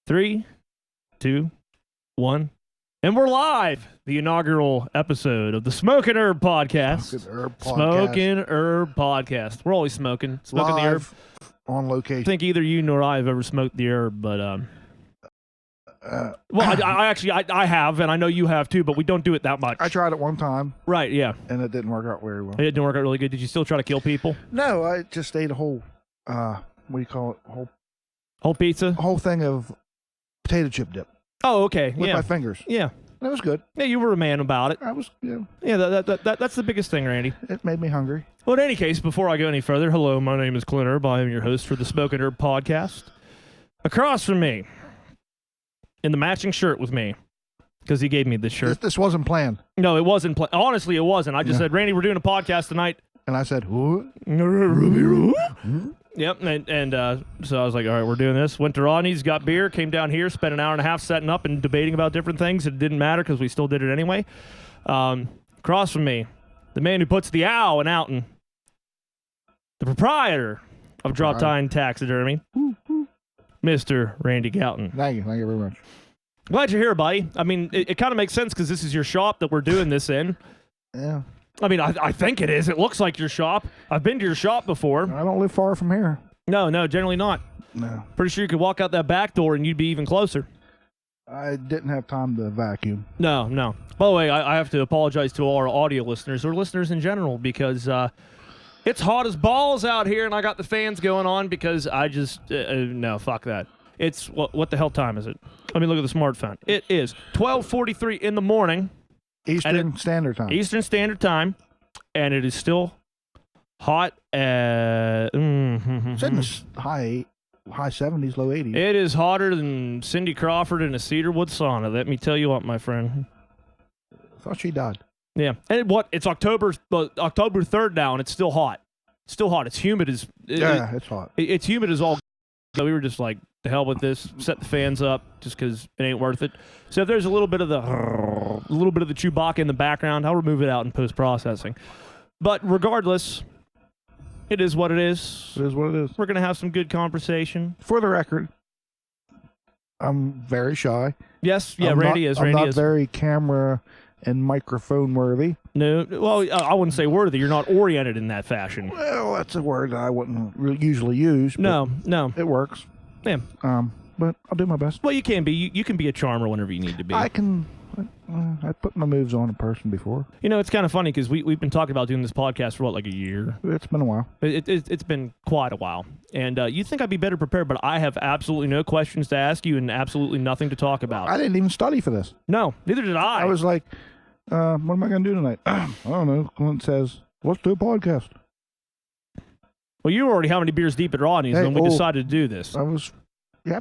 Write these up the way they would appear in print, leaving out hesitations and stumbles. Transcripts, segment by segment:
3, 2, 1. And we're live. The inaugural episode of the Smokin Herb Podcast. Smokin Herb Podcast. We're always smoking the herb. On location. I think either you nor I have ever smoked the herb, but well, I have, and I know you have too, but we don't do it that much. I tried it one time. Right, yeah. And it didn't work out very well. It didn't work out really good. Did you still try to kill people? No, I just ate a whole, what do you call it? Whole pizza? A whole thing of potato chip dip. Oh, okay. With my fingers. Yeah. That was good. Yeah, you were a man about it. I was, Yeah, that's the biggest thing, Randy. It made me hungry. Well, in any case, before I go any further, hello, my name is Clint Herb. I am your host for the Smokin Herb Podcast. Across from me, in the matching shirt with me, because he gave me this shirt. This wasn't planned. No, it wasn't planned. Honestly, it wasn't. I just said, Randy, we're doing a podcast tonight. And I said, what? Yep, and so I was like, all right, we're doing this. Went to Rodney's, got beer, came down here, spent an hour and a half setting up and debating about different things. It didn't matter because we still did it anyway. Across from me, the man who puts the owl in Gowton, the proprietor of Drop Time Taxidermy, Mr. Randy Gowton. Thank you very much. Glad you're here, buddy. I mean, it kind of makes sense because this is your shop that we're doing this in. Yeah. I mean, I think it is. It looks like your shop. I've been to your shop before. I don't live far from here. No, generally not. No. Pretty sure you could walk out that back door and you'd be even closer. I didn't have time to vacuum. No. By the way, I have to apologize to all our audio listeners, or listeners in general, because it's hot as balls out here, and I got the fans going on because I just... no, fuck that. It's... What the hell time is it? Let me look at the smartphone. It is 12:43 in the morning. Eastern Standard Time. Eastern Standard Time, and it is still hot at... It's in the high 70s, low 80s. It is hotter than Cindy Crawford in a cedarwood sauna. Let me tell you what, my friend. I thought she died. Yeah. And it's October 3rd now, and it's still hot. Still hot. It's humid as... it's hot. It's humid as all... So we were just like, the hell with this. Set the fans up just because it ain't worth it. So if there's a little bit of the Chewbacca in the background, I'll remove it out in post-processing. But regardless, it is what it is. It is what it is. We're going to have some good conversation. For the record, I'm very shy. Yes, yeah, I'm Randy is. I'm not very camera and microphone worthy. No, well, I wouldn't say worthy. You're not oriented in that fashion. Well, that's a word that I wouldn't usually use. No. It works. Yeah. But I'll do my best. Well, you can be. You can be a charmer whenever you need to be. I can. I put my moves on a person before. You know, it's kind of funny because we've been talking about doing this podcast for, like a year? It's been a while. It's been quite a while. And you'd think I'd be better prepared, but I have absolutely no questions to ask you and absolutely nothing to talk about. I didn't even study for this. No, neither did I. I was like, what am I going to do tonight? I don't know. Clint says, let's do a podcast. Well, you were already how many beers deep at Rodney's when we decided to do this? I've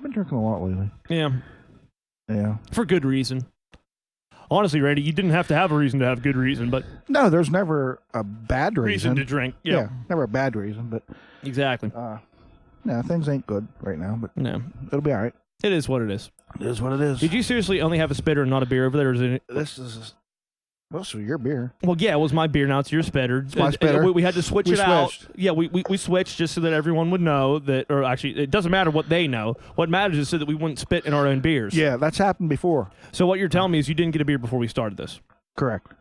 been drinking a lot lately. Yeah. For good reason. Honestly, Randy, you didn't have to have a reason to have good reason, but... No, there's never a bad reason. Reason to drink, yeah. Never a bad reason, but... Exactly. Things ain't good right now, but no, it'll be all right. It is what it is. It is what it is. Did you seriously only have a spitter and not a beer over there? Or is it... This is... Most of your beer. Well, yeah, it was my beer. Now it's your spitter. It's my spitter. We had to switch it out. Yeah, we switched just so that everyone would know that, or actually, it doesn't matter what they know. What matters is so that we wouldn't spit in our own beers. Yeah, that's happened before. So what you're telling me is you didn't get a beer before we started this? Correct.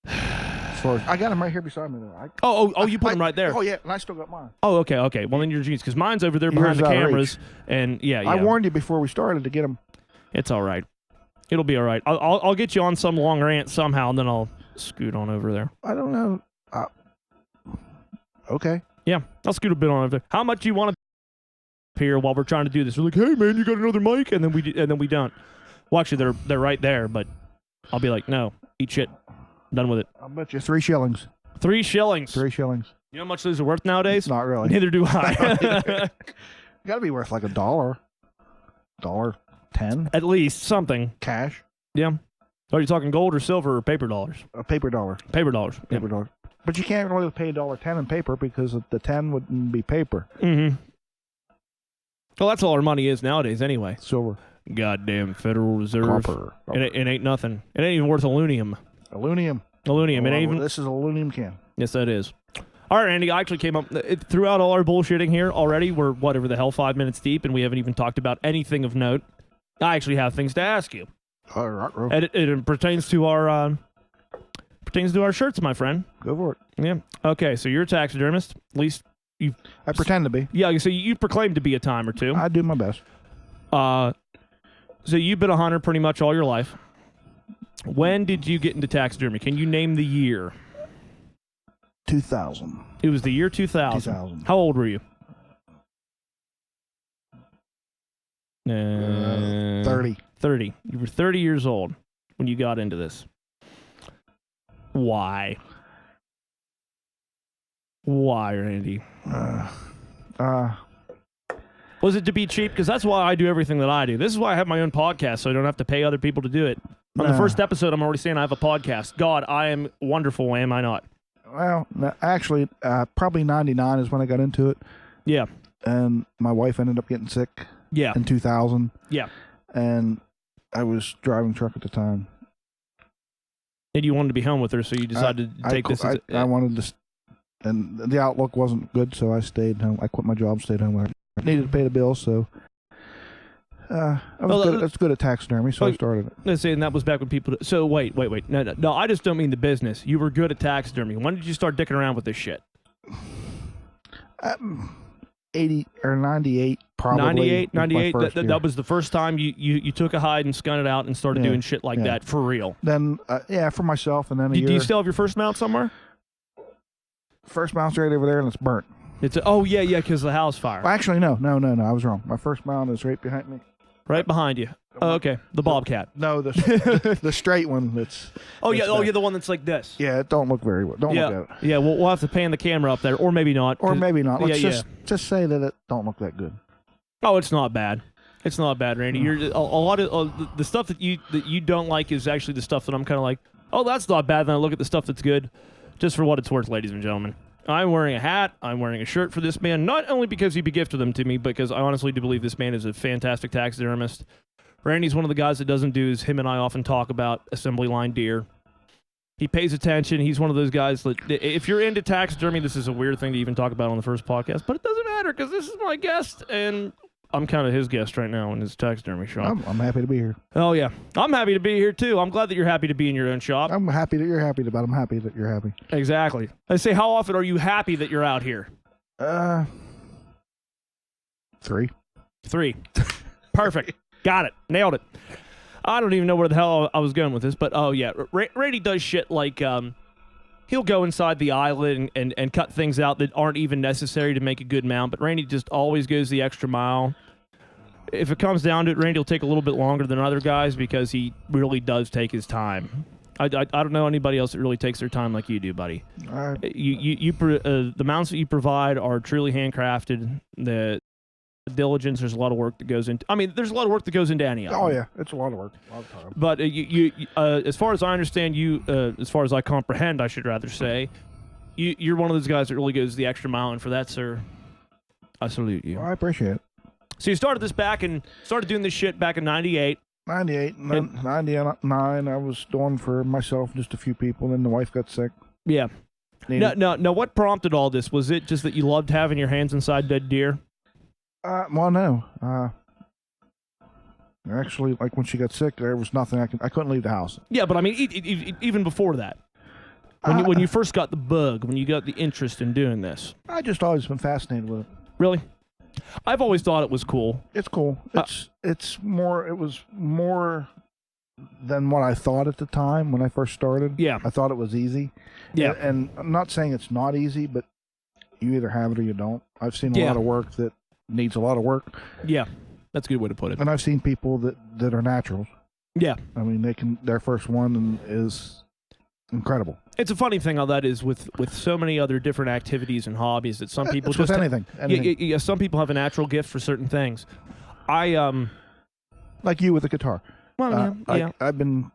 I got them right here beside me. You put them right there. Oh, yeah, and I still got mine. Oh, okay. Well, then you're genius, because mine's over there behind the cameras. And yeah. I warned you before we started to get them. It's all right. It'll be all right. I'll get you on some long rant somehow, and then I'll scoot on over there. I don't know. Okay. Yeah, I'll scoot a bit on over there. How much do you want to here while we're trying to do this? We're like, hey man, you got another mic, and then we don't. Well, actually, they're right there, but I'll be like, no, eat shit. I'm done with it. I'll bet you 3 shillings. 3 shillings. 3 shillings. You know how much those are worth nowadays? Not really. Neither do I. Got to be worth like $1. $1.10 at least something. Cash. Yeah. Are you talking gold or silver or paper dollars? A paper dollar. Paper dollars. Paper dollars. But you can't really pay $1.10 in paper because the 10 wouldn't be paper. Mm-hmm. Well, that's all our money is nowadays anyway. Silver. Goddamn Federal Reserve. Copper. It ain't nothing. It ain't even worth aluminum. Aluminum. It ain't even... This is an aluminum can. Yes, that is. All right, Andy, I actually came up throughout all our bullshitting here already. We're, whatever the hell, 5 minutes deep, and we haven't even talked about anything of note. I actually have things to ask you. All right, bro. And it pertains to our shirts, my friend. Go for it. Yeah. Okay, so you're a taxidermist. At least you... I pretend to be. Yeah, so you proclaim to be a time or two. I do my best. So you've been a hunter pretty much all your life. When did you get into taxidermy? Can you name the year? 2000. It was the year 2000. 2000. How old were you? 30. 30. You were 30 years old when you got into this. Why? Why, Randy? Was it to be cheap? Because that's why I do everything that I do. This is why I have my own podcast, so I don't have to pay other people to do it. On the first episode, I'm already saying I have a podcast. God, I am wonderful, am I not? Well, actually, probably 99 is when I got into it. Yeah. And my wife ended up getting sick. Yeah. In 2000. Yeah. And I was driving truck at the time. And you wanted to be home with her, so you decided to take this. I wanted to, and the outlook wasn't good, so I stayed home. I quit my job, stayed home with her. I needed to pay the bills, so I was good at taxidermy, so I started it. Let's say, and that was back when people. So wait. No, I just don't mean the business. You were good at taxidermy. When did you start dicking around with this shit? 80 or 98, probably. 98. That was the first time you took a hide and spun it out and started doing shit like that for real. Then, for myself, and then a year. Do you still have your first mount somewhere? First mount's right over there, and it's burnt. Because of the house fire. Well, actually, no. I was wrong. My first mount is right behind me. Right behind you. Oh, okay. The Bobcat. No, the straight one. That's. The one that's like this. Yeah, it don't look very well. Don't look at it. Yeah, we'll have to pan the camera up there, or maybe not. Or maybe not. Let's just say that it don't look that good. Oh, it's not bad. It's not bad, Randy. You're a lot of the stuff that you don't like is actually the stuff that I'm kind of like, oh, that's not bad. Then I look at the stuff that's good, just for what it's worth, ladies and gentlemen. I'm wearing a hat. I'm wearing a shirt for this man, not only because he gifted them to me, because I honestly do believe this man is a fantastic taxidermist. Randy's one of the guys that doesn't do is him and I often talk about assembly line deer. He pays attention. He's one of those guys that if you're into taxidermy, this is a weird thing to even talk about on the first podcast, but it doesn't matter because this is my guest, and I'm kind of his guest right now in his taxidermy shop. I'm happy to be here. Oh, yeah. I'm happy to be here, too. I'm glad that you're happy to be in your own shop. I'm happy that you're happy, but I'm happy that you're happy. Exactly. I say, how often are you happy that you're out here? 3. 3. Perfect. Got it. Nailed it. I don't even know where the hell I was going with this, but Randy does shit like he'll go inside the island and cut things out that aren't even necessary to make a good mount, but Randy just always goes the extra mile. If it comes down to it, Randy will take a little bit longer than other guys because he really does take his time. I don't know anybody else that really takes their time like you do, buddy. The mounts that you provide are truly handcrafted. The diligence, there's a lot of work that goes into. I mean, there's a lot of work that goes into any of them. Oh yeah, it's a lot of work, a lot of time. But as far as I understand, as far as I comprehend, I should rather say, you're one of those guys that really goes the extra mile, and for that, sir, I salute you. Well, I appreciate it. So you started this started doing this shit back in 98. 98, and 99, I was doing for myself, just a few people, and then the wife got sick. Yeah. No, what prompted all this? Was it just that you loved having your hands inside dead deer? Well, no. Actually, like when she got sick, there was nothing I couldn't leave the house. Yeah, but I mean, even before that, when you first got the bug, when you got the interest in doing this, I just always been fascinated with it. Really? I've always thought it was cool. It's cool. It was more than what I thought at the time when I first started. Yeah. I thought it was easy. Yeah. And I'm not saying it's not easy, but you either have it or you don't. I've seen a lot of work that needs a lot of work. Yeah. That's a good way to put it. And I've seen people that are naturals. Yeah. I mean, their first one is incredible. It's a funny thing how that is with so many other different activities and hobbies that some people it's just with anything. Yeah, some people have a natural gift for certain things. Like you with the guitar. Well, I've been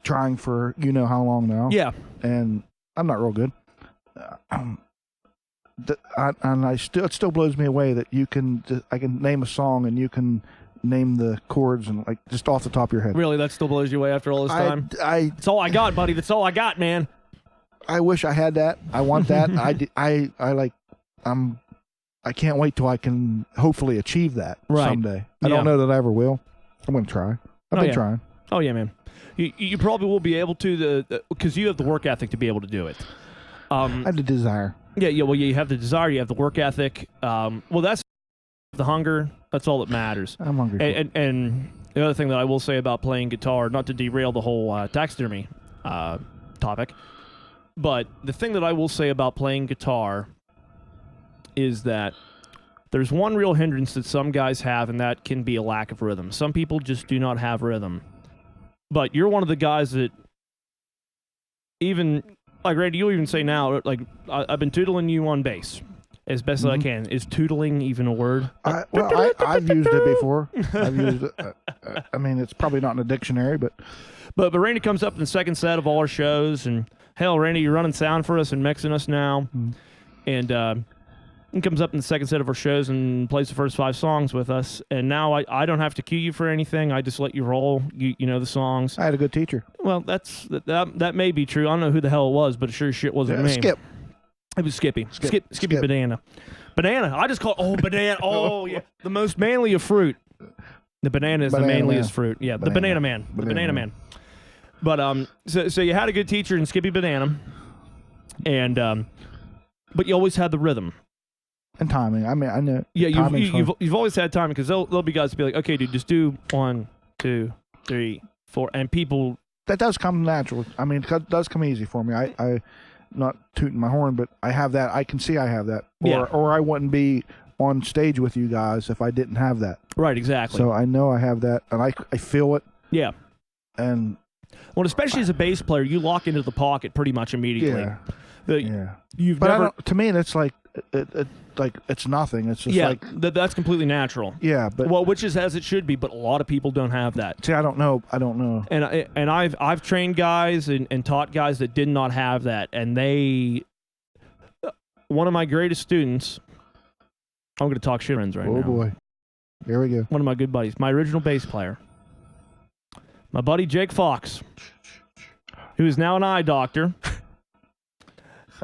trying for how long now. Yeah. And I'm not real good. It still blows me away that I can name a song and you can name the chords and like just off the top of your head. Really, that still blows you away after all this time? That's all I got, buddy. That's all I got, man. I wish I had that. I want that. I can't wait till I can hopefully achieve that someday. I don't know that I ever will. I'm going to try. I've been trying. Oh yeah, man. You probably will be able to because you have the work ethic to be able to do it. I have the desire. Yeah. Well, you have the desire. You have the work ethic. Well, that's the hunger. That's all that matters. I'm hungry. And the other thing that I will say about playing guitar, not to derail the whole taxidermy topic, but the thing that I will say about playing guitar is that there's one real hindrance that some guys have, and that can be a lack of rhythm. Some people just do not have rhythm. But you're one of the guys that even, like Randy, you'll even say now, like, I've been tootling you on bass as best as I can. Is tootling even a word? I've used it before. I've used it. I mean, it's probably not in the dictionary, but Randy comes up in the second set of all our shows, and hell, Randy, you're running sound for us and mixing us now. And he comes up in the second set of our shows and plays the first 5 songs with us. And now I don't have to cue you for anything. I just let you roll. You know the songs. I had a good teacher. Well, that may be true. I don't know who the hell it was, but it sure shit wasn't me. Skip. It was Skippy. Skippy Banana. Banana. I just call banana. Oh, yeah. The most manly of fruit. The banana is the manliest fruit. Yeah, the banana man. The banana man. But so you had a good teacher in Skippy Banana. And but you always had the rhythm. And timing. I mean, I know. Yeah, you've always had timing, because there'll be guys that be like, okay, dude, just do 1, 2, 3, 4, and people. That does come natural. I mean, it does come easy for me. I not tooting my horn, but I have that. I can see I have that. Or I wouldn't be on stage with you guys if I didn't have that. Right, exactly. So I know I have that, and I feel it. Yeah. And well, especially as a bass player, you lock into the pocket pretty much immediately. Yeah. But to me, that's like it's nothing. It's just like that's completely natural. Yeah, but which is as it should be. But a lot of people don't have that. See, I don't know. And I've trained guys and taught guys that did not have that, and one of my greatest students. I'm going to talk shit friends right now. Oh boy, here we go. One of my good buddies, my original bass player, my buddy Jake Fox, who is now an eye doctor.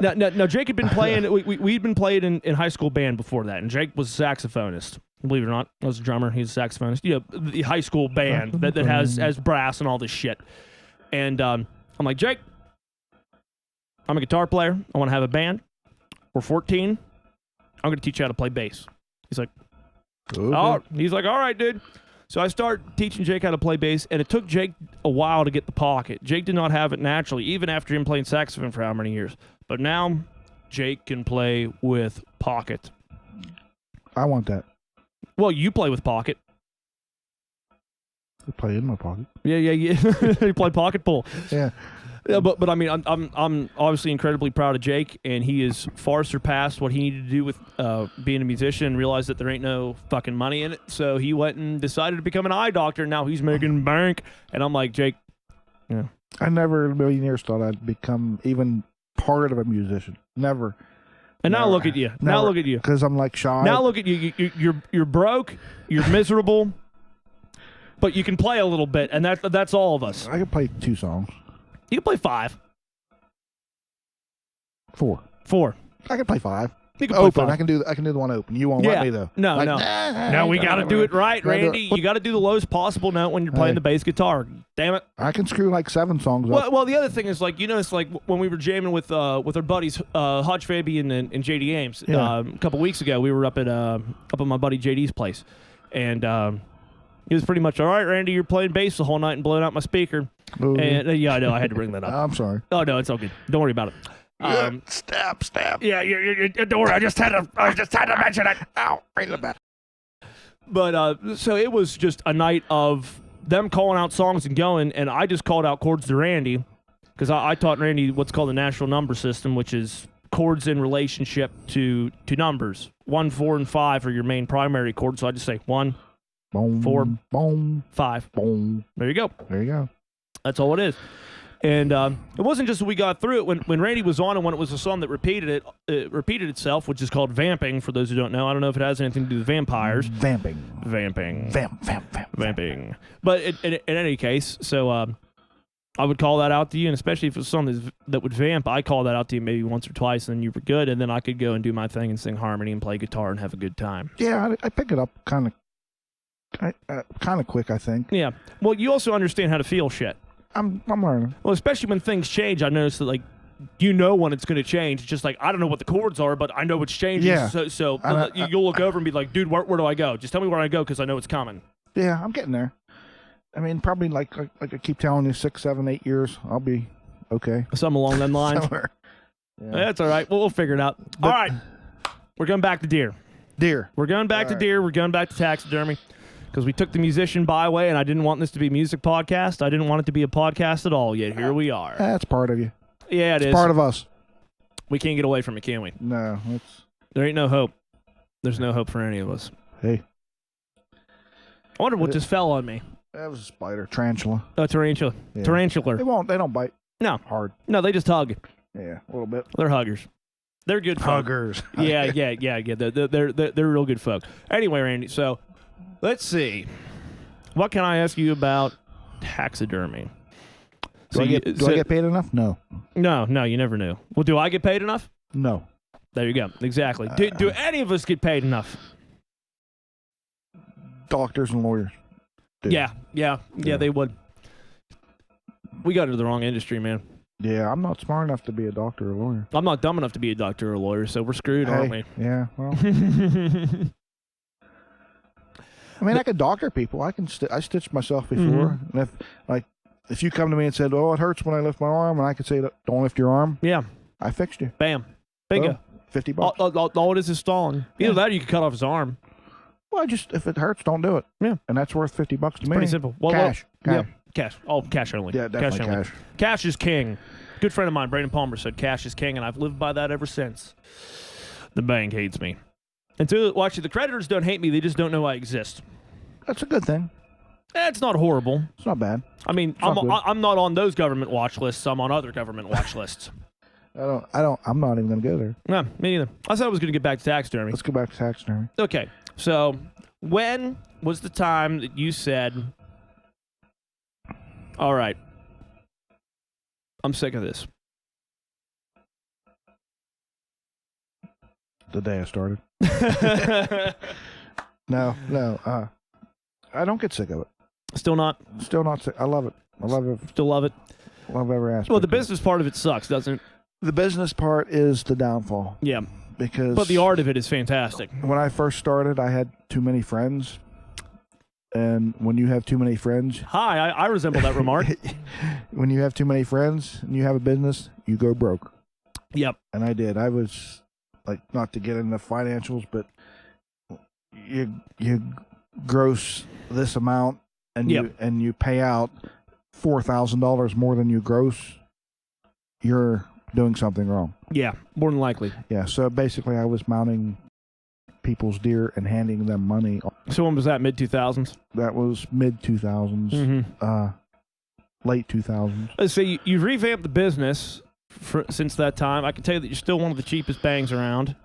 Now, Jake had been playing. We'd been playing in high school band before that, and Jake was a saxophonist. Believe it or not, I was a drummer. He's a saxophonist. You know, the high school band that has brass and all this shit. And I'm like, Jake, I'm a guitar player. I want to have a band. We're 14. I'm going to teach you how to play bass. He's like, all right, dude. So I start teaching Jake how to play bass, and it took Jake a while to get the pocket. Jake did not have it naturally, even after him playing saxophone for how many years. But now, Jake can play with pocket. I want that. Well, you play with pocket. I play in my pocket. Yeah. You play pocket pull. Yeah. Yeah, but I mean, I'm obviously incredibly proud of Jake, and he has far surpassed what he needed to do with being a musician, and realized that there ain't no fucking money in it. So he went and decided to become an eye doctor. And now he's making bank, and I'm like, Jake, yeah. I never in a million years thought I'd become even part of a musician. Never. And now look at you. Now look at you. Because I'm like shy. Now look at you. You're broke. You're miserable. But you can play a little bit, and that's all of us. I can play 2 songs. You can play 5. 4. I can play 5. You can open. play 5. I can do the one open. You won't let me though. No, like, no. We got to do it right, Randy. You got to do the lowest possible note when you're playing the bass guitar. Damn it. I can screw like 7 songs up. Well, the other thing is, like, you know, it's like when we were jamming with our buddies Hodge Fabian and JD Ames a couple weeks ago. We were up at my buddy JD's place, and he was pretty much, all right, Randy, you're playing bass the whole night and blowing out my speaker. Ooh. And yeah, I know, I had to bring that up. I'm sorry. Oh no, it's all good. Don't worry about it. Stab. Yeah, don't worry. I just had to mention it. Ow, right in the back. But so it was just a night of them calling out songs and going, and I just called out chords to Randy because I taught Randy what's called the natural number system, which is chords in relationship to numbers. 1, 4, and 5 are your main primary chords. So I just say 1, boom, 4, boom, 5. Boom. There you go. There you go. That's all it is. And it wasn't just that we got through it. When Randy was on, and when it was a song that repeated itself, which is called vamping, for those who don't know. I don't know if it has anything to do with vampires. Vamping. Vamping. But in any case, so I would call that out to you, and especially if it was something that would vamp, I call that out to you maybe once or twice, and you were good, and then I could go and do my thing and sing harmony and play guitar and have a good time. Yeah, I pick it up kind of quick, I think. Yeah. Well, you also understand how to feel shit. I'm learning. Well, especially when things change, I noticed that, like, you know when it's going to change. It's just like, I don't know what the chords are, but I know it's changing. Yeah. So you'll look over and be like, dude, where do I go? Just tell me where I go because I know it's coming. Yeah, I'm getting there. I mean, probably like I keep telling you, 6, 7, 8 years, I'll be okay. Something along them lines. Somewhere. Yeah. That's all right. We'll figure it out. All right. We're going back to deer. We're going back to deer. We're going back to taxidermy because we took the musician byway, and I didn't want this to be a music podcast. I didn't want it to be a podcast at all, yet here we are. That's part of you. Yeah, it is. Part of us. We can't get away from it, can we? No. There ain't no hope. There's no hope for any of us. Hey. I wonder what just fell on me. That was a spider. Tarantula. Oh, tarantula. Yeah. Tarantular. They don't bite. No. Hard. No, they just hug. Yeah, a little bit. They're huggers. They're good folk. Huggers. Yeah. They're real good folk. Anyway, Randy, so let's see. What can I ask you about taxidermy? Do I get paid enough? No. No, you never knew. Well, do I get paid enough? No. There you go. Exactly. Do any of us get paid enough? Doctors and lawyers. Do. Yeah, they would. We got into the wrong industry, man. Yeah, I'm not smart enough to be a doctor or a lawyer. I'm not dumb enough to be a doctor or a lawyer, so we're screwed, aren't we? Yeah, well. I mean, I can doctor people. I stitched myself before. And if you come to me and said, "Oh, it hurts when I lift my arm," and I could say, "Don't lift your arm." Yeah. I fixed you. Bam. Bingo. $50. All it is stalling. Either that or you can cut off his arm. Well, if it hurts, don't do it. Yeah. And that's worth $50 to me. Pretty simple. Cash. Yeah. Cash. Oh, cash only. Yeah, definitely cash. Cash is king. Good friend of mine, Brandon Palmer, said cash is king, and I've lived by that ever since. The bank hates me. Actually, the creditors don't hate me. They just don't know I exist. That's a good thing. It's not horrible. It's not bad. I mean, I'm not on those government watch lists. I'm on other government watch lists. I'm not even going to go there. No, me neither. I said I was going to get back to taxidermy. Let's go back to taxidermy. Okay. So, when was the time that you said, all right, I'm sick of this? The day I started. No. I don't get sick of it. Still not sick. I love it. Still love it. Love every aspect. Well, the business part of it sucks, doesn't it? The business part is the downfall. Yeah. But the art of it is fantastic. When I first started, I had too many friends. And when you have too many friends... Hi, I resemble that remark. When you have too many friends and you have a business, you go broke. Yep. And I did. I was, not to get into financials, but you gross this amount and you pay out $4,000 more than you gross, you're doing something wrong. Yeah, more than likely. Yeah, so basically I was mounting people's deer and handing them money. So when was that, mid-2000s? That was mid-2000s, late 2000s. Let's say you've revamped the business since that time. I can tell you that you're still one of the cheapest bangs around.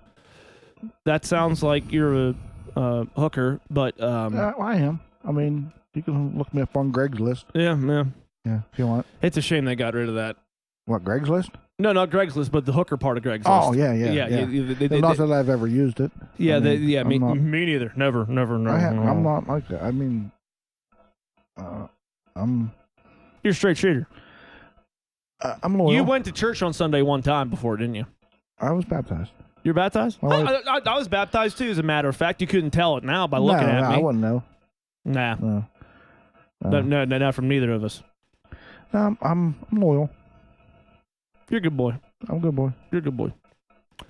That sounds like you're a hooker, but... I am. I mean, you can look me up on Greg's List. Yeah. Yeah, if you want. It's a shame they got rid of that. What, Greg's List? No, not Greg's List, but the hooker part of Greg's List. Oh, yeah. Not that I've ever used it. Yeah, me neither. Never. I'm not like that. I mean, you're a straight shooter. I'm loyal. You went to church on Sunday one time before, didn't you? I was baptized. You're baptized? I was baptized too, as a matter of fact. You couldn't tell it now by looking at me. I wouldn't know. Nah. No, not from neither of us. I'm loyal. You're a good boy. I'm a good boy. You're a good boy.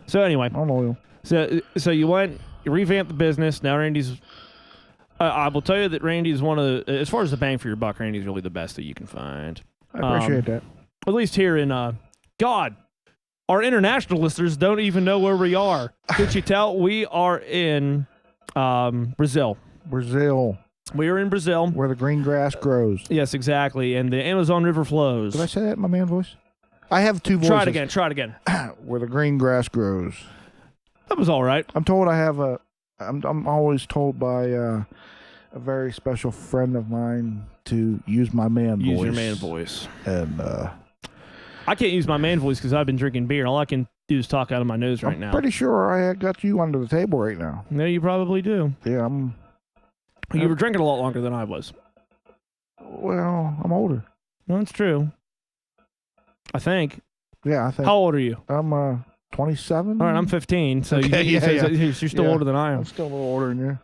So anyway. I'm loyal. So you revamped the business. Now Randy's... I will tell you that Randy is one of the... As far as the bang for your buck, Randy's really the best that you can find. I appreciate that. At least here in... God, our international listeners don't even know where we are. Could you tell? We are in Brazil. Brazil. We are in Brazil. Where the green grass grows. Yes, exactly. And the Amazon River flows. Did I say that in my man voice? I have two voices. Try it again. Where the green grass grows. That was all right. I'm told I have I'm always told by a very special friend of mine to use my man voice. Use your man voice. And I can't use my man voice because I've been drinking beer. All I can do is talk out of my nose right now. I'm pretty sure I got you under the table right now. No, you probably do. Yeah, You were drinking a lot longer than I was. Well, I'm older. No, that's true. I think. Yeah, I think. How old are you? I'm 27. All right, I'm 15, so Okay, you're still older than I am. I'm still a little older than you.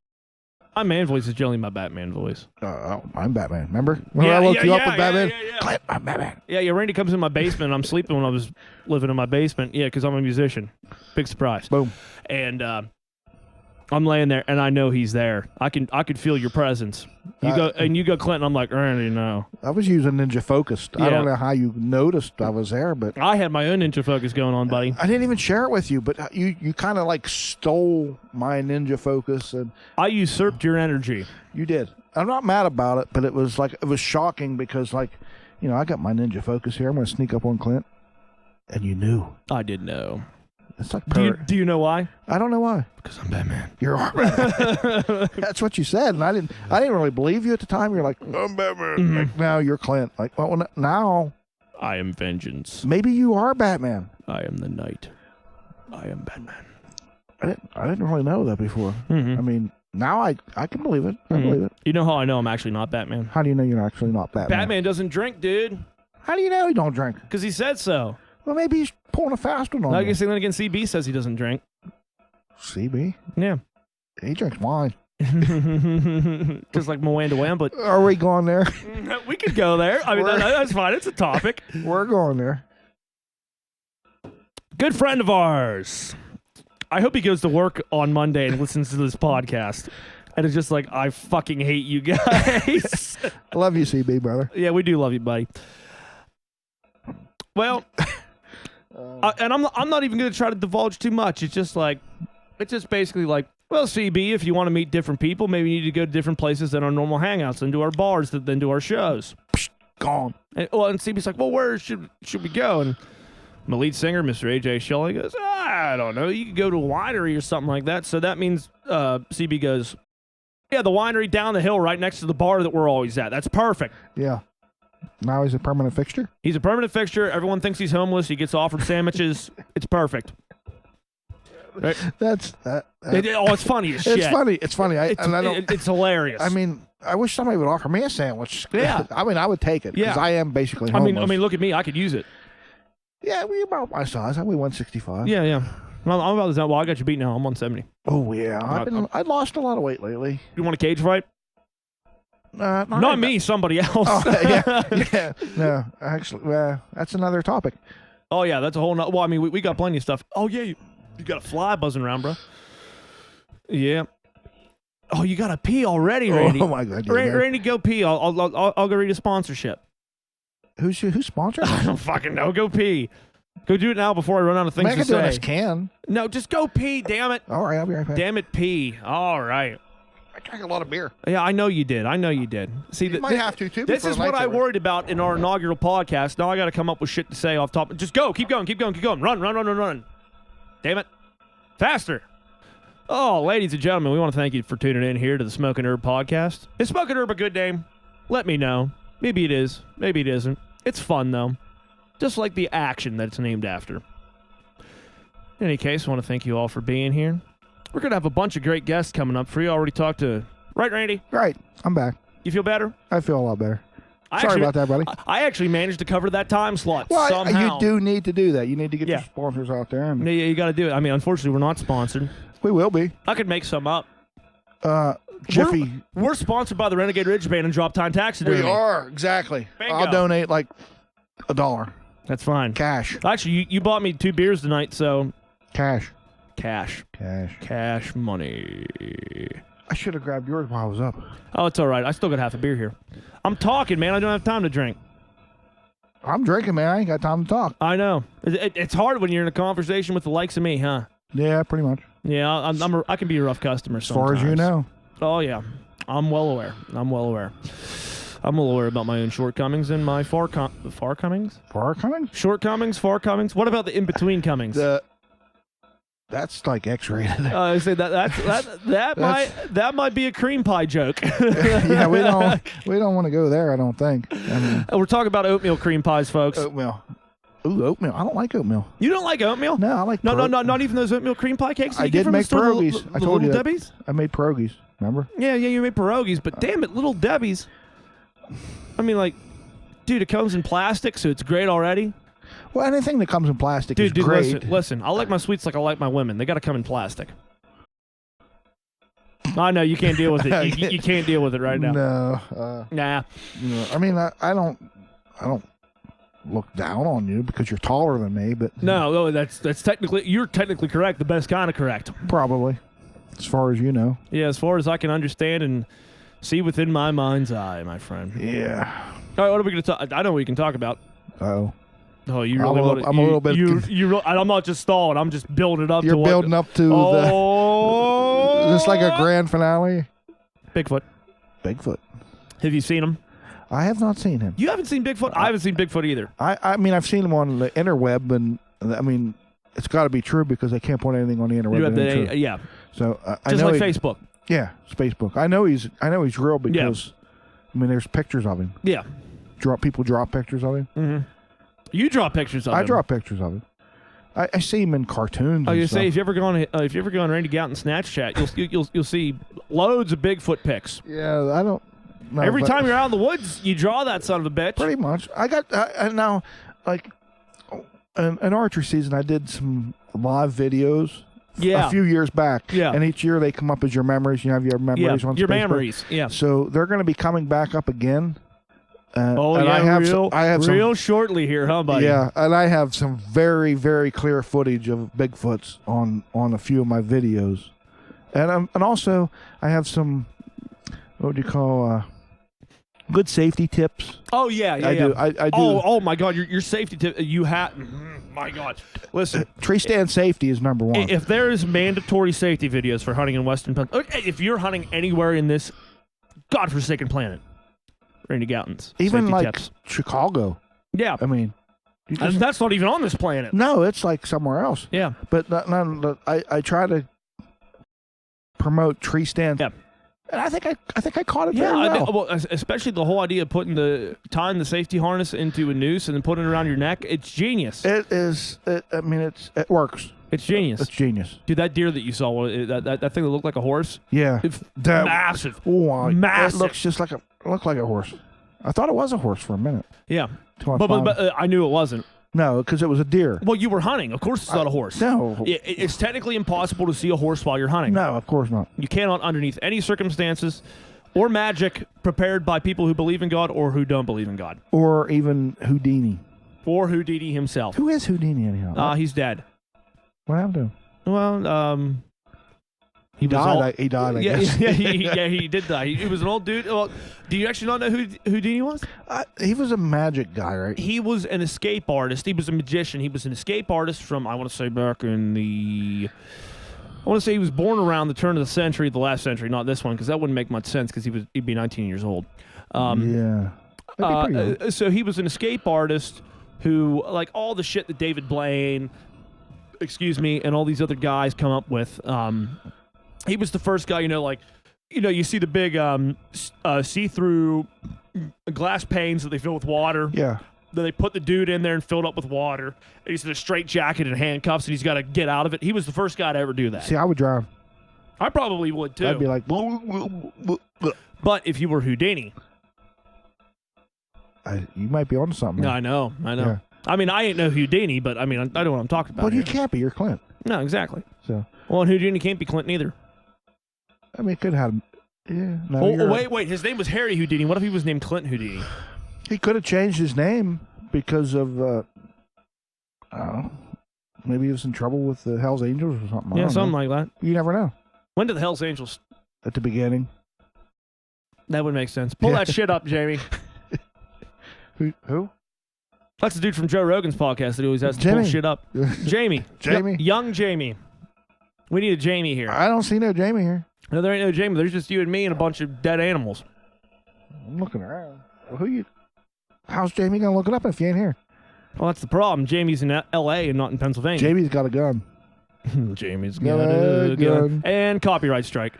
My man voice is generally my Batman voice. I'm Batman. Remember? When I woke you up with Batman? Yeah. I'm Batman. Yeah, Randy comes in my basement. I'm sleeping when I was living in my basement. Yeah, because I'm a musician. Big surprise. Boom. And I'm laying there, and I know he's there. I could feel your presence. You go, Clinton. I'm like, Randy, no. I was using Ninja Focus. Yeah. I don't know how you noticed I was there, but I had my own Ninja Focus going on, buddy. I didn't even share it with you, but you kind of like stole my Ninja Focus, and I usurped your energy. you did. I'm not mad about it, but it was shocking because I got my Ninja Focus here. I'm going to sneak up on Clint, and you knew. I did know. It's like do you know why? I don't know why. Because I'm Batman. You're Batman. That's what you said, and I didn't really believe you at the time. You're like, I'm Batman. Mm-hmm. Like, now you're Clint. Like, well, now I am vengeance. maybe you are Batman. I am the knight. I am Batman. I didn't really know that before. Mm-hmm. I mean, now I can believe it. I believe it. You know how I know I'm actually not Batman? How do you know you're actually not Batman? Batman doesn't drink, dude. How do you know he don't drink? Because he said so. Well, maybe he's pulling a fast one on I you. guess then again, CB says he doesn't drink. CB? Yeah. He drinks wine. Just like Moanda Wamblet. Are we going there? We could go there. I mean, that's fine. It's a topic. We're going there. Good friend of ours. I hope he goes to work on Monday and listens to this podcast. And it's just like, I fucking hate you guys. I love you, CB, brother. Yeah, we do love you, buddy. Well, and I'm not even going to try to divulge too much. It's just basically like, well, CB, if you want to meet different people, maybe you need to go to different places than our normal hangouts and to our bars than to our shows. Gone. And CB's like, well, where should we go? And my lead singer, Mr. AJ Shelley, goes, I don't know. You could go to a winery or something like that. So that means CB goes, yeah, the winery down the hill right next to the bar that we're always at. That's perfect. Yeah. Now he's a permanent fixture? He's a permanent fixture. Everyone thinks he's homeless. He gets offered sandwiches. It's perfect. Right? That's it's funny as shit. It's funny. It's hilarious. I mean, I wish somebody would offer me a sandwich. Yeah. I mean, I would take it because Yeah. I am basically homeless. I mean, look at me. I could use it. Yeah, we're about my size. I'm 165. Yeah. I'm about the same. Well, I got you beat now. I'm 170. Oh yeah, I lost a lot of weight lately. You want a cage fight? Not me. Somebody else. Oh, yeah. No, actually, that's another topic. Oh yeah, that's a whole. Well, I mean, we got plenty of stuff. Oh yeah, you got a fly buzzing around, bro. Yeah. Oh, you got to pee already, Randy. Oh my God, Randy, go pee. I'll go read a sponsorship. Who's sponsoring? I don't fucking know. Go pee. Go do it now before I run out of things to say. I can. No, just go pee. Damn it. All right, I'll be right back. Damn it, pee. All right. I drank a lot of beer. Yeah, I know you did. See, you might have to too. This is what I worried about in our inaugural podcast. Now I got to come up with shit to say off top. Just go. Keep going. Run. Damn it. Faster. Oh, ladies and gentlemen, we want to thank you for tuning in here to the Smokin Herb podcast. Is Smokin Herb a good name? Let me know. Maybe it is. Maybe it isn't. It's fun, though. Just like the action that it's named after. In any case, I want to thank you all for being here. We're going to have a bunch of great guests coming up for you. I already talked to... Right, Randy? Right. I'm back. You feel better? I feel a lot better. Sorry about that, buddy. I actually managed to cover that time slot somehow. You do need to do that. You need to get your sponsors out there. Yeah, you got to do it. I mean, unfortunately, we're not sponsored. We will be. I could make some up. Jiffy. We're sponsored by the Renegade Ridge Band and Drop Time Taxidermy. We are, exactly. Bingo. I'll donate like $1. That's fine. Cash. Actually, you bought me 2 beers tonight, so... Cash money. I should have grabbed yours while I was up. Oh, it's all right. I still got half a beer here. I'm talking, man. I don't have time to drink. I'm drinking, man. I ain't got time to talk. I know. It's hard when you're in a conversation with the likes of me, huh? Yeah, pretty much. Yeah, I can be a rough customer sometimes. As far as you know. Oh, yeah. I'm well aware. I'm well aware about my own shortcomings and my farcomings? Farcomings? Shortcomings, farcomings. What about the in-between comings? That's like X-rated. I say that might be a cream pie joke. Yeah, we don't want to go there. I don't think. I mean, We're talking about oatmeal cream pies, folks. oatmeal. Ooh, oatmeal. I don't like oatmeal. You don't like oatmeal? No, I like. No, not even those oatmeal cream pie cakes. That I you get did from make the store, pierogies. I told you Little that. Debbie's. I made pierogies. Remember? Yeah, you made pierogies, but damn it, Little Debbie's. I mean, like, dude, it comes in plastic, so it's great already. Well, anything that comes in plastic is Dude, great. listen. I like my sweets like I like my women. They got to come in plastic. I know you can't deal with it. You can't deal with it right now. No. Nah. No. I mean, I don't look down on you because you're taller than me, but No, that's technically you're technically correct. The best kind of correct. probably, as far as you know. Yeah, as far as I can understand and see within my mind's eye, my friend. Yeah. All right, what are we going to talk? I know what we can talk about. Oh. Oh, you really want to? I'm a little bit. I'm not just stalling. I'm just building it up. You're building up to the. This like a grand finale. Bigfoot. Bigfoot. Have you seen him? I have not seen him. You haven't seen Bigfoot? I haven't seen Bigfoot either. I mean, I've seen him on the interweb, and I mean, it's got to be true because they can't put anything on the interweb. Yeah. So I just know like Facebook. Yeah, Facebook. I know he's real because I mean, there's pictures of him. Yeah. People draw pictures of him. Mm-hmm. You draw pictures of him. I draw pictures of him. I see him in cartoons. Oh, you stuff. say if you ever go on Randy Gowton Snapchat, you'll see loads of Bigfoot pics. Yeah, I don't. No, Every time you're out in the woods, you draw that son of a bitch. Pretty much. I got and now, like, in archery season, I did some live videos. Yeah. A few years back. Yeah. And each year they come up as your memories. You have your memories on your Facebook. memories. Yeah. So they're going to be coming back up again. And I have some shortly here, huh, buddy? Yeah, and I have some very, very clear footage of Bigfoots on a few of my videos, and also I have some what do you call good safety tips. Oh yeah. I do. I do. Oh my God, your safety tip. You have. My God, listen. Tree stand safety is number one. If there is mandatory safety videos for hunting in Western Pennsylvania, if you're hunting anywhere in this godforsaken planet. Randy Gowton's even safety like tips. Chicago. Yeah, I mean, that's not even on this planet. No, it's like somewhere else. Yeah, but I try to promote tree stand. Yeah, and I think I caught it very well. Especially the whole idea of tying the safety harness into a noose and then putting it around your neck. It's genius. It is. I mean, it works. It's genius. It's genius. Dude, that deer that you saw, that thing that looked like a horse. Yeah, massive. Oh, massive. It looks just like looked like a horse. I thought it was a horse for a minute. Yeah, but I knew it wasn't. No, because it was a deer. Well, you were hunting. Of course, it's not a horse. No, it's technically impossible to see a horse while you're hunting. No, of course not. You cannot, underneath any circumstances, or magic prepared by people who believe in God or who don't believe in God, or even Houdini, or Houdini himself. Who is Houdini anyhow? He's dead. What happened to him? Well, he died. He died. I guess. He did die. He was an old dude. Well, do you actually not know who Houdini was? He was a magic guy, right? He was an escape artist. He was a magician. He was an escape artist from, I want to say, back in the... I want to say he was born around the turn of the century, the last century, not this one, because that wouldn't make much sense because he'd be 19 years old. Yeah. So he was an escape artist who, like all the shit that David Blaine... and all these other guys come up with. He was the first guy, you see the big see-through glass panes that they fill with water. Yeah. Then they put the dude in there and filled up with water. And he's in a straight jacket and handcuffs, and he's got to get out of it. He was the first guy to ever do that. See, I would drown. I probably would, too. I'd be like... But if you were Houdini... you might be onto something. No, I know. Yeah. I mean, I ain't no Houdini, but I mean, I know what I'm talking about. Well, you can't be. You're Clint. No, exactly. So. Well, and Houdini can't be Clinton either. I mean, could have. Yeah. No, wait. His name was Harry Houdini. What if he was named Clint Houdini? He could have changed his name because of. I don't know. Maybe he was in trouble with the Hells Angels or something. Yeah, something like that. You never know. When did the Hells Angels? At the beginning. That would make sense. Pull that shit up, Jamie. Who? That's the dude from Joe Rogan's podcast that always has to pull shit up. Jamie. Jamie? Young Jamie. We need a Jamie here. I don't see no Jamie here. No, there ain't no Jamie. There's just you and me and a bunch of dead animals. I'm looking around. Well, how's Jamie going to look it up if you ain't here? Well, that's the problem. Jamie's in L.A. and not in Pennsylvania. Jamie's got a gun. Jamie's got a gun. And copyright strike.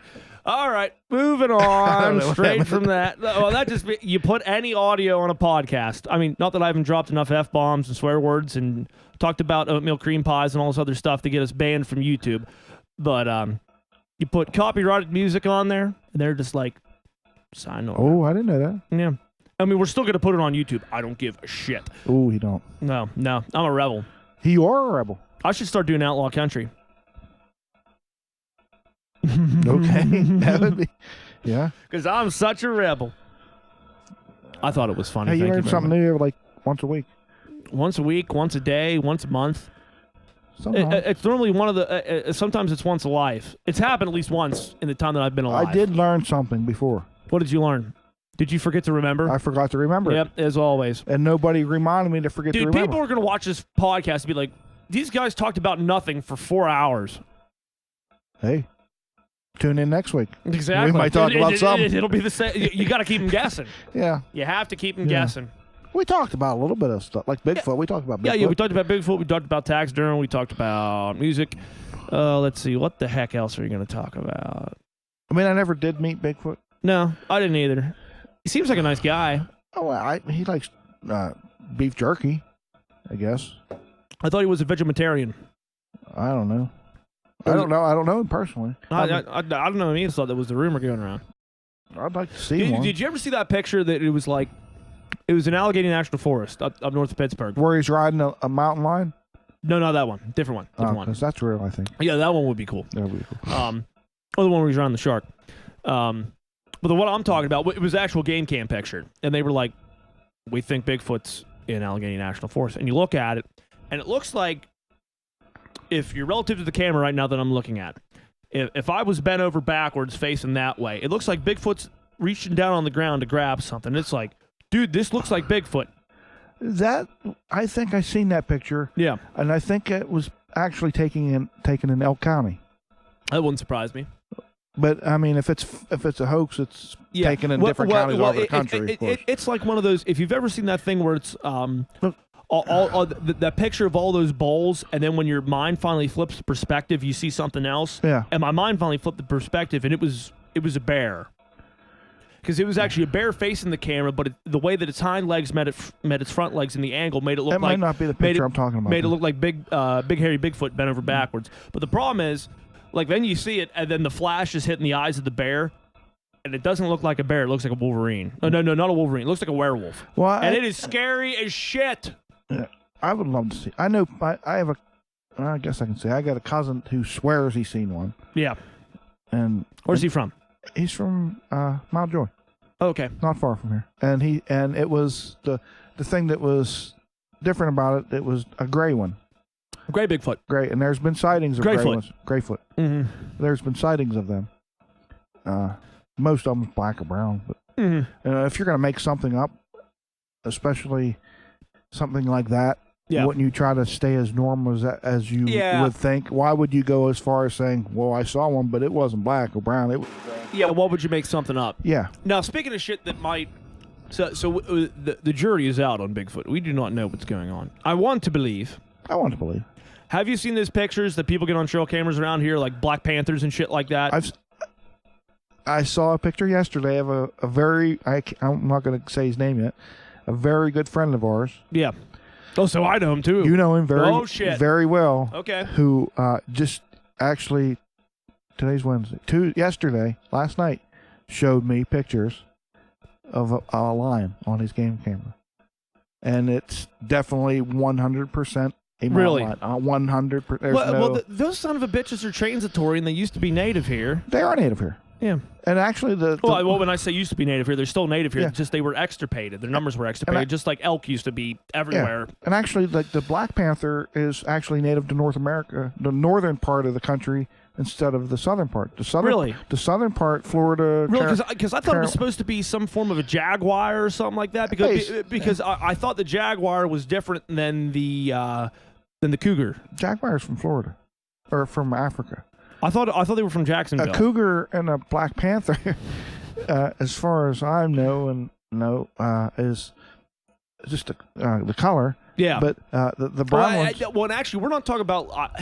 All right, moving on straight from that. Well, that just you put any audio on a podcast. I mean, not that I haven't dropped enough F-bombs and swear words and talked about oatmeal cream pies and all this other stuff to get us banned from YouTube. But you put copyrighted music on there, and they're just like, sign over. Oh, I didn't know that. Yeah. I mean, we're still going to put it on YouTube. I don't give a shit. Oh, you don't. No. I'm a rebel. You are a rebel. I should start doing outlaw country. Okay. That would be, yeah. Because I'm such a rebel. I thought it was funny. Hey, you Thank learn you something new like once a week. Once a week, once a day, once a month. Somehow. It's normally one of the... sometimes it's once a life. It's happened at least once in the time that I've been alive. I did learn something before. What did you learn? Did you forget to remember? I forgot to remember. Yep, as always. And nobody reminded me to forget to remember. Dude, people are going to watch this podcast and be like, these guys talked about nothing for 4 hours. Hey, tune in next week. Exactly. We might talk about something. It'll be the same. You got to keep them guessing. Yeah. You have to keep them guessing. We talked about a little bit of stuff, like Bigfoot. We talked about Bigfoot. Yeah, we talked about Bigfoot. We talked about taxidermy. We talked about music. Let's see. What the heck else are you going to talk about? I mean, I never did meet Bigfoot. No, I didn't either. He seems like a nice guy. Oh, he likes beef jerky, I guess. I thought he was a vegetarian. I don't know. I don't know him personally. I don't know. I thought that was the rumor going around. I'd like to see one. Did you ever see that picture that it was like, it was in Allegheny National Forest up north of Pittsburgh? Where he's riding a mountain lion? No, not that one. Different one. Different one. Because that's real, I think. Yeah, that one would be cool. That would be cool. Or the one where he's around the shark. But the one I'm talking about, it was actual game cam picture. And they were like, we think Bigfoot's in Allegheny National Forest. And you look at it, and it looks like, if you're relative to the camera right now that I'm looking at, if I was bent over backwards facing that way, it looks like Bigfoot's reaching down on the ground to grab something. It's like, dude, this looks like Bigfoot. I think I seen that picture. Yeah. And I think it was actually taken in Elk County. That wouldn't surprise me. But I mean, if it's a hook, it's taken in different counties all over the country. It's like one of those. If you've ever seen that thing where it's that picture of all those bowls, and then when your mind finally flips the perspective, you see something else. Yeah. And my mind finally flipped the perspective, and it was a bear. Because it was actually a bear facing the camera, but the way that its hind legs met its front legs in the angle made it look like... That might not be the picture I'm talking about. Made it look like big hairy Bigfoot bent over backwards. But the problem is, like, then you see it, and then the flash is hitting the eyes of the bear, and it doesn't look like a bear. It looks like a Wolverine. No, not a Wolverine. It looks like a werewolf. Well, and it is scary as shit. Yeah, I would love to see. I know. I have I guess I can say I got a cousin who swears he's seen one. Yeah. And where's he from? He's from Mount Joy. Oh, okay. Not far from here. And it was the thing that was different about it. It was a gray one. Gray Bigfoot. Gray, and there's been sightings of gray ones. Grayfoot. Mm-hmm. There's been sightings of them. Most of them black or brown. But if you're going to make something up, especially something like that, wouldn't you try to stay as normal as you would think? Why would you go as far as saying, well, I saw one, but it wasn't black or brown? It was yeah, what would you make something up? Yeah. Now, speaking of shit that might... So the jury is out on Bigfoot. We do not know what's going on. I want to believe. Have you seen those pictures that people get on trail cameras around here, like Black Panthers and shit like that? I saw a picture yesterday of a very... I'm not going to say his name yet. A very good friend of ours. Yeah. Oh, so I know him too. You know him very well. Okay. Who just actually, today's Wednesday, last night, showed me pictures of a lion on his game camera. And it's definitely 100% a really? lion. 100%. Well, those son of a bitches are transitory, and they used to be native here. They are native here. Yeah. And actually, well, when I say used to be native here, they're still native here. Yeah. Just they were extirpated. Their numbers were extirpated, just like elk used to be everywhere. Yeah. And actually, the Black Panther is actually native to North America, the northern part of the country, instead of the southern part. The southern part, Florida. Really? Because I thought it was supposed to be some form of a jaguar or something like that. Because I thought the jaguar was different than the cougar. Jaguar's from Florida, or from Africa. I thought they were from Jacksonville. A cougar and a Black Panther, as far as I know, is just the color. Yeah. But the brown ones... Well, actually, we're not talking about...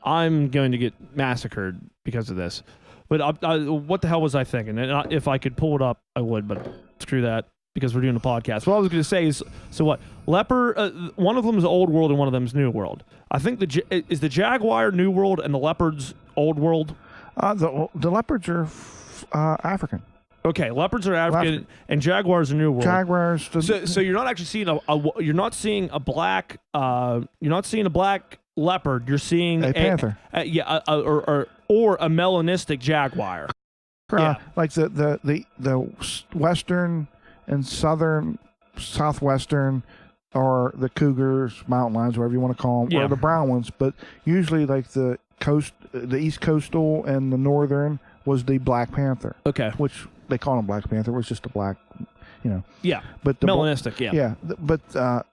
I'm going to get massacred because of this. But what the hell was I thinking? And if I could pull it up, I would, but screw that because we're doing a podcast. What I was going to say is, so what? Leopard, one of them is Old World and one of them is New World. I think is the jaguar New World and the leopard's Old World? The leopards are African. Okay, leopards are African and jaguars are New World. Jaguars. So you're not actually seeing a black leopard. You're seeing a panther. Or a melanistic jaguar. Like the western and southwestern, or the cougars, mountain lions, whatever you want to call them, or the brown ones. But usually, like the east coastal and the northern was the black panther. Okay, which they call them black panther. It was just a black, Yeah, but melanistic. Yeah. But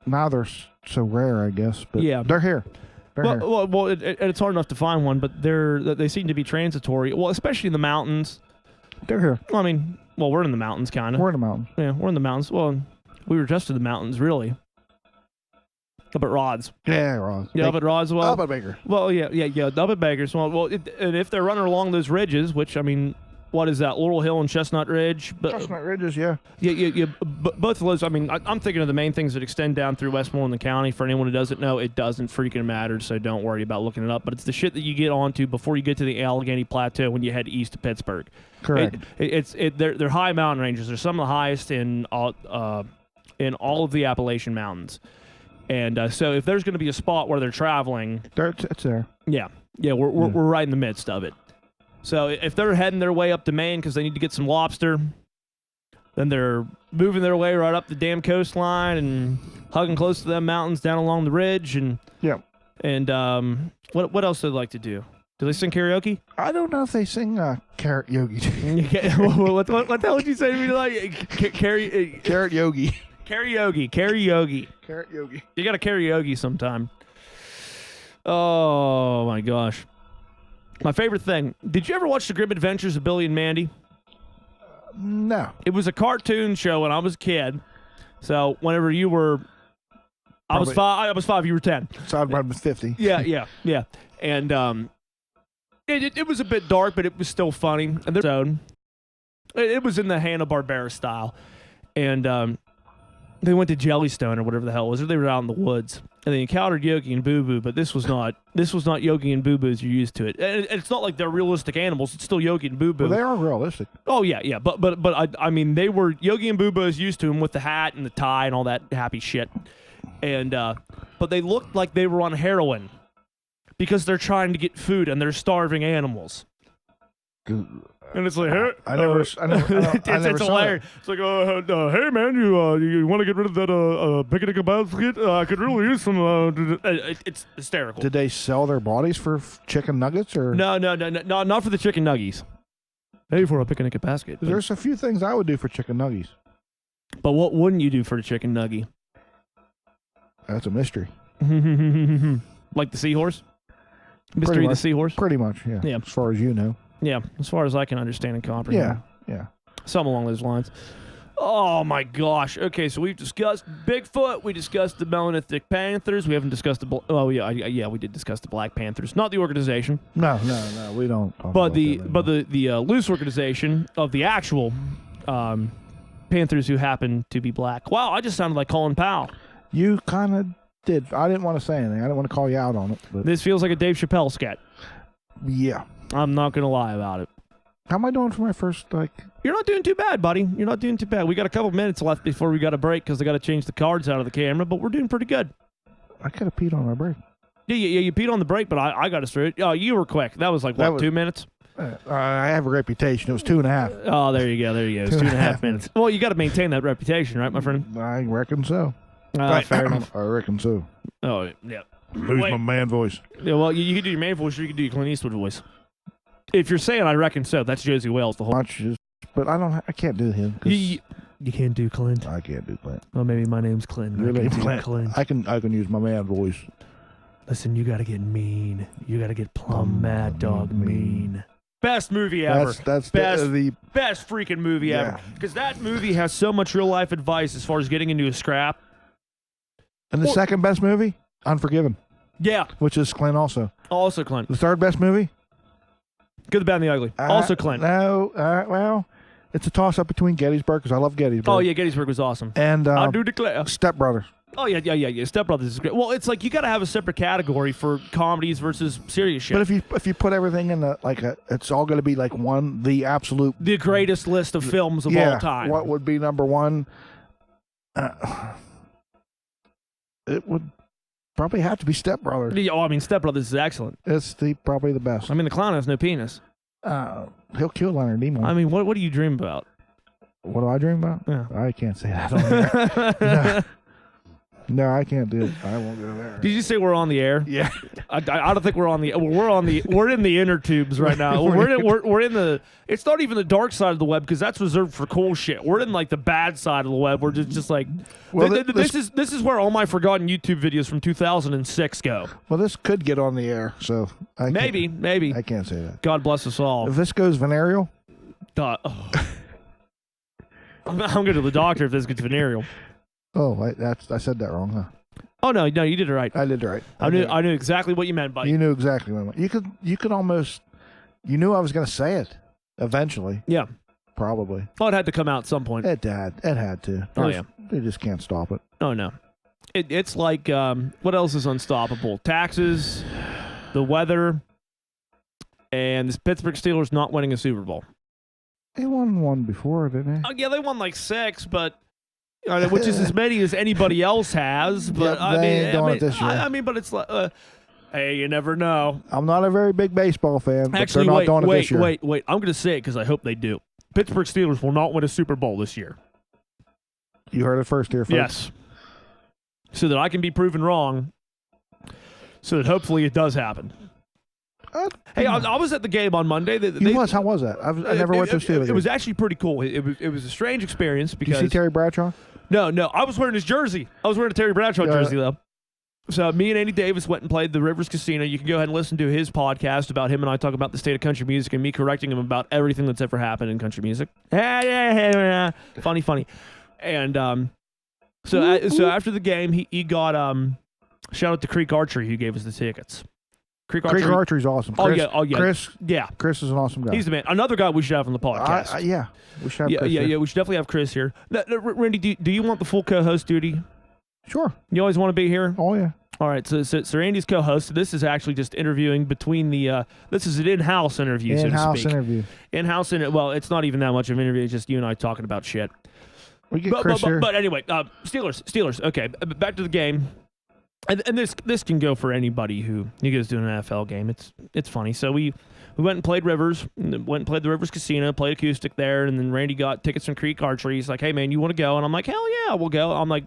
now they're so rare, I guess. But they're here. Well, it's hard enough to find one, but they seem to be transitory. Well, especially in the mountains. They're here. Well, I mean, we're in the mountains, kind of. We're in the mountains. Yeah, we're in the mountains. Well, we were just in the mountains, really. Up at Rod's. Yeah, Rod's. Yeah, up at Rod's. Well, up at Baker. Well, yeah, up at Baker's. Well, and if they're running along those ridges, which, I mean, what is that, Laurel Hill and Chestnut Ridge? Chestnut Ridges, yeah. Yeah. Both of those, I mean, I'm thinking of the main things that extend down through Westmoreland County. For anyone who doesn't know, it doesn't freaking matter, so don't worry about looking it up. But it's the shit that you get onto before you get to the Allegheny Plateau when you head east to Pittsburgh. Correct. They're high mountain ranges. They're some of the highest in all of the Appalachian Mountains. And so if there's going to be a spot where they're traveling... It's there. Yeah, we're right in the midst of it. So if they're heading their way up to Maine because they need to get some lobster, then they're moving their way right up the damn coastline and hugging close to them mountains down along the ridge. And what else do they like to do? Do they sing karaoke? I don't know if they sing Carrot Yogi. what the hell did you say to me? Like Carrot Yogi. Karaoke. Carrot Yogi. You got to karaoke sometime. Oh my gosh. My favorite thing. Did you ever watch The Grim Adventures of Billy and Mandy? No. It was a cartoon show when I was a kid. So whenever you were... I was 5, you were 10. So I was 50. Yeah. And it was a bit dark, but it was still funny. And it was in the Hanna-Barbera style. And they went to Jellystone or whatever the hell it was, or they were out in the woods. And they encountered Yogi and Boo Boo, but this was not Yogi and Boo Boo as you're used to it. And it's not like they're realistic animals. It's still Yogi and Boo Boo. Well, they are realistic. Oh yeah. But I mean, they were Yogi and Boo Boo as used to him with the hat and the tie and all that happy shit. And but they looked like they were on heroin because they're trying to get food and they're starving animals. And it's like, hey, it's hilarious. It's like, hey man, you want to get rid of that picnic basket? I could really use some. It's hysterical. Did they sell their bodies for chicken nuggets or? No, not for the chicken nuggies. Hey, for a picnic basket. There's a few things I would do for chicken nuggies. But what wouldn't you do for the chicken nuggie? That's a mystery. Like the seahorse? Mystery of the seahorse? Pretty much, yeah. As far as you know. Yeah, as far as I can understand and comprehend. Yeah. Something along those lines. Oh, my gosh. Okay, so we've discussed Bigfoot. We discussed the melanistic panthers. We haven't discussed the... we did discuss the Black Panthers. Not the organization. No, we don't talk but about the loose organization of the actual Panthers who happen to be black. Wow, I just sounded like Colin Powell. You kind of did. I didn't want to say anything. I didn't want to call you out on it. But this feels like a Dave Chappelle sketch. Yeah. I'm not going to lie about it. How am I doing for my first, You're not doing too bad, buddy. You're not doing too bad. We got a couple minutes left before we got a break because they got to change the cards out of the camera, but we're doing pretty good. I could have peed on my break. Yeah, you peed on the break, but I got us through it. Oh, you were quick. That was 2 minutes? I have a reputation. It was 2.5. Oh, there you go. It's 2.5 minutes. Well, you got to maintain that reputation, right, my friend? I reckon so. Fair enough. I reckon so. Oh, yeah. Who's my man voice? Yeah, well, you can do your man voice or you can do your Clint Eastwood voice. If you're saying I reckon so, that's Josie Wales the whole. But I can't do him. You can't do Clint. I can't do Clint. Well, maybe my name's Clint. Your name's Clint. I can use my man voice. Listen, you gotta get mean. You gotta get plumb mad dog mean. Best movie ever. That's the best freaking movie ever. Because that movie has so much real life advice as far as getting into a scrap. And the second best movie, Unforgiven. Yeah. which is Clint also. Also Clint. The third best movie? Good, the bad, and the ugly. Also Clint. No, well, it's a toss-up between Gettysburg, because I love Gettysburg. Oh, yeah, Gettysburg was awesome. And I do declare. Step Brothers. Oh, yeah. Step Brothers is great. Well, it's like you got to have a separate category for comedies versus serious shit. But if you put everything in it's all going to be like the absolute... The greatest list of films of all time. What would be number one? It would probably have to be Step Brothers. Yeah, I mean, Step Brothers is excellent. It's probably the best. I mean, the clown has no penis. He'll kill Leonard Nimoy. I mean, what do you dream about? What do I dream about? Yeah. I can't say that on there. No, I can't do it. I won't go there. Did you say we're on the air? Yeah. I don't think we're on the. We're in the inner tubes right now. We're in the. It's not even the dark side of the web, because that's reserved for cool shit. We're in like the bad side of the web. We're just like. Well, this is where all my forgotten YouTube videos from 2006 go. Well, this could get on the air, so Maybe. I can't say that. God bless us all. If this goes venereal, Oh. I'm going to the doctor if this gets venereal. oh, I said that wrong, huh? Oh no, you did it right. I did it right. I knew exactly what you meant, buddy. You knew exactly what I meant. You could almost. You knew I was going to say it eventually. Yeah. Probably. Oh, it had to come out at some point. It had to. Oh, yeah. They just can't stop it. Oh no. It's like what else is unstoppable? Taxes, the weather, and the Pittsburgh Steelers not winning a Super Bowl. They won one before, didn't they? Oh yeah, they won like 6, but which is as many as anybody else has. But Yep, they ain't doing it this year. I mean, but it's like, hey, you never know. I'm not a very big baseball fan, but Actually, they're not doing it this year. Wait. I'm going to say it because I hope they do. Pittsburgh Steelers will not win a Super Bowl this year. You heard it first here, folks. Yes. So that I can be proven wrong. So that hopefully it does happen. Hey, I was at the game on Monday. How was that? I never went to a Steelers game. It was actually pretty cool. It was a strange experience because. Did you see Terry Bradshaw? No. I was wearing his jersey. I was wearing a Terry Bradshaw jersey though. So me and Andy Davis went and played the Rivers Casino. You can go ahead and listen to his podcast about him and I talk about the state of country music and me correcting him about everything that's ever happened in country music. Funny. And so after the game, he got shout out to Creek Archery who gave us the tickets. Creek Archery's awesome. Chris, oh yeah. Chris is an awesome guy. He's the man. Another guy we should have on the podcast. Yeah, we should have Chris. Yeah. We should definitely have Chris here. Randy, do you want the full co-host duty? Sure. You always want to be here? Oh yeah. All right, so Randy's co-host. This is actually just interviewing between the. This is an in-house interview, so to speak. In-house interview. In-house well, it's not even that much of an interview. It's just you and I talking about shit. We get Chris here. But anyway, Steelers. Okay, back to the game. And this can go for anybody who goes to an NFL game. It's funny. So we went and played Rivers. Went and played the Rivers Casino. Played acoustic there, and then Randy got tickets from Creek Archery. He's like, "Hey man, you want to go?" And I'm like, "Hell yeah, we'll go." I'm like.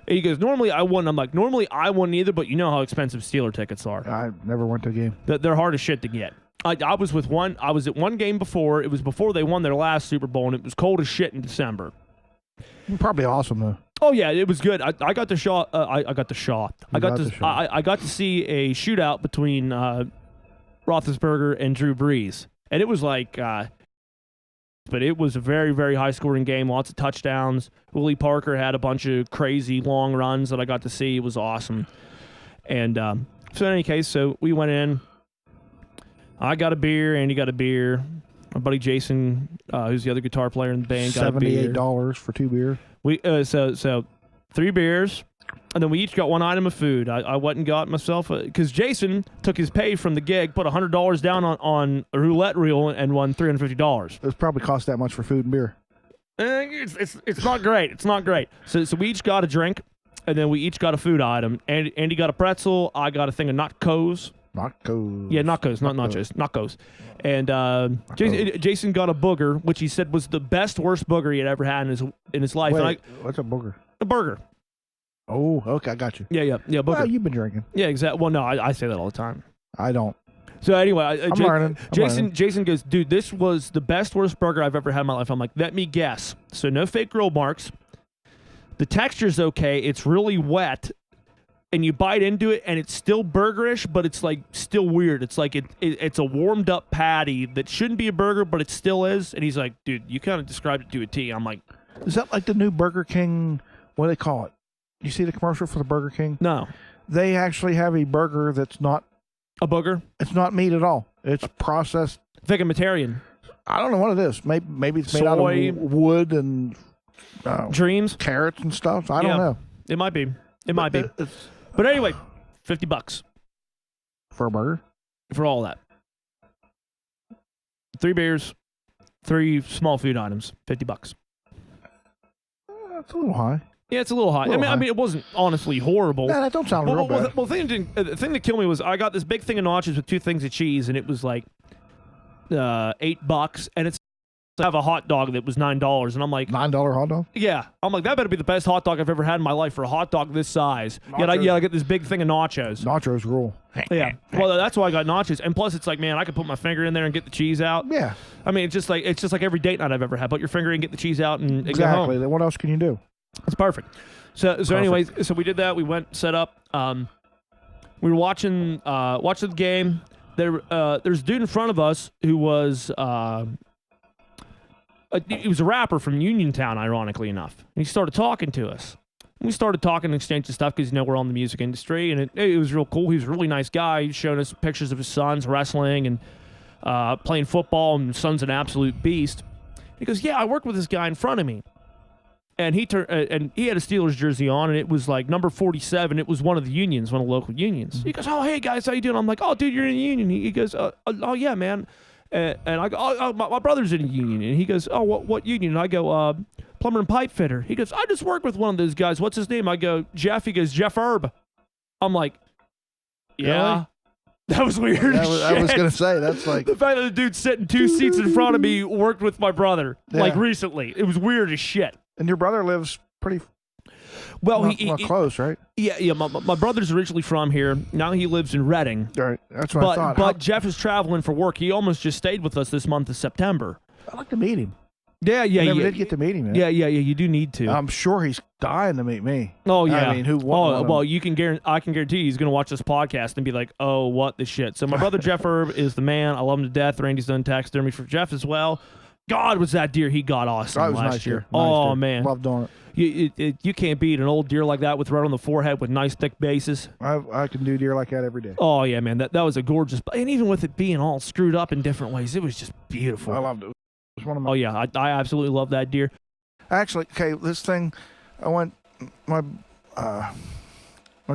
He goes, normally I wouldn't. I'm like, normally I wouldn't either, but you know how expensive Steeler tickets are. I never went to a game. They're hard as shit to get. I was at one game before. It was before they won their last Super Bowl, and it was cold as shit in December. Probably awesome though. Oh yeah, it was good. I got to see a shootout between Roethlisberger and Drew Brees, and it was like. But it was a very, very high-scoring game, lots of touchdowns. Willie Parker had a bunch of crazy long runs that I got to see. It was awesome. And so in any case, so we went in. I got a beer, Andy got a beer. My buddy Jason, who's the other guitar player in the band, got a beer. $78 for 2 beers. We so 3 beers, and then we each got 1 item of food. I went and got myself because Jason took his pay from the gig, put $100 down on a roulette reel, and won $350. It probably cost that much for food and beer. It's not great. It's not great. So we each got a drink, and then we each got a food item. And Andy got a pretzel. I got a thing of nachos. Nachos. Yeah, nachos, not nachos. Nachos. And Jason got a booger, which he said was the worst booger he had ever had in his life. Wait, what's a booger? A burger. Oh, okay, I got you. Yeah, booger. Well, you've been drinking. Yeah, exactly. Well, no, I say that all the time. I don't. So anyway, I'm learning. Jason goes, dude, this was the worst burger I've ever had in my life. I'm like, let me guess. So no fake grill marks. The texture's okay. It's really wet. And you bite into it, and it's still burgerish, but it's like still weird. It's like it's a warmed up patty that shouldn't be a burger, but it still is. And he's like, dude, you kind of described it to a T. I'm like, is that like the new Burger King? What do they call it? You see the commercial for the Burger King? No. they actually have a burger that's not. A booger? It's not meat at all. It's processed. Vegetarian. I don't know what it is. Maybe it's made out of wood and dreams, carrots and stuff. I don't know. It might be. It might be. But anyway, $50 for a burger. For all that. 3 beers, 3 small food items, $50. That's a little high. Yeah, it's a little high. I mean, it wasn't honestly horrible. Yeah, that don't sound real bad. The thing that killed me was I got this big thing of nachos with 2 things of cheese, and it was like $8, and it's I have a hot dog that was $9, and I'm like $9 hot dog. Yeah, I'm like that better be the best hot dog I've ever had in my life for a hot dog this size. I get this big thing of nachos. Nachos rule. Yeah, well that's why I got nachos, and plus it's like, man, I could put my finger in there and get the cheese out. Yeah, I mean it's just like every date night I've ever had. Put your finger in, get the cheese out, and exactly. Go home. Then what else can you do? It's perfect. So anyways, so we did that. We went, set up. We were watching the game. There's a dude in front of us who was he was a rapper from Uniontown, ironically enough. And he started talking to us. We started talking and exchanging stuff because we're on the music industry, and it was real cool. He was a really nice guy. He showed us pictures of his sons wrestling and playing football, and his son's an absolute beast. He goes, "Yeah, I worked with this guy in front of me." And he and he had a Steelers jersey on, and it was like number 47. It was one of the unions, one of the local unions. He goes, "Oh, hey guys, how you doing?" I'm like, "Oh, dude, you're in a union." He goes, "Oh yeah, man." And I go, "Oh, my brother's in a union." And he goes, "Oh, what union?" And I go, "Plumber and pipe fitter." He goes, "I just work with one of those guys. What's his name?" I go, "Jeff." He goes, "Jeff Herb." I'm like, "Yeah." Really? That was weird. I was gonna say that's like the fact that the dude sitting 2 seats in front of me worked with my brother like recently. It was weird as shit. And your brother lives pretty well. He close, right? Yeah. My brother's originally from here. Now he lives in Reading. Right. That's what I thought. But Jeff is traveling for work. He almost just stayed with us this month of September. I'd like to meet him. Yeah. I never did get to meet him. Yeah. You do need to. I'm sure he's dying to meet me. Oh yeah. I mean, who? Well, you can I can guarantee he's going to watch this podcast and be like, "Oh, what the shit." So my brother Jeff Herb is the man. I love him to death. Randy's done taxidermy for Jeff as well. God, was that deer he got awesome last year. Nice deer. Man, loved on it. You can't beat an old deer like that with right on the forehead with nice thick bases. I can do deer like that every day. Oh yeah, man, that was a gorgeous. And even with it being all screwed up in different ways, it was just beautiful. I loved it. It was one of my. Oh yeah, I absolutely love that deer. Actually, okay, this thing, I went my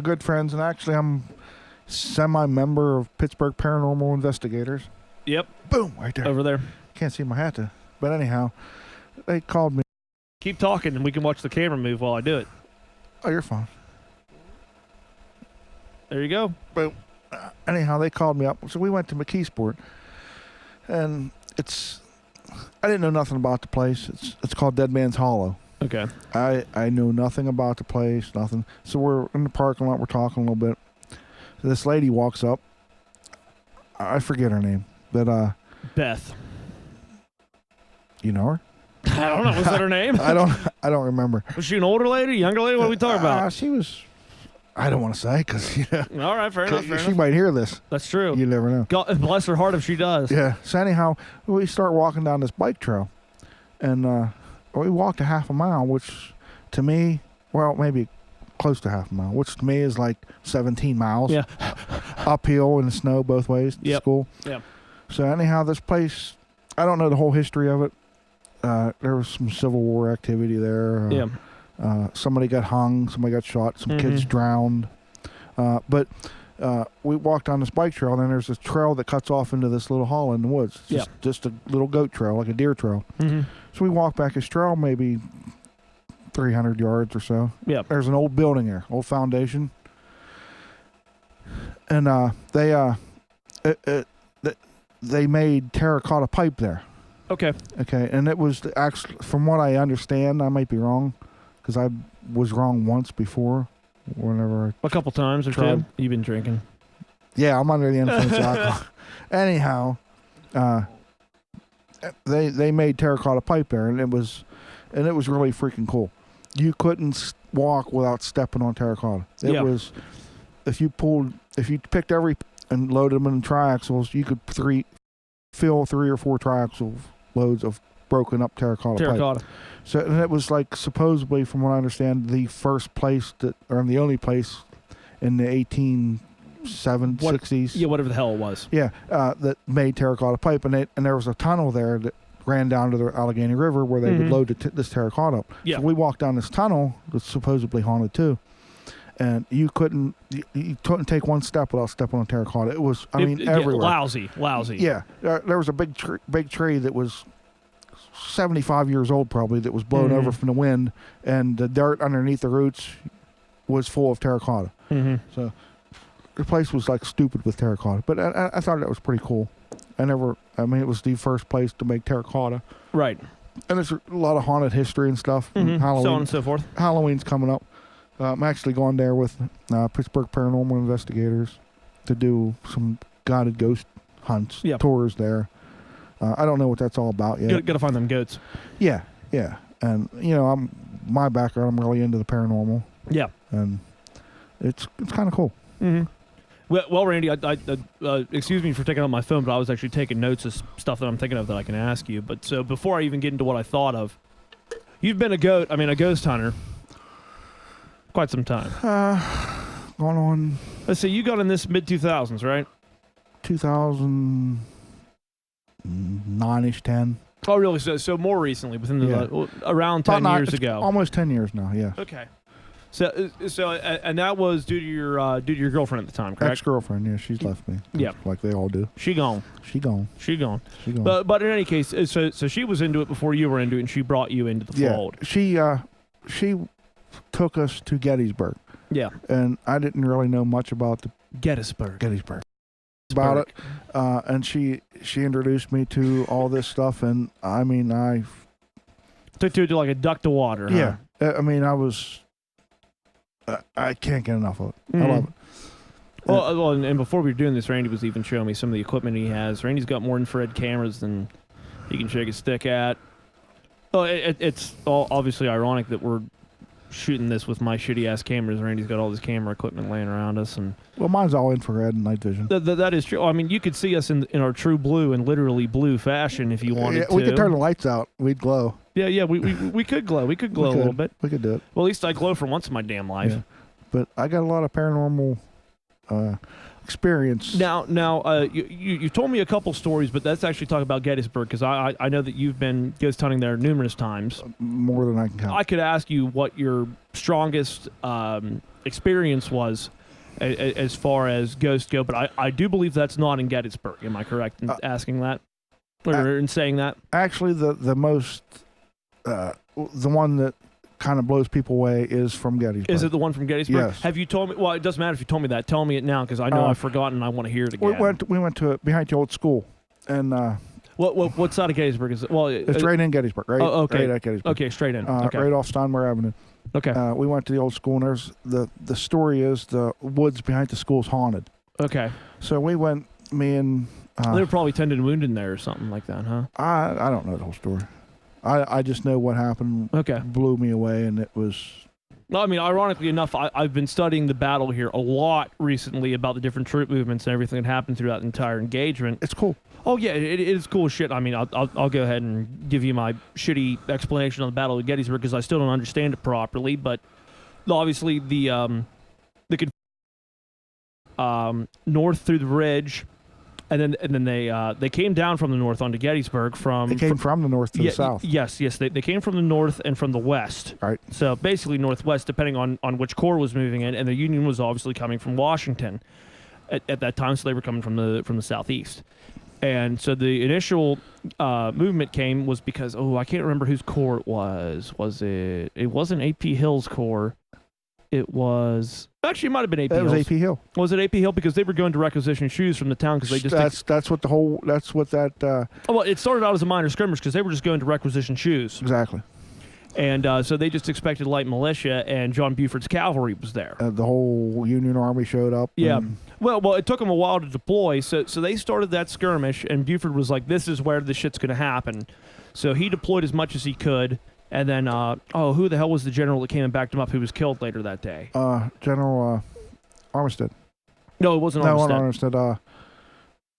good friends, and actually I'm semi-member of Pittsburgh Paranormal Investigators. Yep. Boom, right there. Over there. Can't see my hat though. But anyhow, they called me. Keep talking, and we can watch the camera move while I do it. Oh, you're fine. There you go. But anyhow, they called me up. So we went to McKeesport. And I didn't know nothing about the place. It's called Dead Man's Hollow. Okay. I knew nothing about the place, nothing. So we're in the parking lot. We're talking a little bit. So this lady walks up. I forget her name. But, Beth. You know her? I don't know. Was that her name? I don't remember. Was she an older lady, younger lady? What are we talking about? She was. I don't want to say because All right, fair enough. She might hear this. That's true. You never know. God bless her heart if she does. Yeah. So anyhow, we start walking down this bike trail, and we walked a half a mile, which to me, well, maybe close to half a mile, which to me is like 17 miles. Yeah. Uphill in the snow both ways to school. Yeah. So anyhow, this place, I don't know the whole history of it. There was some Civil War activity there. Somebody got hung, somebody got shot, some kids drowned. But we walked on this bike trail, and then there's this trail that cuts off into this little hollow in the woods. Just a little goat trail, like a deer trail. Mm-hmm. So we walked back this trail maybe 300 yards or so. Yeah. There's an old building there, old foundation. And they made terracotta pipe there. Okay. And it was actually, from what I understand, I might be wrong, because I was wrong once before, whenever a couple times or tried. two. You've been drinking. Yeah, I'm under the influence of alcohol. Anyhow, they made terracotta pipe there, and it was really freaking cool. You couldn't walk without stepping on terracotta. It was, if you picked every and loaded them in triaxles, you could fill 3 or 4 triaxle loads of broken up terracotta pipe. So, and it was like supposedly, from what I understand, the first place or the only place in the 1860s. Yeah, whatever the hell it was. Yeah, that made terracotta pipe, and there was a tunnel there that ran down to the Allegheny River where they would load this terracotta up. Yeah. So we walked down this tunnel that's supposedly haunted too, and you couldn't take one step without stepping on terracotta. It was, everywhere. Lousy. Yeah, there was a big tree that was 75 years old probably that was blown over from the wind, and the dirt underneath the roots was full of terracotta. So the place was like stupid with terracotta, but I thought that was pretty cool. It was the first place to make terracotta. Right. And there's a lot of haunted history and stuff. Halloween, so on and so forth. Halloween's coming up. I'm actually going there with Pittsburgh Paranormal Investigators to do some guided ghost hunts, tours there. I don't know what that's all about yet. Got to find them goats. Yeah. And, my background, I'm really into the paranormal. Yeah. And it's kind of cool. Well, Randy, I excuse me for taking out my phone, but I was actually taking notes of stuff that I'm thinking of that I can ask you. But so before I even get into what I thought of, you've been a ghost hunter, quite some time. Going on. Let's see, you got in this mid-2000s, right? 2009-ish, 10. Oh, really? So more recently, within around 10 years ago. Almost 10 years now, yeah. Okay. So and that was due to your girlfriend at the time, correct? Ex-girlfriend, yeah. She's left me. Yeah. Like they all do. She gone. But in any case, so she was into it before you were into it, and she brought you into the fold. She took us to Gettysburg. Yeah. And I didn't really know much about the Gettysburg. About it. And she introduced me to all this stuff, and I took you to like a duck to water. Yeah. Huh? I can't get enough of it. I love it. Well, and before we were doing this, Randy was even showing me some of the equipment he has. Randy's got more infrared cameras than he can shake a stick at. Well, it's all obviously ironic that we're shooting this with my shitty-ass cameras. Randy's got all this camera equipment laying around us. Well, mine's all infrared and night vision. That is true. You could see us in our true blue and literally blue fashion if you wanted to. We could turn the lights out. We'd glow. Yeah, we could glow. We could glow a little bit. We could do it. Well, at least I glow for once in my damn life. Yeah. But I got a lot of paranormal experience. Now, you told me a couple stories, but let's actually talk about Gettysburg, because I know that you've been ghost hunting there numerous times. More than I can count. I could ask you what your strongest experience was as far as ghosts go, but I do believe that's not in Gettysburg. Am I correct in asking that? Or in saying that? Actually, the most... the one that kind of blows people away is from Gettysburg. Is it the one from Gettysburg? Yes. Have you told me? Well, it doesn't matter if you told me that. Tell me it now, because I know I've forgotten and I want to hear it again. We went to behind the old school, and what side of Gettysburg is it? Well, it's right in Gettysburg, right? Oh, okay. Right at Gettysburg. Okay, straight in. Okay. Right off Steinmeier Avenue. Okay. We went to the old school, and there's the story is the woods behind the school's haunted. Okay. So we went. Me and they were probably tended and wounded in there or something like that, huh? I don't know the whole story. I just know what happened. Okay. Blew me away, and it was... No, ironically enough, I've been studying the battle here a lot recently about the different troop movements and everything that happened throughout the entire engagement. It's cool. Oh, yeah, it is cool as shit. I'll go ahead and give you my shitty explanation on the Battle of Gettysburg, because I still don't understand it properly, but obviously the north through the ridge... And then they came down from the north onto Gettysburg from... They came from the north to the south. Yes. They came from the north and from the west. Right. So basically northwest, depending on which corps was moving in, and the Union was obviously coming from Washington at that time, so they were coming from the southeast. And so the initial movement was because, I can't remember whose corps it was. It wasn't A.P. Hill's corps. It was... Actually, it might have been A.P. Hill. It was A.P. Hill. Was it A.P. Hill? Because they were going to requisition shoes from the town because they just... That's what that... well, it started out as a minor skirmish because they were just going to requisition shoes. Exactly. And so they just expected light militia, and John Buford's cavalry was there. The whole Union Army showed up. Yeah. Well, it took them a while to deploy, so they started that skirmish, and Buford was like, this is where the shit's going to happen. So he deployed as much as he could. And then, who the hell was the general that came and backed him up who was killed later that day? General Armistead. No, it wasn't Armistead. No, Armistead.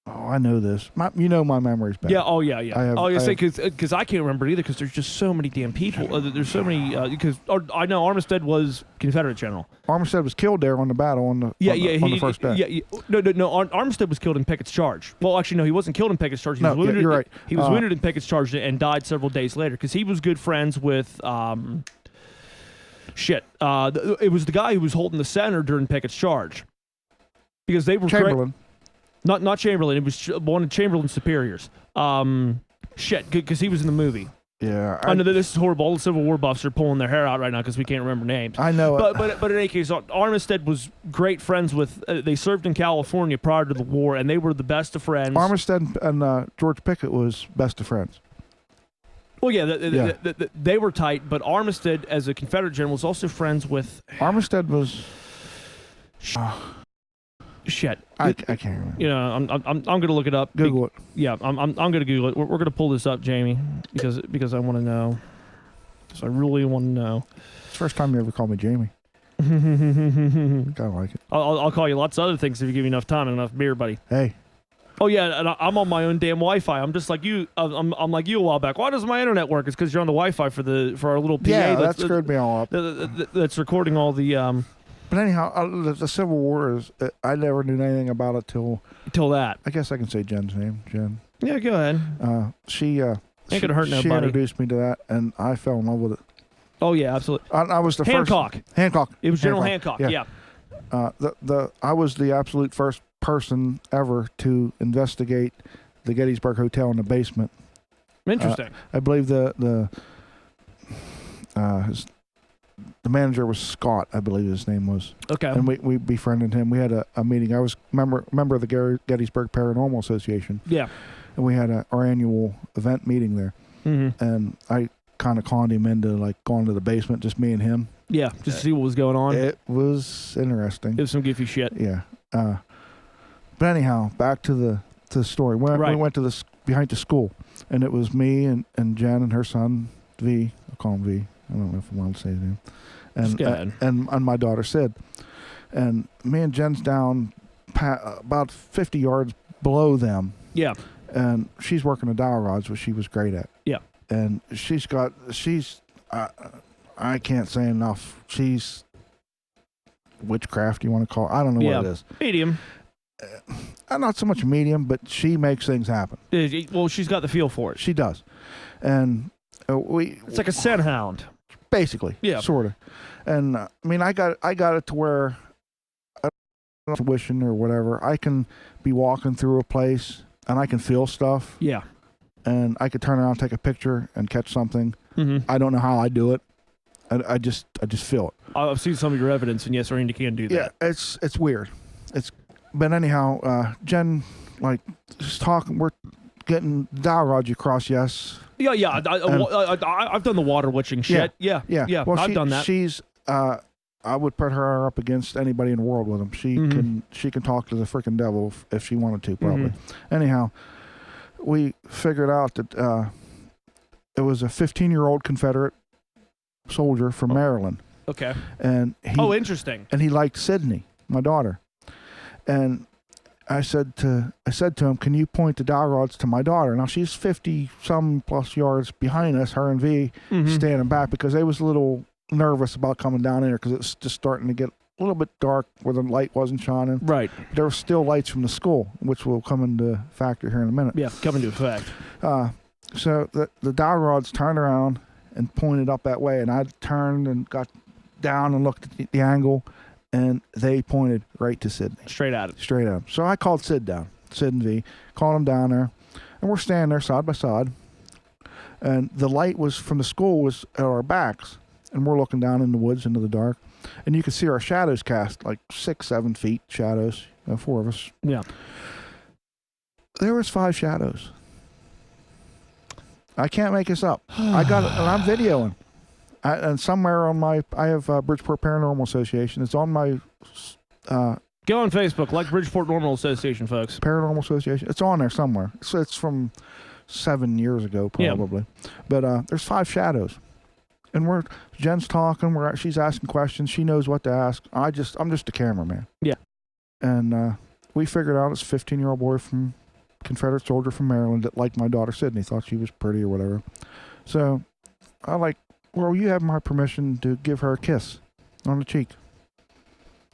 Oh, I know this. You know my memory's bad. Yeah. Oh yeah. Yeah. I have- Because I can't remember it either. Because there's just so many damn people. There's so many. Because I know Armistead was Confederate general. Armistead was killed there on the battle on the on the first day. Yeah. No. Armistead was killed in Pickett's charge. Well, actually, no. He wasn't killed in Pickett's charge. He was wounded. You're right. He was wounded in Pickett's charge and died several days later. Because he was good friends with. It was the guy who was holding the center during Pickett's charge. Because they were Chamberlain. Not Chamberlain. It was one of Chamberlain's superiors. Because he was in the movie. Yeah. I know that this is horrible. All the Civil War buffs are pulling their hair out right now because we can't remember names. I know. But in any case, Armistead was great friends with. They served in California prior to the war, and they were the best of friends. Armistead and George Pickett was best of friends. Well, yeah, they were tight, but Armistead, as a Confederate general, was also friends with. Armistead was. Shit. I can't remember. You know, I'm gonna look it up. Google it. Yeah, I'm gonna Google it. We're gonna pull this up, Jamie, because I want to know. Because I really want to know. It's the first time you ever called me Jamie. Kind of like it. I'll call you lots of other things if you give me enough time and enough beer, buddy. Hey. Oh yeah, and I'm on my own damn Wi-Fi. I'm just like you. I'm like you a while back. Why does my internet work? It's because you're on the Wi-Fi for our little PA. Yeah, that screwed me all up. That's recording all the. But anyhow, the Civil War is. I never knew anything about it till that. I guess I can say Jen's name. Jen. Yeah, go ahead. She. Ain't gonna hurt nobody. She introduced me to that, and I fell in love with it. Oh yeah, absolutely. I was the Hancock. first. Hancock. It was General Hancock. Yeah. I was the absolute first person ever to investigate the Gettysburg Hotel in the basement. Interesting. I believe the manager was Scott, I believe his name was. Okay. And we befriended him. We had a meeting. I was member of the Gettysburg Paranormal Association. Yeah. And we had our annual event meeting there. Mm-hmm. And I kind of conned him into like going to the basement, just me and him. Yeah, just to see what was going on. It was interesting. It was some goofy shit. Yeah. But anyhow, back to the story. We went to behind the school, and it was me and Jen and her son V. I'll call him V. I don't know if I want to say his name. And my daughter Sid. And me and Jen's down about 50 yards below them. Yeah. And she's working the dowel rods, which she was great at. Yeah. And I can't say enough. She's witchcraft, you want to call it. I don't know what it is. Medium. Not so much medium, but she makes things happen. Well, she's got the feel for it. She does. And it's like a scent hound. Basically. Yeah. Sort of. And I mean, I got it to where I don't know, wishing or whatever, I can be walking through a place and I can feel stuff. Yeah. And I could turn around, take a picture, and catch something. Mm-hmm. I don't know how I do it. I just feel it. I've seen some of your evidence, and yes, Randy can do that. Yeah, it's weird. But anyhow, Jen, like, just talking. We're getting dowel rods across. Yes. Yeah. I've done the water witching shit. Yeah. Well, I've done that. She's. I would put her up against anybody in the world with them. She can talk to the freaking devil if she wanted to, probably. Mm-hmm. Anyhow, we figured out that it was a 15-year-old Confederate soldier from Maryland. Okay. And interesting. And he liked Sydney, my daughter. And I said to him, "Can you point the dowel rods to my daughter?" Now she's 50-some plus yards behind us, her and V, standing back because they was a little nervous about coming down in there because it's just starting to get a little bit dark where the light wasn't shining. Right. There were still lights from the school, which will come into factor here in a minute. Yeah, come into effect. So the dowel rods turned around and pointed up that way, and I turned and got down and looked at the angle, and they pointed right to Sydney. Straight at it. Straight at him. So I called Sid down, Sid and V, called him down there, and we're standing there side by side, and the light was from the school was at our backs, and we're looking down in the woods into the dark, and you could see our shadows cast, like 6-7 feet shadows, 4 of us. Yeah. There was 5 shadows. I can't make this up. I got it, and I'm videoing. And somewhere on I have Bridgeport Paranormal Association. It's on my. Go on Facebook, like Bridgeport Normal Association, folks. Paranormal Association. It's on there somewhere. So it's from 7 years ago, probably. Yeah. But there's 5 shadows, and Jen's talking. She's asking questions. She knows what to ask. I'm just a cameraman. Yeah. And we figured out it's a 15-year-old boy from Confederate soldier from Maryland that liked my daughter Sydney, thought she was pretty or whatever. So I like, well, you have my permission to give her a kiss on the cheek.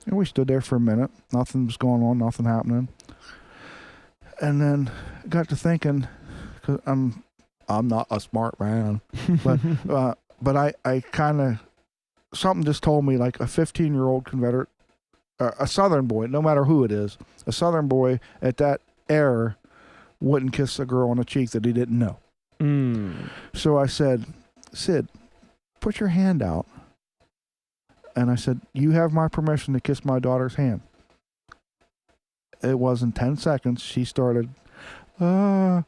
And we stood there for a minute. Nothing was going on, nothing happening. And then got to thinking, because I'm not a smart man, but I kind of, something just told me like a 15-year-old Confederate, a Southern boy, no matter who it is, a Southern boy at that era wouldn't kiss a girl on the cheek that he didn't know. So I said, Sid, put your hand out. And I said, you have my permission to kiss my daughter's hand. It wasn't 10 seconds. She started, Dad,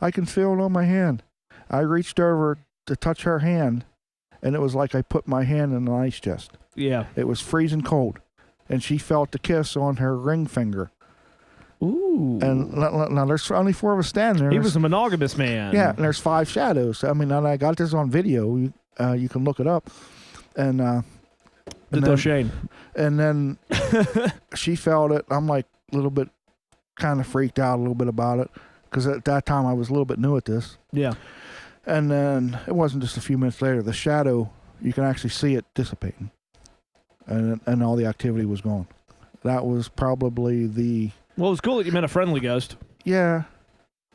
I can feel it on my hand. I reached over to touch her hand, and it was like I put my hand in an ice chest. Yeah. It was freezing cold. And she felt the kiss on her ring finger. Ooh. And now there's only 4 of us standing there. He was a monogamous man. Yeah, and there's 5 shadows. I mean, and I got this on video. You can look it up. And Shane. And then she felt it. I'm like a little bit kind of freaked out a little bit about it because at that time I was a little bit new at this. Yeah. And then it wasn't just a few minutes later. The shadow, you can actually see it dissipating. And all the activity was gone. That was probably the... Well, it was cool that you met a friendly ghost. Yeah.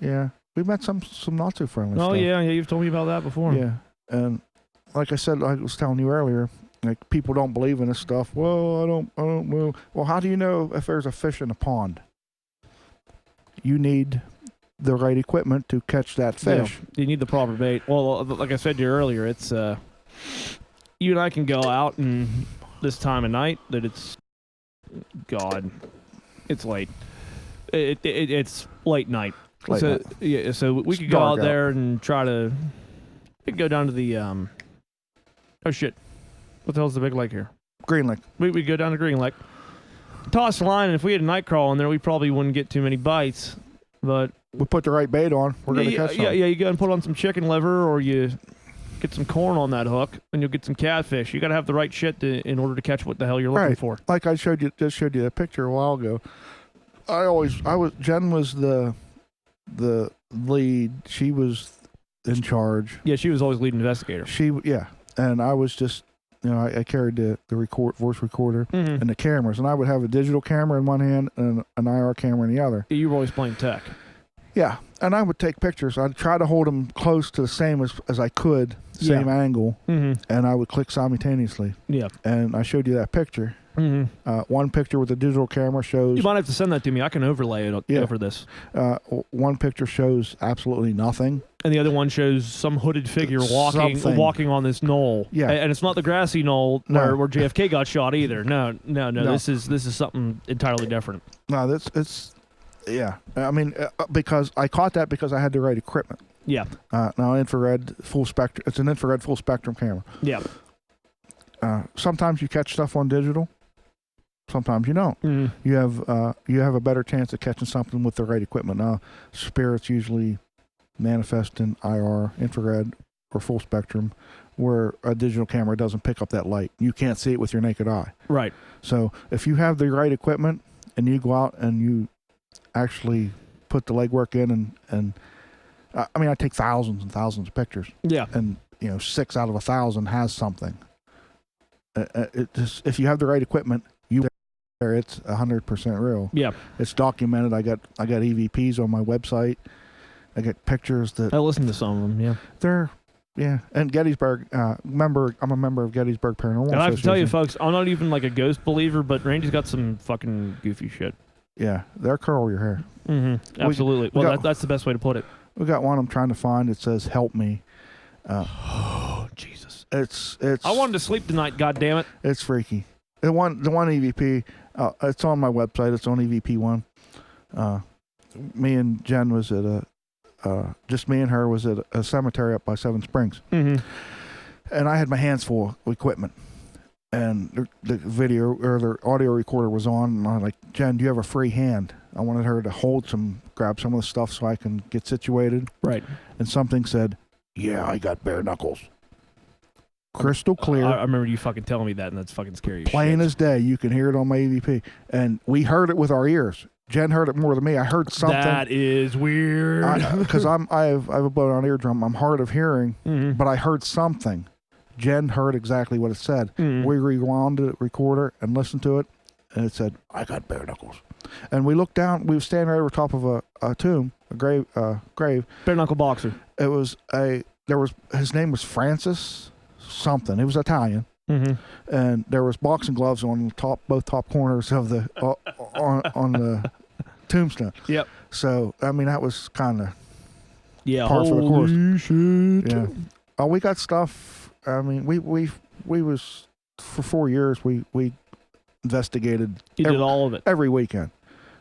We met some not so friendly stuff. Oh, yeah, you've told me about that before. Yeah. And like I said, I was telling you earlier, like people don't believe in this stuff. Well, I don't know. Well, how do you know if there's a fish in a pond? You need the right equipment to catch that fish. Yeah, you need the proper bait. Well, like I said to you earlier, it's you and I can go out and this time of night that it's it's late. It's late night. So we could go out there and try to. We could go down to the oh shit, what the hell's the big lake here? Green Lake. We go down to Green Lake, toss a line, and if we had a night crawl in there, we probably wouldn't get too many bites. But we put the right bait on. We're gonna catch some. Yeah. You go and put on some chicken liver, or you get some corn on that hook, and you'll get some catfish. You got to have the right shit in order to catch what the hell you're looking for. Like I showed you that picture a while ago. Jen was the lead. She was in charge. Yeah, she was always lead investigator. And I was just, I carried the voice recorder and the cameras, and I would have a digital camera in one hand and an IR camera in the other. You were always playing tech. Yeah, and I would take pictures. I'd try to hold them close to the same as I could, same angle, and I would click simultaneously. Yeah. And I showed you that picture. One picture with a digital camera shows... You might have to send that to me. I can overlay it over this. One picture shows absolutely nothing. And the other one shows some hooded figure walking on this knoll. Yeah. And it's not the grassy knoll where JFK got shot either. No. This is something entirely different. No, it's yeah. I mean, because I caught that because I had the right equipment. Yeah. Now infrared full spectrum. It's an infrared full spectrum camera. Yeah. Sometimes you catch stuff on digital. Sometimes you don't. You have a better chance of catching something with the right equipment. Now, spirits usually manifest in IR, infrared, or full spectrum, where a digital camera doesn't pick up that light. You can't see it with your naked eye. Right. So if you have the right equipment and you go out and you actually put the legwork in and I mean, I take thousands and thousands of pictures. Yeah. And 6 out of 1,000 has something. If you have the right equipment, it's 100% real. Yeah, it's documented. I got EVPs on my website. I got pictures that I listened to some of them. Yeah, and Gettysburg. I'm a member of Gettysburg Paranormal. And I have to tell you, folks, I'm not even like a ghost believer, but Randy's got some fucking goofy shit. Yeah, they'll curl your hair. Absolutely. That's the best way to put it. We got one I'm trying to find. It says "Help me." Oh Jesus! It's. I wanted to sleep tonight. God damn it! It's freaky. The one EVP. It's on my website. It's on EVP one. Me and Jen was at just me and her was at a cemetery up by Seven Springs, and I had my hands full of equipment, and the video or the audio recorder was on, and I'm like, Jen, do you have a free hand? I wanted her to grab some of the stuff so I can get situated. Right. And something said, yeah, I got bare knuckles. Crystal clear. I remember you fucking telling me that, and that's fucking scary. Plain as day. You can hear it on my EVP. And we heard it with our ears. Jen heard it more than me. I heard something. That is weird. Because I have a blown-out eardrum. I'm hard of hearing, but I heard something. Jen heard exactly what it said. We rewound the recorder and listened to it, and it said, "I got bare knuckles." And we looked down. We were standing right over top of a tomb, a grave. Bare knuckle boxer. It was his name was Francis something. He was Italian, and there was boxing gloves on the both top corners of the on the tombstone. Yep. So I mean that was kind of par for the course. Shit. Yeah. Oh, we got stuff. I mean, we was for 4 years. We investigated. You did all of it every weekend.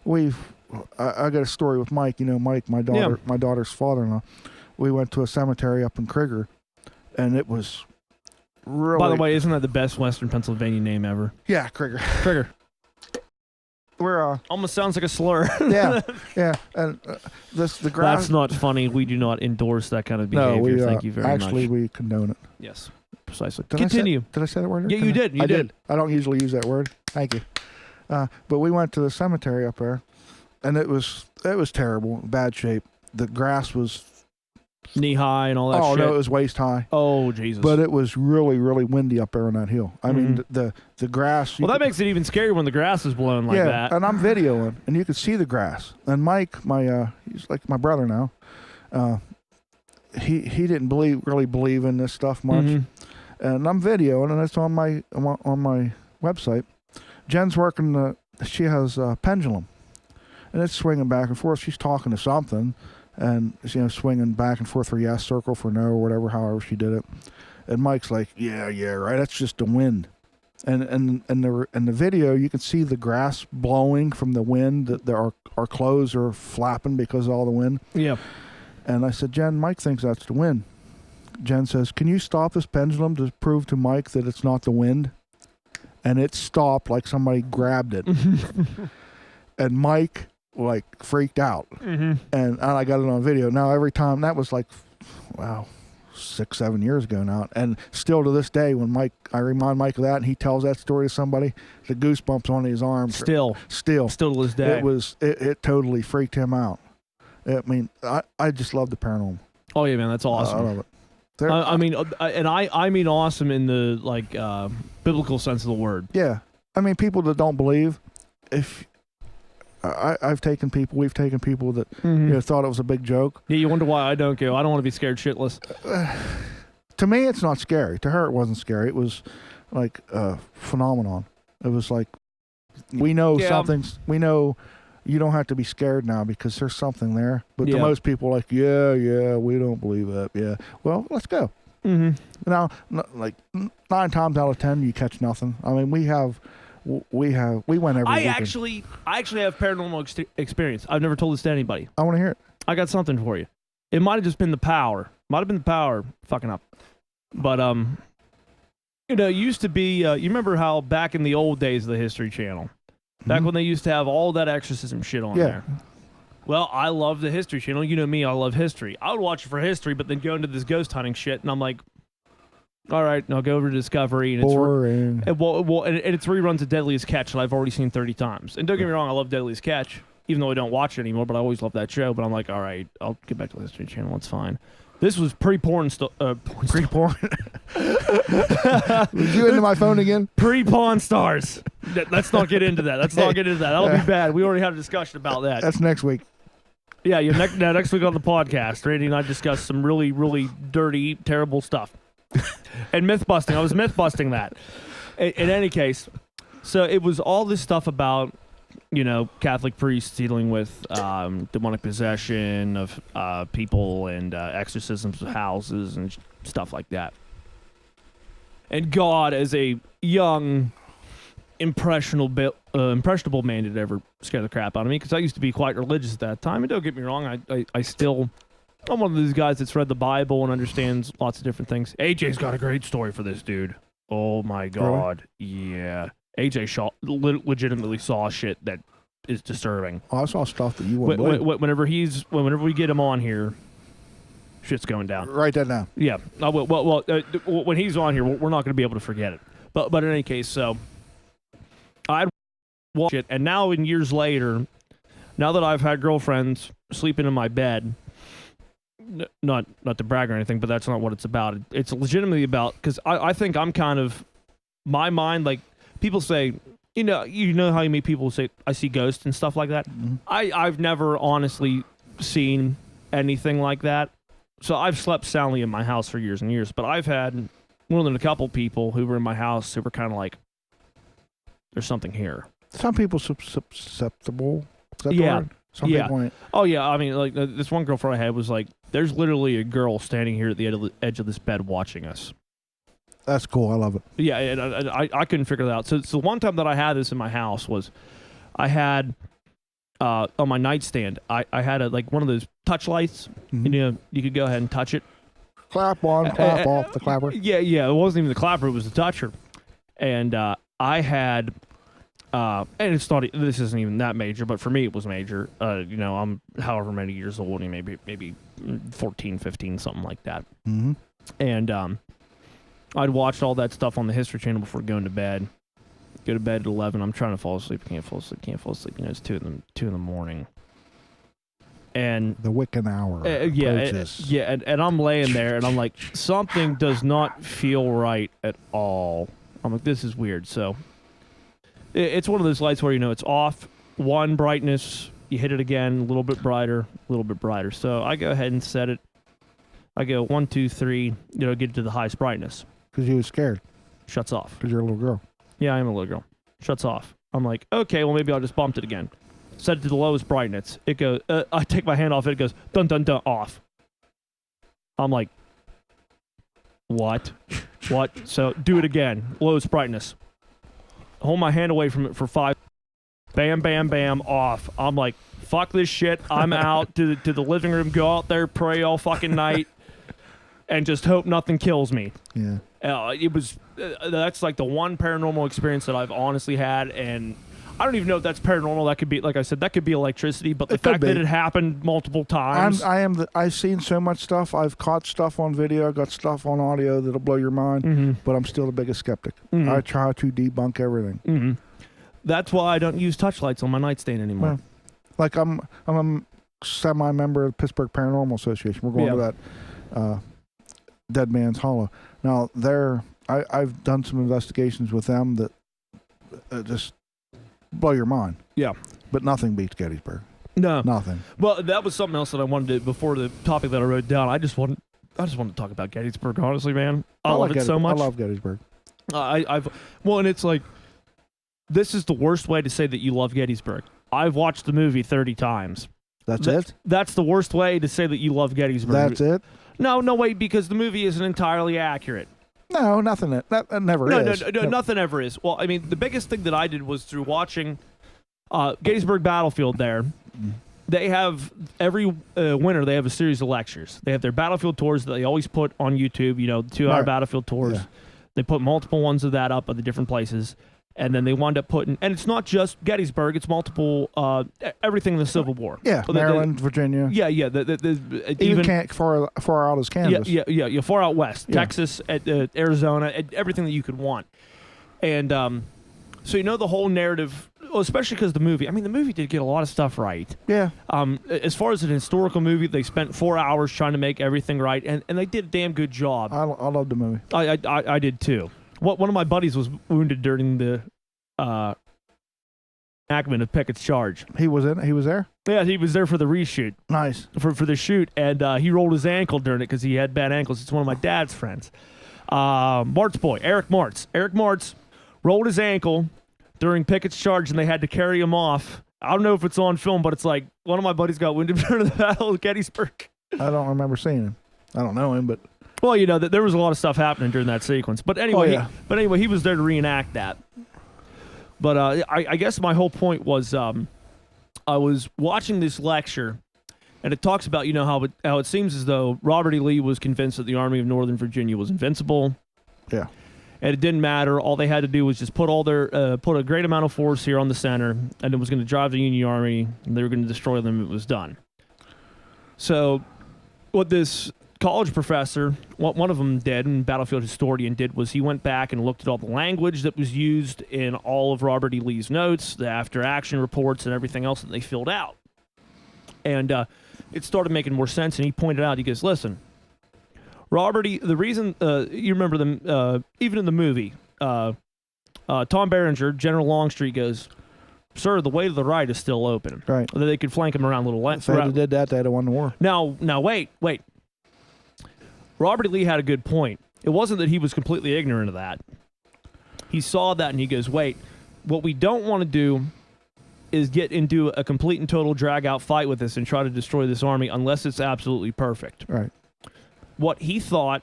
I got a story with Mike. You know, Mike, my daughter's father-in-law. We went to a cemetery up in Krieger, and it was really. By the way, isn't that the best Western Pennsylvania name ever? Yeah, Krieger. Krieger. We're almost sounds like a slur. yeah, and the grass. That's not funny. We do not endorse that kind of behavior. No, Thank you very much. Actually, we condone it. Yes, precisely. Continue. Did I say that word? Yeah, you did. You did. I don't usually use that word. Thank you. But we went to the cemetery up there, and it was terrible, bad shape. The grass was knee high and all that. Oh shit. no, it was waist high. Oh Jesus! But it was really, really windy up there on that hill. I mean, the grass. Well, that makes it even scarier when the grass is blowing like that. And I'm videoing, and you could see the grass. And Mike, he's like my brother now. He didn't really believe in this stuff much, and I'm videoing, and it's on my website. Jen's working. She has a pendulum, and it's swinging back and forth. She's talking to something. And swinging back and forth for yes, circle for no, or whatever, however she did it. And Mike's like, yeah, right. That's just the wind. And the video, you can see the grass blowing from the wind. That our clothes are flapping because of all the wind. Yeah. And I said, Jen, Mike thinks that's the wind. Jen says, can you stop this pendulum to prove to Mike that it's not the wind? And it stopped like somebody grabbed it. And Mike freaked out, and I got it on video. Now every time, that was 6-7 years ago now, and still to this day when I remind Mike of that and he tells that story to somebody, the goosebumps on his arms still to this day. It totally freaked him out. I mean, I just love the paranormal. Oh yeah, man, that's awesome. I love it. I mean awesome in the biblical sense of the word. Yeah, I mean people that don't believe, we've taken people that thought it was a big joke. Yeah, you wonder why I don't go. I don't want to be scared shitless. To me, it's not scary. To her, it wasn't scary. It was like a phenomenon. It was like we know something's. We know you don't have to be scared now because there's something there. But to most people, like we don't believe that. Yeah, well, let's go. Now, 9 times out of 10, you catch nothing. I mean, we went every weekend. I actually have paranormal experience. I've never told this to anybody. I want to hear it. I got something for you. It might have just been the power. Might have been the power fucking up. But it used to be. You remember how back in the old days of the History Channel, back when they used to have all that exorcism shit on there. Well, I love the History Channel. You know me, I love history. I would watch it for history, but then go into this ghost hunting shit, and I'm like, all right, and I'll go over to Discovery, and boring. And it's reruns of Deadliest Catch that I've already seen 30 times. And don't get me wrong, I love Deadliest Catch, even though I don't watch it anymore, but I always love that show. But I'm like, all right, I'll get back to the History Channel. It's fine. This was pre-porn. Pre-porn? Was you into my phone again? Pre-Pawn Stars. Let's not get into that. That'll be bad. We already had a discussion about that. That's next week. Yeah, next week on the podcast, Randy and I discussed some really, really dirty, terrible stuff. And myth-busting. I was myth-busting that. In any case, so it was all this stuff about, Catholic priests dealing with demonic possession of people and exorcisms of houses and stuff like that. And God, as a young, impressionable man, did ever scare the crap out of me, because I used to be quite religious at that time. And don't get me wrong, I'm one of these guys that's read the Bible and understands lots of different things. AJ's got a great story for this dude. Oh my God. Really? Yeah. AJ legitimately saw shit that is disturbing. Oh, I saw stuff that you wouldn't believe. Whenever we get him on here, shit's going down. Write that down. Yeah. When he's on here, we're not going to be able to forget it. But in any case, so I'd watch it, and now in years later, Now that I've had girlfriends sleeping in my bed, not to brag or anything, but that's not what it's about. It's legitimately about, because I think I'm kind of, my mind, like, people say, you know how you meet people who say, I see ghosts and stuff like that? Mm-hmm. I've never honestly seen anything like that. So I've slept soundly in my house for years and years, but I've had more than a couple people who were in my house who were kind of like, there's something here. Some people susceptible. Is that the Yeah. word? Some Yeah. people ain't. Oh, yeah. I mean, like, this one girlfriend I had was like, there's literally a girl standing here at the edge of this bed watching us. That's cool. I love it. Yeah, and I couldn't figure that out. So the one time that I had this in my house was I had, on my nightstand, I had like one of those touch lights. Mhm. And, you could go ahead and touch it. Clap on, clap off the clapper. Yeah. It wasn't even the clapper; it was the toucher. And I had, and it's not. This isn't even that major, but for me, it was major. I'm however many years old, maybe 14, 15, something like that. Mm-hmm. And I'd watched all that stuff on the History Channel before going to bed. Go to bed at 11. I'm trying to fall asleep. Can't fall asleep. It's 2 in the morning. And The Wiccan hour. Approaches. and I'm laying there, and I'm like, something does not feel right at all. I'm like, this is weird. So it's one of those lights where it's off, one brightness, you hit it again, a little bit brighter, So I go ahead and set it. I go 1, 2, 3, get it to the highest brightness. Because you was scared. Shuts off. Because you're a little girl. Yeah, I am a little girl. Shuts off. I'm like, okay, well, maybe I'll just bump it again. Set it to the lowest brightness. It goes, I take my hand off it goes, dun, dun, dun, off. I'm like, what? What? So do it again. Lowest brightness. Hold my hand away from it for 5. Bam, bam, bam, off. I'm like, fuck this shit. I'm out to the living room, go out there, pray all fucking night, and just hope nothing kills me. Yeah. It was, that's like the one paranormal experience that I've honestly had, and I don't even know if that's paranormal. That could be, like I said, that could be electricity, but the fact that it happened multiple times. I've seen so much stuff. I've caught stuff on video, got stuff on audio that'll blow your mind, but I'm still the biggest skeptic. I try to debunk everything. That's why I don't use touch lights on my nightstand anymore. Well, like I'm a semi-member of the Pittsburgh Paranormal Association. We're going to that Dead Man's Hollow. Now, I've done some investigations with them that just blow your mind. Yeah. But nothing beats Gettysburg. No. Nothing. Well, that was something else that I wanted to, before the topic that I wrote down, I just wanted to talk about Gettysburg, honestly, man. I love it so much. I love Gettysburg. And it's like, this is the worst way to say that you love Gettysburg. I've watched the movie 30 times. That's it? That's the worst way to say that you love Gettysburg. That's it? No, wait, because the movie isn't entirely accurate. No, nothing. That never is. No, nothing ever is. Well, I mean, the biggest thing that I did was through watching Gettysburg Battlefield there. They have, every winter, they have a series of lectures. They have their battlefield tours that they always put on YouTube, the 2-hour battlefield tours. Yeah. They put multiple ones of that up at the different places. And then they wound up putting, and it's not just Gettysburg, it's multiple, everything in the Civil War. Yeah, Maryland, Virginia. Yeah. Even far out as Kansas. Yeah, far out west. Yeah. Texas, Arizona, everything that you could want. And so the whole narrative, especially because the movie did get a lot of stuff right. Yeah. As far as an historical movie, they spent 4 hours trying to make everything right, and they did a damn good job. I loved the movie. I did too. One of my buddies was wounded during the enactment of Pickett's charge. He was in. He was there. Yeah, he was there for the reshoot. Nice for the shoot, and he rolled his ankle during it because he had bad ankles. It's one of my dad's friends, Mart's boy, Eric Martz. Eric Martz rolled his ankle during Pickett's charge, and they had to carry him off. I don't know if it's on film, but it's like one of my buddies got wounded during the Battle of Gettysburg. I don't remember seeing him. I don't know him, but. Well, there was a lot of stuff happening during that sequence. But anyway, he was there to reenact that. But I guess my whole point was I was watching this lecture, and it talks about how it seems as though Robert E. Lee was convinced that the Army of Northern Virginia was invincible. Yeah. And it didn't matter. All they had to do was just put a great amount of force here on the center, and it was going to drive the Union Army, and they were going to destroy them. It was done. So what this college professor, one of them did, and battlefield historian did, was he went back and looked at all the language that was used in all of Robert E. Lee's notes, the after-action reports, and everything else that they filled out. And it started making more sense, and he pointed out, he goes, listen, Robert, the reason, you remember them, even in the movie, Tom Berenger, General Longstreet goes, sir, the way to the right is still open. Right. That they could flank him around little If they did that, they'd have won the war. Now, wait. Robert E. Lee had a good point. It wasn't that he was completely ignorant of that. He saw that and he goes, wait, what we don't want to do is get into a complete and total drag-out fight with this and try to destroy this army unless it's absolutely perfect. Right. What he thought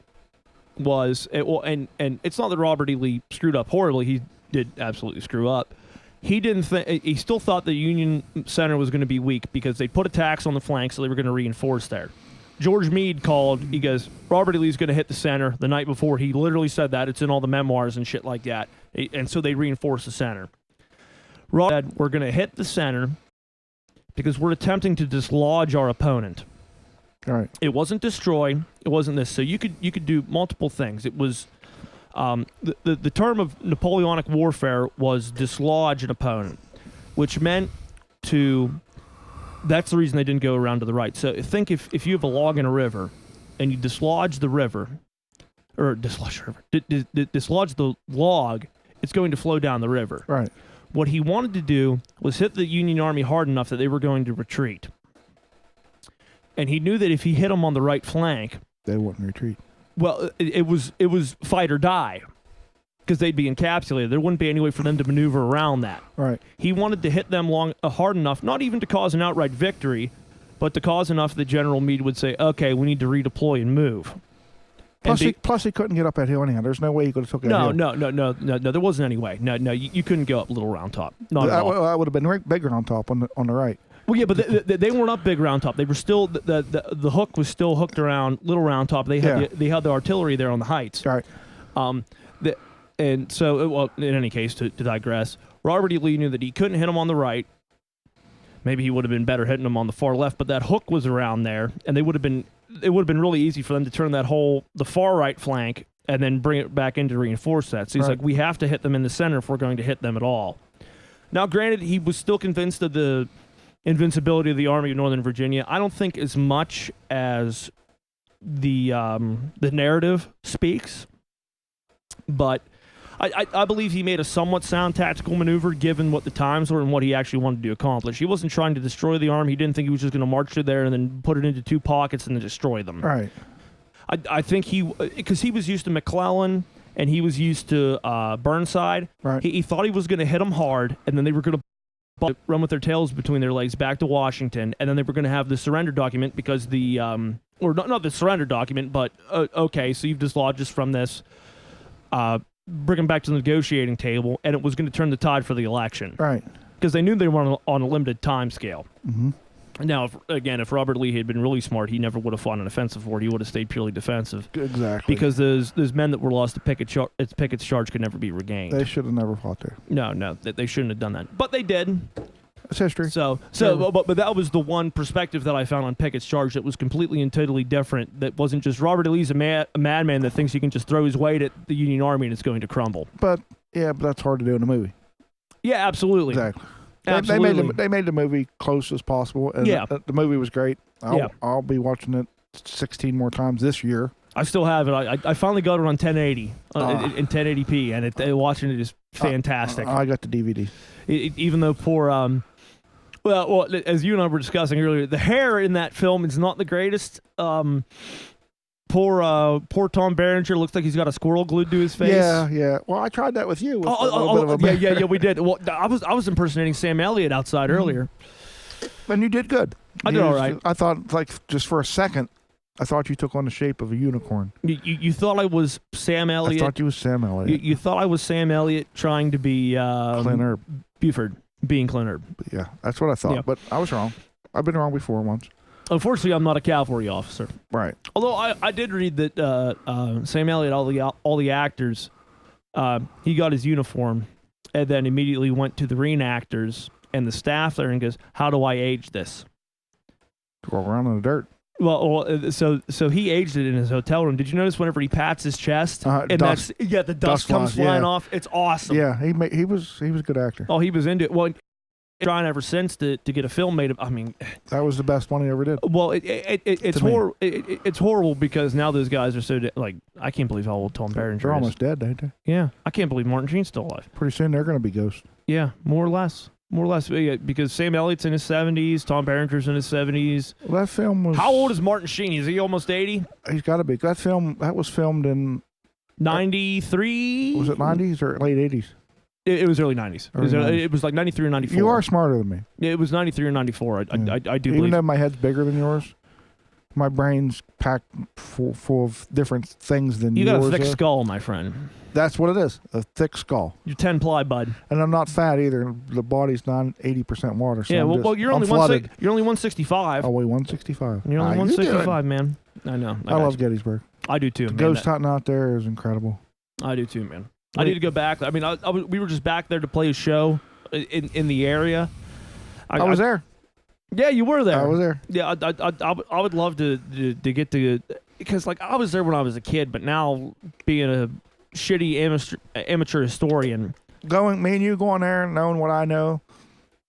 was, and it's not that Robert E. Lee screwed up horribly. He did absolutely screw up. He still thought the Union center was going to be weak because they put attacks on the flank, so they were going to reinforce there. George Meade called. He goes, Robert E. Lee's going to hit the center the night before. He literally said that. It's in all the memoirs and shit like that. And so they reinforced the center. Robert said, we're going to hit the center because we're attempting to dislodge our opponent. All right. It wasn't destroy. It wasn't this. So you could do multiple things. It was the term of Napoleonic warfare was dislodge an opponent, which meant to. That's the reason they didn't go around to the right. So think if you have a log in a river, and you dislodge the river, or dislodge the log, it's going to flow down the river. Right. What he wanted to do was hit the Union Army hard enough that they were going to retreat. And he knew that if he hit them on the right flank, they wouldn't retreat. Well, it was fight or die because they'd be encapsulated. There wouldn't be any way for them to maneuver around that. Right. He wanted to hit them hard enough, not even to cause an outright victory, but to cause enough that General Meade would say, okay, we need to redeploy and move. Plus, he couldn't get up that hill anyhow. There's no way he could have took that hill. No. There wasn't any way. No, you couldn't go up Little Round Top. Not at all. That would have been bigger on top on the right. Well, yeah, but they weren't up Big Round Top. They were still the hook was still hooked around Little Round Top. They had they had the artillery there on the heights. Right. And so, well, in any case, to digress, Robert E. Lee knew that he couldn't hit him on the right. Maybe he would have been better hitting him on the far left, but that hook was around there, and it would have been really easy for them to turn the far right flank and then bring it back in to reinforce that. So he's like, we have to hit them in the center if we're going to hit them at all. Now, granted, he was still convinced of the invincibility of the Army of Northern Virginia. I don't think as much as the narrative speaks, but I believe he made a somewhat sound tactical maneuver given what the times were and what he actually wanted to accomplish. He wasn't trying to destroy the army. He didn't think he was just going to march through there and then put it into two pockets and then destroy them. Right. I think because he was used to McClellan and he was used to Burnside. Right. He thought he was going to hit them hard and then they were going to run with their tails between their legs back to Washington, and then they were going to have the surrender document because or not the surrender document, but okay, so you've dislodged us from this. Bring them back to the negotiating table, and it was going to turn the tide for the election. Right. Because they knew they were on a limited time scale. Mm-hmm. Now, if Robert Lee had been really smart, he never would have fought an offensive war. He would have stayed purely defensive. Exactly. Because those men that were lost to Pickett's charge could never be regained. They should have never fought there. No, they shouldn't have done that. But they did. It's history. But that was the one perspective that I found on Pickett's charge that was completely and totally different. That wasn't just Robert E. Lee's a madman that thinks he can just throw his weight at the Union Army and it's going to crumble. But that's hard to do in a movie. Yeah, absolutely. Exactly. Absolutely. They made the movie close as possible, and the movie was great. I'll be watching it 16 more times this year. I still have it. I finally got it on 1080 in 1080p, and watching it is fantastic. I got the DVD. Even though poor well, as you and I were discussing earlier, the hair in that film is not the greatest. Poor Tom Berenger looks like he's got a squirrel glued to his face. Yeah. Well, I tried that with you. With we did. Well, I was impersonating Sam Elliott outside earlier. And you did good. I did all right. I thought, just for a second, I thought you took on the shape of a unicorn. You thought I was Sam Elliott? I thought you was Sam Elliott. You thought I was Sam Elliott trying to be Clint Erb. Buford, being Clint Erb. Yeah, that's what I thought. Yeah. But I was wrong. I've been wrong before once. Unfortunately, I'm not a cavalry officer. Right. Although I did read that Sam Elliott, all the actors, he got his uniform and then immediately went to the reenactors and the staff there and goes, "How do I age this?" Roll around in the dirt. Well, so he aged it in his hotel room. Did you notice whenever he pats his chest and dust, the dust comes flying off? It's awesome. Yeah, he was a good actor. Oh, he was into it. Well, trying ever since to get a film made. I mean, That was the best one he ever did. well, it's To me. horrible. It's horrible because now those guys are so like I can't believe how old Tom Berenger They're is. almost dead, ain't they? Yeah, I can't believe Martin Sheen's still alive. Pretty soon they're going to be ghosts. Yeah, more or less. Yeah, because Sam Elliott's in his 70s, Tom Berenger's in his 70s. Well, that film was... How old is Martin Sheen? Is he almost 80? He's got to be. That was filmed in... 93? Was it 90s or late 80s? It was early 90s. It was like 93 or 94. You are smarter than me. It was 93 or 94. I do Even believe. though my head's bigger than yours, my brain's packed full of different things than You yours. got a thick are. skull, my friend. That's what it is, a thick skull. You're 10 ply, bud. And I'm not fat either. The body's not 80% water. So Yeah, well, you're only flooded. you're only 165. I weigh 165. You're only You do it. 165, man. I know. I love Gettysburg. I do too, The man. ghost hunting out there is incredible. I do too, man. I need to go back. I mean, we were just back there to play a show in the area. I was there. Yeah, you were there. I was there. Yeah, I would love to get to, because like I was there when I was a kid, but now being a shitty amateur historian, Me and you going there and knowing what I know,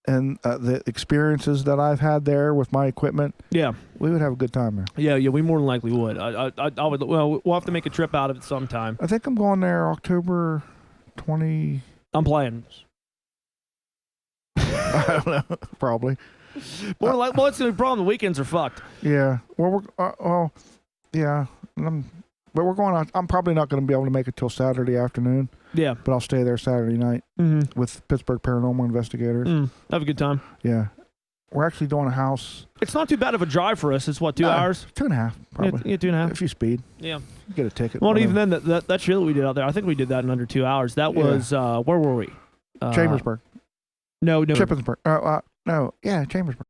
and the experiences that I've had there with my equipment, yeah, we would have a good time there. yeah, we more than likely would. I would. Well, we'll have to make a trip out of it sometime. I think I'm going there October 20. I'm playing. I don't know. Probably. Well, it's the problem. The weekends are fucked. Yeah. Well, yeah. But we're going out. I'm probably not going to be able to make it till Saturday afternoon, Yeah. but I'll stay there Saturday night with Pittsburgh Paranormal Investigators. Have a good time. Yeah. We're actually doing a house. It's not too bad of a drive for us. It's what, 2 hours? 2.5, probably. Yeah, 2.5. If you speed. Yeah. You get a ticket. Well, whatever. even then, that show that we did out there, I think we did that in under 2 hours. That was, where were we? Chambersburg. No. Shippensburg. No. Yeah, Chambersburg.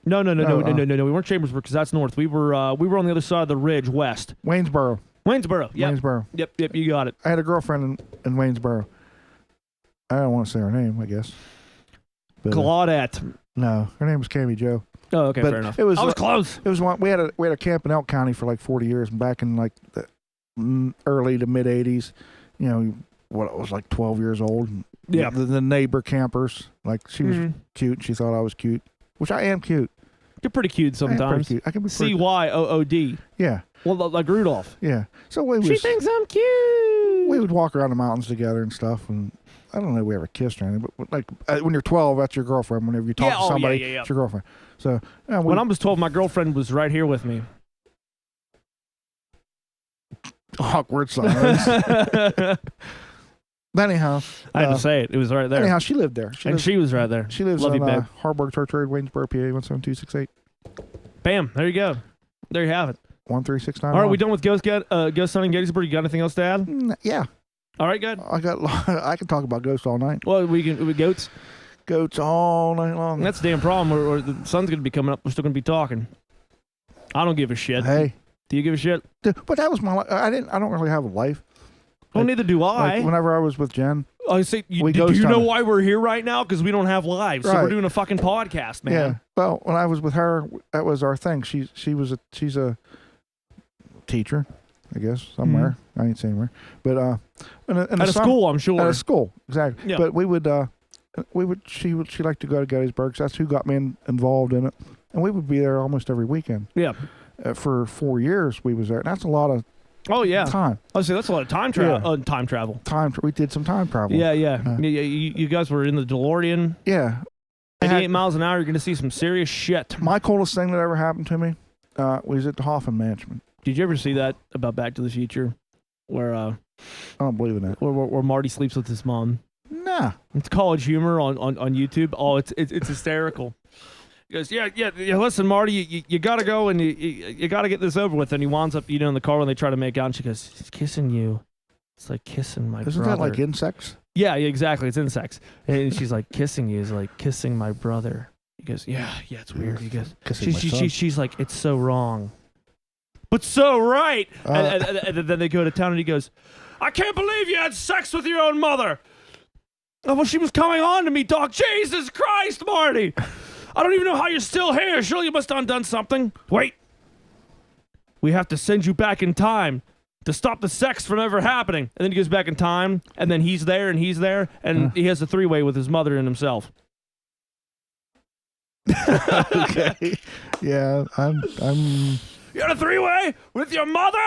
No. We weren't Chambersburg because that's north. We were on the other side of the ridge, west. Waynesboro. Waynesboro. Yep. Waynesboro. Yep. You got it. I had a girlfriend in Waynesboro. I don't want to say her name, I guess. But, Claudette. no, her name was Cammy Jo. Oh, okay, But fair enough. it was- I was close. It was one we had a camp in Elk County for like 40 years, and back in like the early to mid 80s, you know, what I was like 12 years old. And Yeah. The neighbor campers, like she was cute. She thought I was cute, which I am cute. You're pretty cute I am pretty sometimes. cute. I can be pretty. CYOOD. Yeah, Well, like Rudolph. yeah. So She thinks I'm cute. we would walk around the mountains together and stuff, and I don't know if we ever kissed or anything, but like when you're 12, that's your girlfriend. Whenever you talk Yeah, to oh, yeah, somebody, yeah. it's your girlfriend. So When I was 12, my girlfriend was right here with me. awkward silence. Anyhow, I had to say it. It was right there. anyhow, she lived there. She was right there. She lives Love on you, babe. Harburg Church Road, Waynesboro, PA 17268 Bam. There you go. There you have it. 13691. All right, we done with Ghost Hunting Gettysburg? You got anything else to add? Yeah, All right, good. I can talk about ghosts all night. Well, we goats. Goats all night long. That's the damn problem. Or the sun's gonna be coming up. We're still gonna be talking. I don't give a shit. Hey, Do you give a shit? dude, but that was my life. I don't really have a life. Well, neither do I. Like whenever I was with Jen. I say, do we you ghost know hunted. why we're here right now? Because we don't have lives. So Right. we're doing a fucking podcast, man. Yeah. Well, when I was with her, that was our thing. She's a teacher, I guess, somewhere. I ain't saying where, but in At a school, I'm sure. At a school, exactly. Yeah. But she liked to go to Gettysburg. So that's who got me involved in it, and we would be there almost every weekend. Yeah. For 4 years, we was there. And that's a lot of Oh yeah. time. I say that's a lot of time travel. Yeah. Time travel. We did some time travel. Yeah. You guys were in the DeLorean. Yeah. I 88 had- miles an hour. You're gonna see some serious shit. My coolest thing that ever happened to me was at the Hoffman Mansion. Did you ever see that about Back to the Future, where I don't believe in that. where Marty sleeps with his mom? Nah. It's college humor on YouTube. Oh, it's hysterical. He goes, yeah. Listen, Marty, you gotta go and you gotta get this over with. And he winds up, in the car when they try to make out. And she goes, he's kissing you. It's like kissing my Isn't brother. that like insects? Yeah, exactly. It's insects. And she's like, kissing you is like kissing my brother. He goes, yeah, it's weird. He goes, Kissing my son. she's like, it's so wrong, but so right. And then they go to town, and he goes, I can't believe you had sex with your own mother. Oh, well, she was coming on to me, dog. Jesus Christ, Marty. I don't even know how you're still here. Surely you must have done something. Wait. We have to send you back in time to stop the sex from ever happening. And then he goes back in time, and then he's there, and he has a three-way with his mother and himself. Okay. Yeah, I'm. You had a three-way with your mother?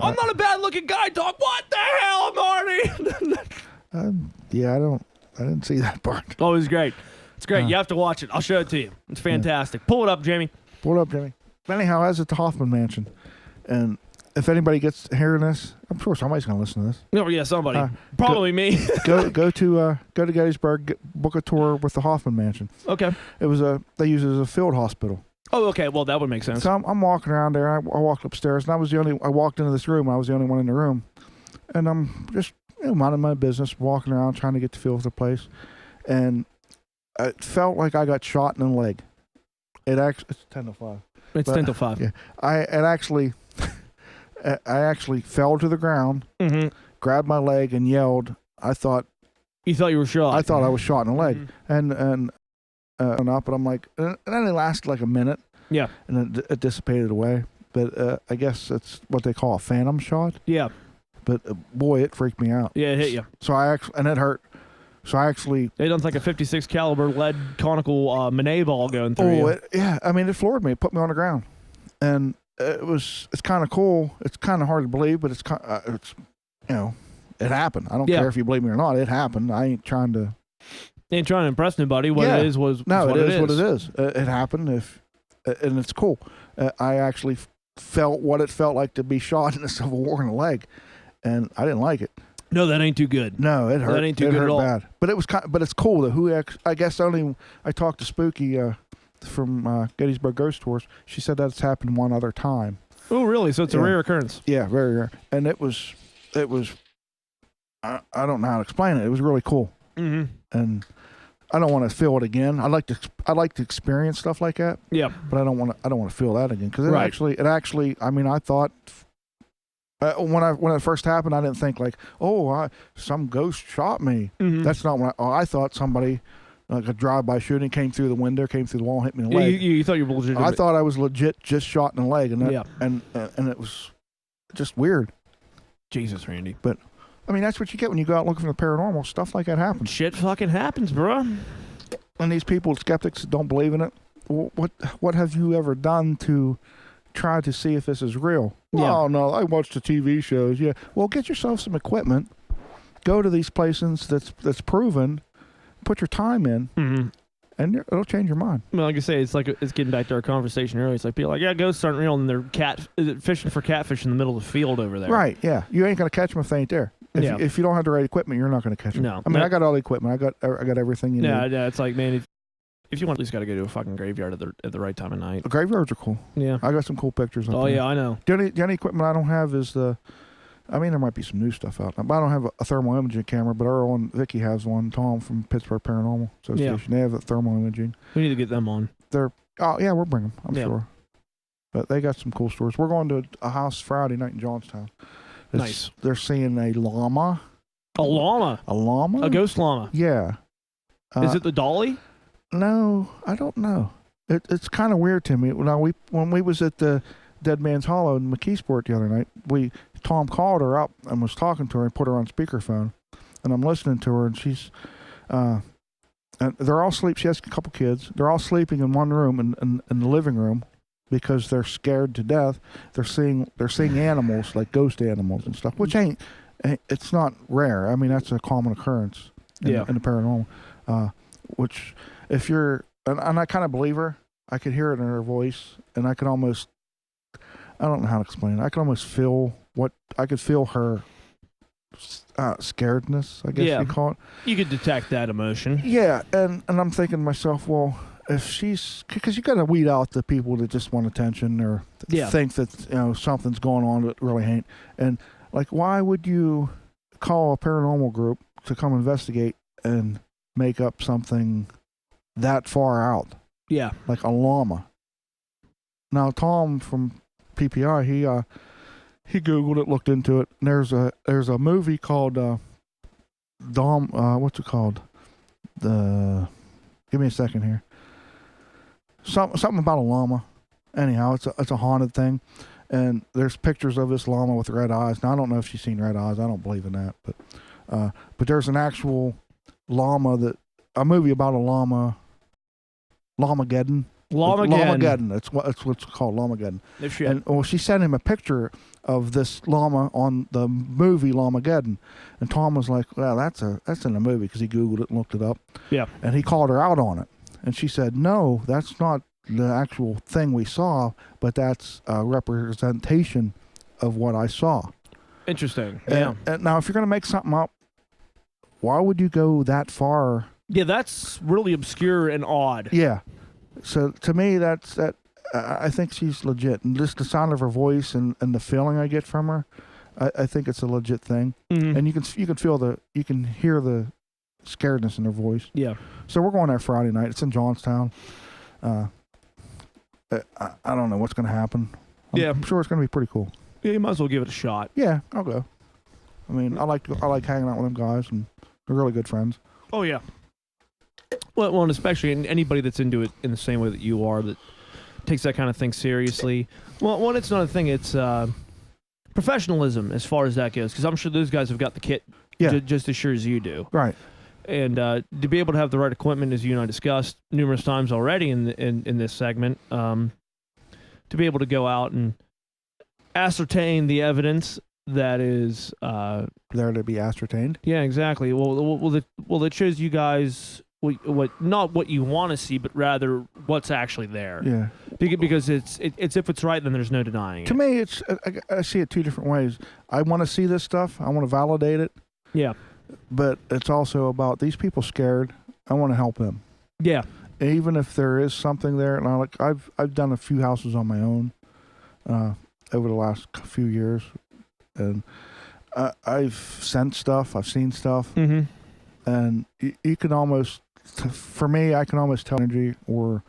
I'm not a bad-looking guy, dog. What the hell, Marty? Yeah, I didn't see that part. Oh, it was great. It's great. You have to watch it. I'll show it to you. It's fantastic. Pull it up, Jamie. Pull it up, Jimmy. But anyhow, I was at the Hoffman Mansion, and if anybody gets hearing this, I'm sure somebody's going to listen to this. Oh, yeah, somebody. Probably me. go to Gettysburg, book a tour with the Hoffman Mansion. Okay. They use it as a field hospital. Oh, okay. Well, that would make sense. So I'm walking around there. I walked upstairs, and I walked into this room. I was the only one in the room, and I'm just minding my business, walking around, trying to get the feel of the place, and it felt like I got shot in the leg. It's 10 to 5. It's 10 to 5. Yeah, I actually fell to the ground, grabbed my leg, and yelled. You thought you were shot. I thought I was shot in the leg, and up, but I'm like, and then it lasted like a minute. Yeah. And it dissipated away. But I guess it's what they call a phantom shot. Yeah. But boy, it freaked me out. Yeah, it hit you. So and it hurt. So I actually. They done like a 56 caliber lead conical Manet ball going through you. Yeah. I mean, it floored me. It put me on the ground, and it's kind of cool. It's kind of hard to believe, but it's it happened. I don't care if you believe me or not. It happened. I ain't trying to. Ain't trying to impress anybody. What it is was no. What it is what it is. It happened. And it's cool. I actually felt what it felt like to be shot in a Civil War in the leg, and I didn't like it. No, that ain't too good. No, it hurt. That ain't too good at all. Bad. But it was but it's cool though. I guess only I talked to Spooky from Gettysburg Ghost Tours. She said that's happened one other time. Oh, really? So it's a rare occurrence. Yeah, very rare. And it was. I don't know how to explain it. It was really cool. Mm-hmm. And I don't want to feel it again. I like to experience stuff like that. Yeah. But I don't want to feel that again because it actually. I mean, I thought when it first happened, I didn't think like, some ghost shot me. Mm-hmm. That's not what I thought. Somebody like a drive-by shooting came through the window, came through the wall, hit me in the leg. You thought you were legit. I thought I was legit just shot in the leg, and it was just weird. Jesus, Randy. But. I mean, that's what you get when you go out looking for the paranormal. Stuff like that happens. Shit fucking happens, bro. And these people, skeptics that don't believe in it, what have you ever done to try to see if this is real? Yeah. Oh, no, I watched the TV shows. Yeah. Well, get yourself some equipment. Go to these places that's proven. Put your time in. Mm-hmm. And it'll change your mind. Well, like I say, it's getting back to our conversation earlier. It's like people are like, ghosts aren't real, and they're fishing for catfish in the middle of the field over there. Right, yeah. You ain't going to catch them if they ain't there. If you don't have the right equipment, you're not going to catch them. No. I mean, I got all the equipment. I got everything you need. Yeah, it's like, man, if you want, at least got to go to a fucking graveyard at the right time of night. The graveyards are cool. Yeah. I got some cool pictures up there. Oh, yeah, I know. The only equipment I don't have is I mean, there might be some new stuff out. But I don't have a thermal imaging camera, but Earl and Vicky has one. Tom from Pittsburgh Paranormal Association. They have a thermal imaging. We need to get them on. We'll bring them, I'm sure. But they got some cool stories. We're going to a house Friday night in Johnstown. Nice. They're seeing a llama. A llama? A llama? A ghost llama? Yeah. Is it the dolly? No, I don't know. It's kind of weird to me. Now, when we was at the Dead Man's Hollow in McKeesport the other night, Tom called her up and was talking to her and put her on speakerphone, and I'm listening to her, and she's and they're all asleep. She has a couple kids. They're all sleeping in one room in the living room because they're scared to death. They're seeing animals like ghost animals and stuff, which it's not rare. I mean, that's a common occurrence in the paranormal. Which if you're and I kind of believe her. I could hear it in her voice, and I could almost. I don't know how to explain it. I could almost feel her scaredness, I guess you call it. You could detect that emotion. Yeah, and I'm thinking to myself, well, if she's... Because you got to weed out the people that just want attention or think that something's going on that really ain't. And, like, why would you call a paranormal group to come investigate and make up something that far out? Yeah. Like a llama. Now, Tom from PPI, he Googled it, looked into it. And there's a movie called what's it called? Give me a second here. Something about a llama. Anyhow, it's a haunted thing, and there's pictures of this llama with red eyes. Now I don't know if she's seen red eyes. I don't believe in that, but there's an actual llama a movie about a llama Lamageddon. Lamageddon. That's what's called, Lamageddon. No shit. And well, she sent him a picture of this llama on the movie Lamageddon, and Tom was like, "Well, that's in the movie," because he Googled it and looked it up. Yeah. And he called her out on it, and she said, "No, that's not the actual thing we saw, but that's a representation of what I saw." Interesting. Yeah. And now, if you're gonna make something up, why would you go that far? Yeah, that's really obscure and odd. Yeah. So to me, that. I think she's legit, and just the sound of her voice and the feeling I get from her, I think it's a legit thing. Mhm. And you can hear the scaredness in her voice. Yeah. So we're going there Friday night. It's in Johnstown. I don't know what's going to happen. I'm sure it's going to be pretty cool. Yeah, you might as well give it a shot. Yeah, I'll go. I mean, I like hanging out with them guys, and we're really good friends. Oh yeah. Well, and especially anybody that's into it in the same way that you are, that takes that kind of thing seriously. Well, one, it's not a thing. It's professionalism as far as that goes, because I'm sure those guys have got the kit just as sure as you do. Right. And to be able to have the right equipment, as you and I discussed numerous times already in this segment, to be able to go out and ascertain the evidence that is there to be ascertained. Yeah, exactly. Well, it shows you guys what not what you want to see, but rather what's actually there. Yeah. Because it's if it's right, then there's no denying it. To me, it's I see it two different ways. I want to see this stuff. I want to validate it. Yeah. But it's also about these people scared. I want to help them. Yeah. Even if there is something there, and I've done a few houses on my own over the last few years, and I've sent stuff. I've seen stuff, and you can almost. For me, I can almost tell energy or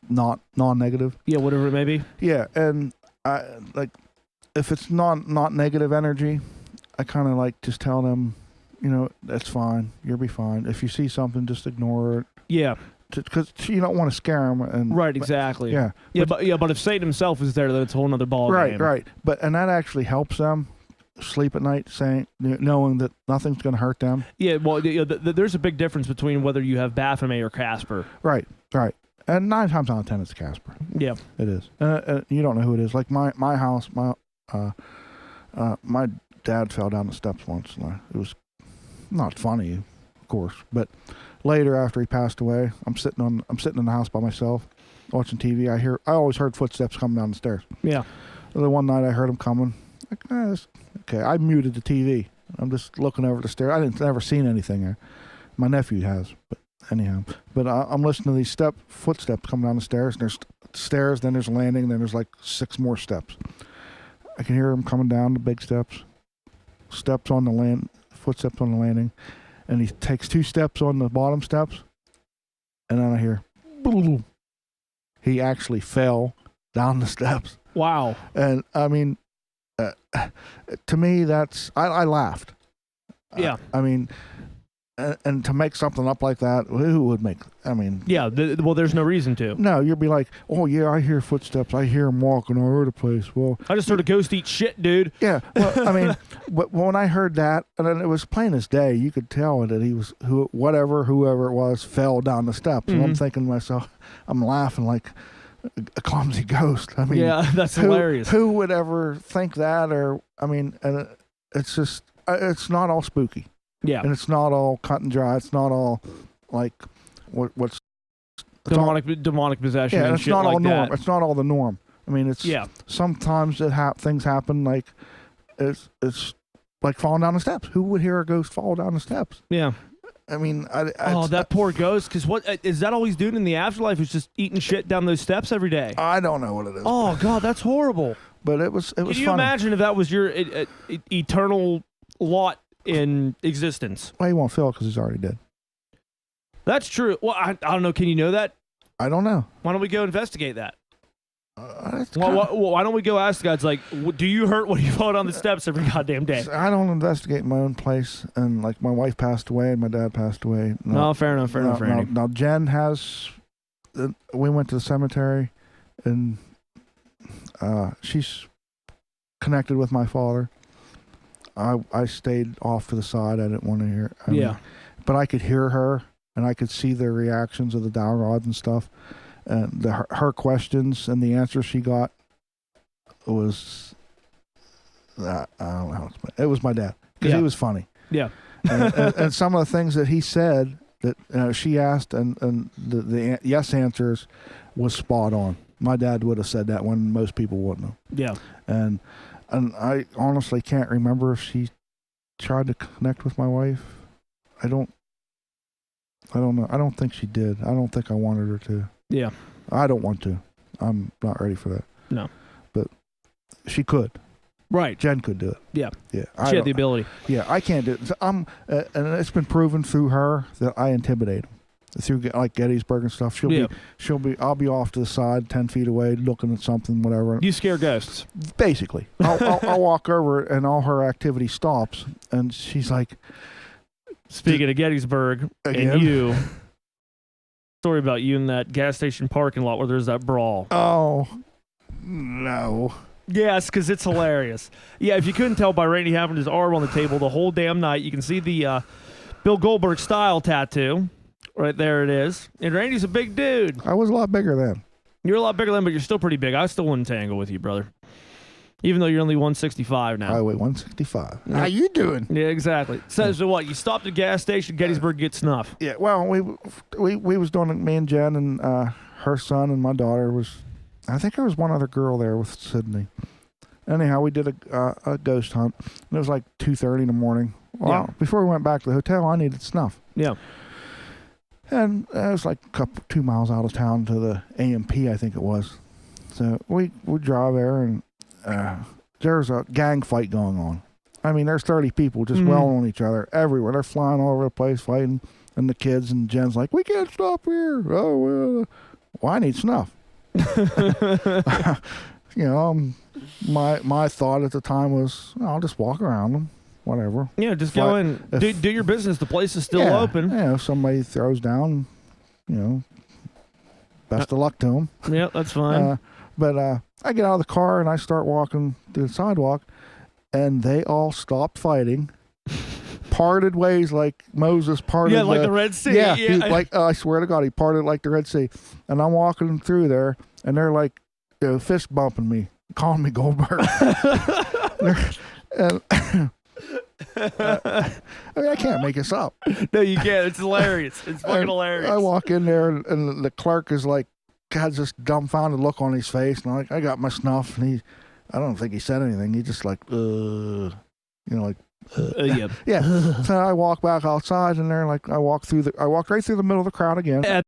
not non-negative. Yeah, whatever it may be. Yeah, and I like if it's not negative energy, I kind of like just tell them, that's fine. You'll be fine. If you see something, just ignore it. Yeah, because you don't want to scare them. And right, exactly. Yeah, but if Satan himself is there, then it's a whole other ball game. Right. And that actually helps them sleep at night, knowing that nothing's going to hurt them. Yeah, well, there's a big difference between whether you have Baphomet or Casper. Right. And 9 times out of 10, it's Casper. Yeah, it is. You don't know who it is. Like my house, my dad fell down the steps once, and it was not funny, of course. But later, after he passed away, I'm sitting in the house by myself, watching TV. I always heard footsteps coming down the stairs. Yeah. The one night I heard him coming. Okay, I muted the TV. I'm just looking over the stairs. I didn't never seen anything there. My nephew has, but anyhow. But I'm listening to these footsteps coming down the stairs. And there's stairs, then there's a landing, then there's like 6 more steps. I can hear him coming down the big steps. Footsteps on the landing, and he takes 2 steps on the bottom steps, and then I hear, boom. He actually fell down the steps. Wow. And I mean, to me, I laughed. Yeah. I mean, and to make something up like that, who would make? I mean, yeah. Well, there's no reason to. No, you'll be like, oh yeah, I hear footsteps. I hear him walking all over the place. Well, I just heard a ghost eat shit, dude. Yeah. Well, I mean, when I heard that, and then it was plain as day, you could tell that he was whoever it was fell down the steps. And I'm thinking to myself, I'm laughing like a clumsy ghost. I mean, yeah, that's hilarious. Who would ever think that? Or I mean, and it's just it's not all spooky. Yeah, and it's not all cut and dry. It's not all like what's demonic possession. Yeah, and it's shit not like all norm. that. It's not all the norm. I mean, it's sometimes things happen like it's like falling down the steps. Who would hear a ghost fall down the steps? Yeah. I mean, that poor ghost. Because what is that all he's doing in the afterlife? Is just eating shit down those steps every day. I don't know what it is. Oh God, that's horrible. But it was. Can you funny. imagine if that was your eternal lot in existence? Well, he won't feel because he's already dead. That's true. Well, I don't know. Can you know that? I don't know. Why don't we go investigate that? Why don't we go ask the guys, like, do you hurt when you fall down the steps every goddamn day? I don't investigate my own place, and like my wife passed away and my dad passed away. No, fair enough. Now Jen has. We went to the cemetery, and she's connected with my father. I stayed off to the side. I didn't want to hear. I mean, but I could hear her and I could see the reactions of the dowel rods and stuff, and her questions and the answers she got was, I don't know how to explain. It was my dad, because he was funny. Yeah. and some of the things that he said that she asked and the yes answers was spot on. My dad would have said that when most people wouldn't have. Yeah. And I honestly can't remember if she tried to connect with my wife. I don't know. I don't think she did. I don't think I wanted her to. Yeah. I don't want to. I'm not ready for that. No. But she could. Right. Jen could do it. Yeah. Yeah. She had the ability. Yeah, I can't do it. So and it's been proven through her that I intimidate them. Through like Gettysburg and stuff. I'll be off to the side, 10 feet away, looking at something, whatever. You scare ghosts. Basically. I'll walk over and all her activity stops, and she's like, speaking of Gettysburg, again? and you, story about you in that gas station parking lot where there's that brawl. Oh, no. Yes, because it's hilarious. Yeah, if you couldn't tell by Randy having his arm on the table the whole damn night, you can see the Bill Goldberg style tattoo. Right there it is. And Randy's a big dude. I was a lot bigger then. You're a lot bigger than, but you're still pretty big. I still wouldn't tangle with you, brother. Even though you're only 165 now. I weigh 165. Yeah. How you doing? Yeah, exactly. So what? You stopped at a gas station, Gettysburg, get snuff. Yeah, well, we was doing it, me and Jen and her son and my daughter was, I think there was one other girl there with Sydney. Anyhow, we did a ghost hunt. And it was like 2:30 in the morning. Well, before we went back to the hotel, I needed snuff. Yeah. And it was like 2 miles out of town to the AMP, I think it was. So we drive there, and there's a gang fight going on. I mean, there's 30 people just welling on each other everywhere. They're flying all over the place fighting. And the kids and Jen's like, we can't stop here. Oh, well, I need snuff. You know, my thought at the time was, I'll just walk around them. Whatever. Yeah, just go in. Do your business. The place is still open. Yeah, if somebody throws down, best of luck to them. Yeah, that's fine. But I get out of the car and I start walking through the sidewalk, and they all stopped fighting, parted ways like Moses parted. Yeah, like the Red Sea. Yeah, like I swear to God, he parted like the Red Sea. And I'm walking through there, and they're like, fist bumping me, calling me Goldberg. I mean, I can't make this up. No, you can't. It's hilarious. It's fucking hilarious. I walk in there, and the clerk is like, has this dumbfounded look on his face, and I got my snuff, and I don't think he said anything. He just like, yeah. Yeah. So I walk back outside, and they're like, I walked right through the middle of the crowd again.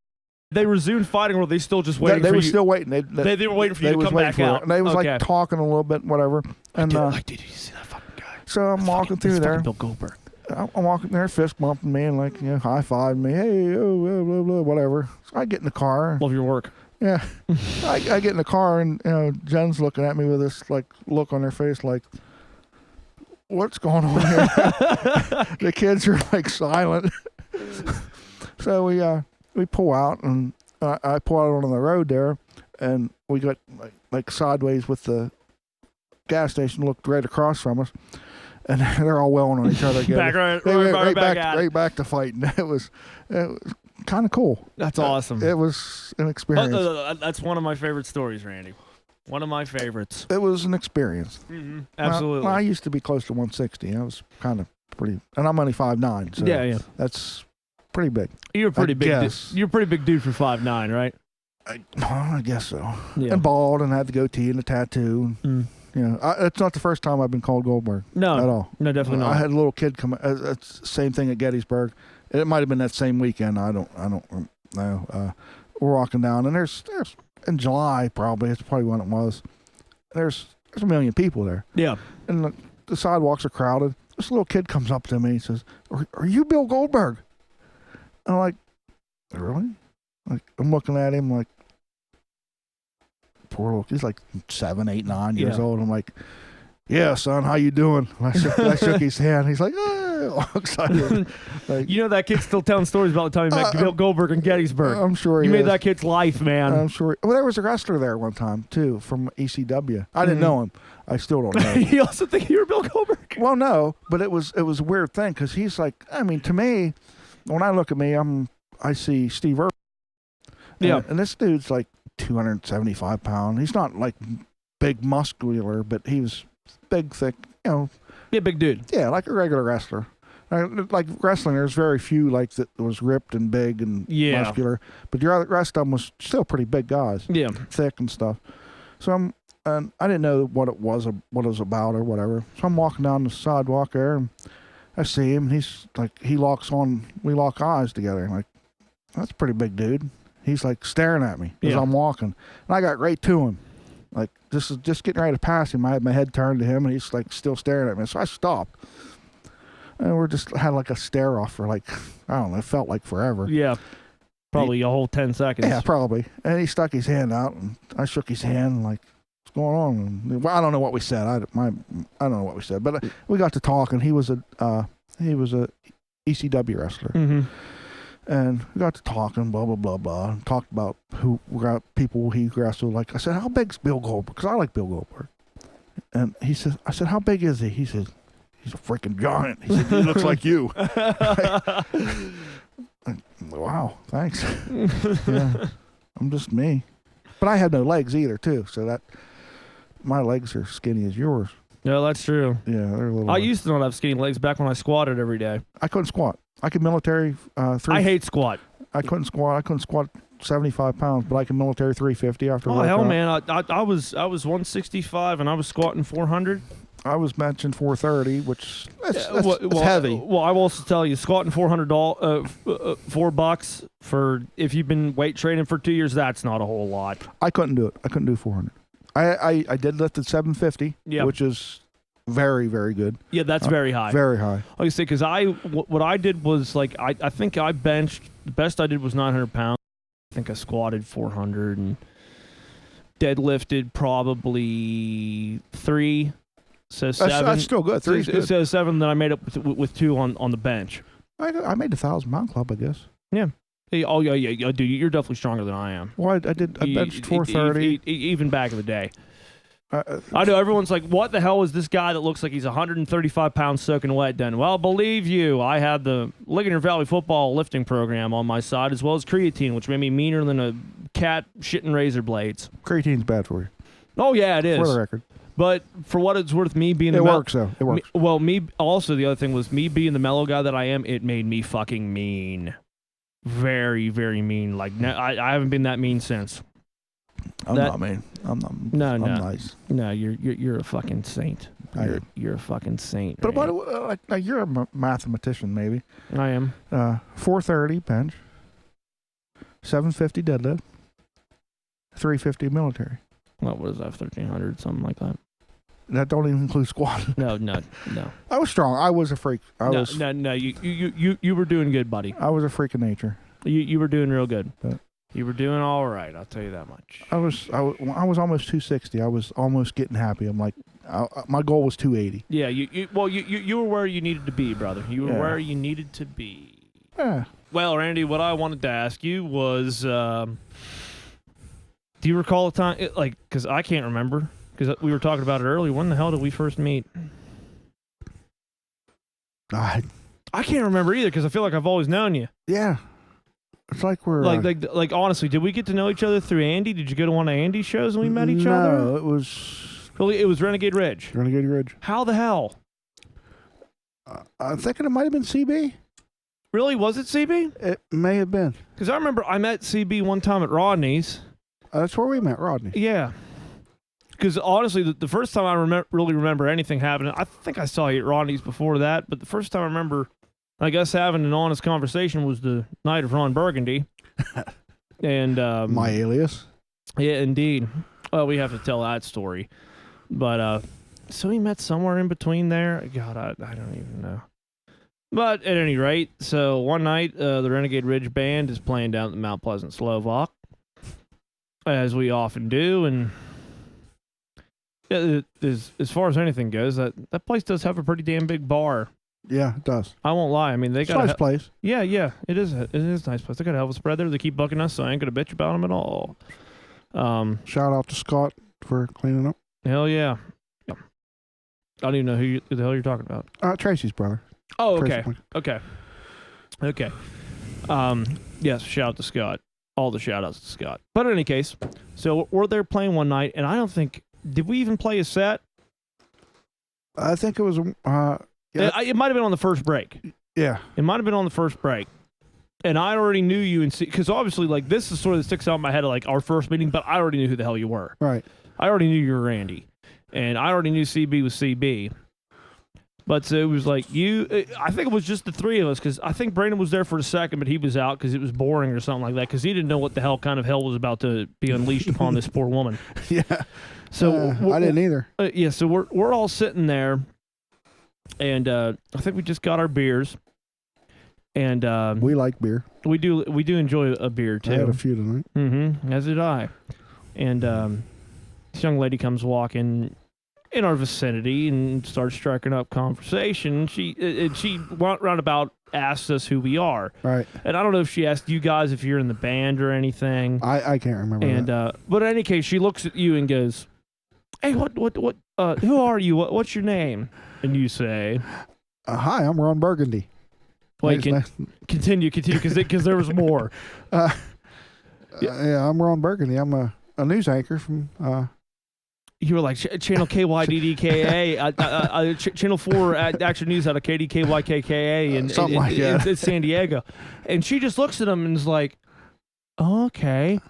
They resumed fighting, or were they still just waiting for you? They were still waiting. They were waiting for you to come back out. And they was like talking a little bit, whatever. And did you see that fucking guy? So I'm walking through there. Bill Goldberg. I'm walking there, fist bumping me, and like, high five me. Hey, blah, blah, blah, whatever. So I get in the car. Love your work. Yeah. I get in the car, and Jen's looking at me with this like look on her face, like, what's going on here? The kids are like silent. So we pull out, and I pull out onto the road there, and we got like sideways with the gas station, looked right across from us, and they're all welling on each other again. Right back to fighting. It was kind of cool. That's awesome. It was an experience. That's one of my favorite stories, Randy. One of my favorites. It was an experience. Mm-hmm. Absolutely. Well, I used to be close to 160. I was kind of pretty, and I'm only 5'9", so yeah. That's pretty big. You're a pretty big. You're a pretty big dude for 5'9", right? I guess so. Yeah. And bald, and had the goatee and the tattoo. It's not the first time I've been called Goldberg. No, at all. No, definitely not. I had a little kid come. It's same thing at Gettysburg. It might have been that same weekend. I don't know. We're walking down, and there's in July probably. It's probably when it was. There's a million people there. Yeah. And the sidewalks are crowded. This little kid comes up to me and says, "Are you Bill Goldberg?" And I'm like, "Really?" Like, I'm looking at him like, poor little, he's like 7, 8, 9 years old. I'm like, "Yeah, son, how you doing?" I shook his hand. He's like, all excited. Like, that kid's still telling stories about the time he met Bill Goldberg in Gettysburg. I'm sure you made that kid's life, man. I'm sure. Well, there was a wrestler there one time too from ECW. I didn't know him. I still don't know. You also think you were Bill Goldberg? Well, no, but it was a weird thing because he's like, I mean, to me, when I look at me, I'm I see Steve Irwin. Yeah. And this dude's like 275 pounds. He's not like big muscular, but he was big, thick, Yeah, big dude. yeah, like a regular wrestler. Like wrestling, there's very few like that was ripped and big and muscular, but the rest of them was still pretty big guys. Yeah. Thick and stuff. So and I didn't know what it was about or whatever. So I'm walking down the sidewalk there, and I see him, and he's like, we lock eyes together. And like, that's a pretty big dude. He's like staring at me as I'm walking, and I got right to him. Like, this is just getting ready to pass him. I had my head turned to him, and he's like still staring at me. So I stopped. And we just had like a stare off for like, I don't know, it felt like forever. Yeah. Probably a whole 10 seconds. Yeah, probably. And he stuck his hand out, and I shook his hand, like, what's going on? And, well, I don't know what we said. I don't know what we said. But we got to talking. He was a ECW wrestler. Mm-hmm. And we got to talking, blah, blah, blah, blah. And talked about people he wrestled. Like, I said, how big's Bill Goldberg? Because I like Bill Goldberg. And I said, how big is he? He said, he's a freaking giant. He said, he looks like you. Wow, thanks. Yeah, I'm just me. But I had no legs either, too. So that my legs are skinny as yours. Yeah, that's true. Yeah, they're a little. I used to not have skinny legs back when I squatted every day. I couldn't squat. I could military. I hate squat. I couldn't squat. 75 pounds, but I can military 350 after. Oh hell, man! I was 165 and I was squatting 400. I was mentioned 430, which that's heavy. Well, I will also tell you, squatting $400 for if you've been weight training for 2 years, that's not a whole lot. I couldn't do it. I couldn't do 400. I did lift at 750, which is very, very good. Yeah, that's very high. Very high. Like I say, because what I did was like I think I benched, the best I did was 900 pounds. I think I squatted 400 and deadlifted probably 3. Says 7. That's still good. 3's good. It says 7 that I made up with 2 on the bench. I made the 1,000-pound club, I guess. Yeah. Oh yeah, dude, you're definitely stronger than I am. Well, I benched 430. Even back in the day. I know everyone's like, what the hell is this guy that looks like he's 135 pounds soaking wet done? Well, believe you, I had the Ligonier Valley football lifting program on my side, as well as creatine, which made me meaner than a cat shitting razor blades. Creatine's bad for you. Oh yeah, it is. For the record. But for what it's worth, me being it works though. It works. Me also, the other thing was me being the mellow guy that I am. It made me fucking mean, very, very mean. Like I haven't been that mean since. I'm not mean. I'm nice. No, you're a fucking saint. You're a fucking saint. But like you're a mathematician, maybe. I am. 430 bench, 750 deadlift, 350 military. What was that? 1,300, something like that. That don't even include squat. No. I was strong. I was a freak. No. You were doing good, buddy. I was a freak of nature. You were doing real good. But you were doing all right. I'll tell you that much. I was almost 260. I was almost getting happy. I'm like, my goal was 280. Yeah. You were where you needed to be, brother. You were where you needed to be. Yeah. Well, Randy, what I wanted to ask you was, do you recall a time, because I can't remember, because we were talking about it earlier. When the hell did we first meet? I can't remember either, because I feel like I've always known you. Yeah. It's like we're... Like honestly, did we get to know each other through Andy? Did you go to one of Andy's shows and we met each other? No, it was... Really, it was Renegade Ridge. Renegade Ridge. How the hell? I'm thinking it might have been CB. Really? Was it CB? It may have been. Because I remember I met CB one time at Rodney's. That's where we met, Rodney. Yeah. Because honestly, the first time I really remember anything happening, I think I saw you at Rodney's before that, but the first time I remember, I guess, having an honest conversation was the night of Ron Burgundy. And my alias. Yeah, indeed. Well, we have to tell that story. But so we met somewhere in between there. God, I don't even know. But at any rate, so one night, the Renegade Ridge Band is playing down at the Mount Pleasant Slovak, as we often do, and as far as anything goes, that place does have a pretty damn big bar. Yeah, it does. I won't lie. I mean, they got a nice place. Yeah, it is. It is a nice place. They got a hell of a spread there. They keep bucking us, so I ain't gonna bitch about them at all. Shout out to Scott for cleaning up. Hell yeah. I don't even know who the hell you're talking about. Tracy's brother. Oh, Tracy. Okay. Yes, shout out to Scott. All the shout outs to Scott. But in any case, so we're there playing one night, and I don't think, did we even play a set? I think it was. It might have been on the first break. Yeah. It might have been on the first break. And I already knew you, because obviously, like, this is sort of sticks out in my head of, like, our first meeting, but I already knew who the hell you were. Right. I already knew you were Randy. And I already knew CB was CB. But so it was like I think it was just the three of us, because I think Brandon was there for a second, but he was out because it was boring or something like that, because he didn't know what the hell kind of hell was about to be unleashed upon this poor woman. Yeah. So I didn't either. Yeah, so we're all sitting there, and I think we just got our beers, and we like beer. We do enjoy a beer too. I had a few tonight. Mm-hmm. As did I. And this young lady comes walking in our vicinity and starts striking up conversation. She roundabout asks us who we are. Right. And I don't know if she asked you guys if you're in the band or anything. I can't remember. And that. But in any case, she looks at you and goes, "Hey, what who are you? What's your name?" And you say, "Hi, I'm Ron Burgundy." Wait, continue, because there was more. Yeah, I'm Ron Burgundy. I'm a news anchor from. You were like Channel KYDDKA, Channel 4 Action News out of KDKYKKA in San Diego. And she just looks at him and is like, oh, okay.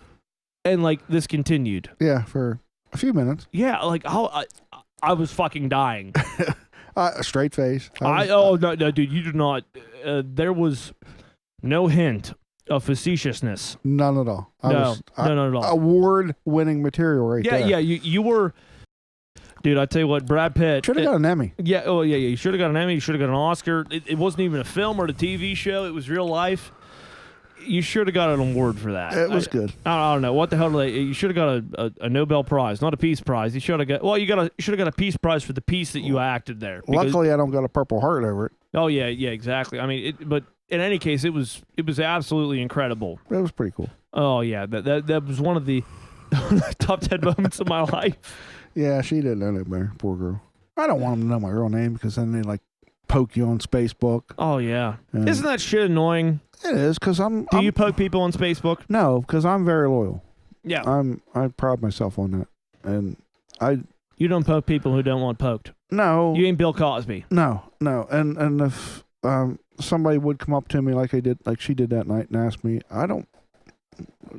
And like this continued. Yeah, for a few minutes. Yeah, like I was fucking dying. Straight face. No, dude, you do not. There was no hint of facetiousness. None at all. No, not at all. Award-winning material right there. Yeah, you were... Dude, I tell you what, Brad Pitt... Should have got an Emmy. Yeah, you should have got an Emmy. You should have got an Oscar. It wasn't even a film or a TV show. It was real life. You should have got an award for that. It was good. I don't know. What the hell? You should have got a Nobel Prize, not a Peace Prize. You should have got... Well, you should have got a Peace Prize for the piece that you acted there. Luckily, I don't got a Purple Heart over it. Oh, yeah, exactly. I mean, but... In any case, it was absolutely incredible. It was pretty cool. Oh yeah, that was one of the top 10 moments of my life. Yeah, she didn't know that better. Poor girl. I don't want them to know my real name because then they like poke you on Facebook. Oh yeah, and isn't that shit annoying? It is because Do you poke people on Facebook? No, because I'm very loyal. Yeah, I pride myself on that, and You don't poke people who don't want poked. No, you ain't Bill Cosby. No, and if somebody would come up to me like she did that night and ask me,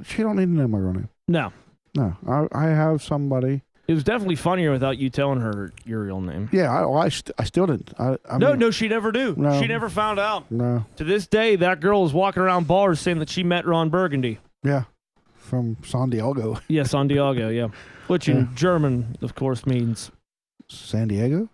she don't need to know my real name. No. I have somebody. It was definitely funnier without you telling her your real name. Yeah, I still didn't. No, she never knew. No. She never found out. No. To this day, that girl is walking around bars saying that she met Ron Burgundy. Yeah, from San Diego. Yeah, San Diego, yeah. Which in German, of course, means... San Diego?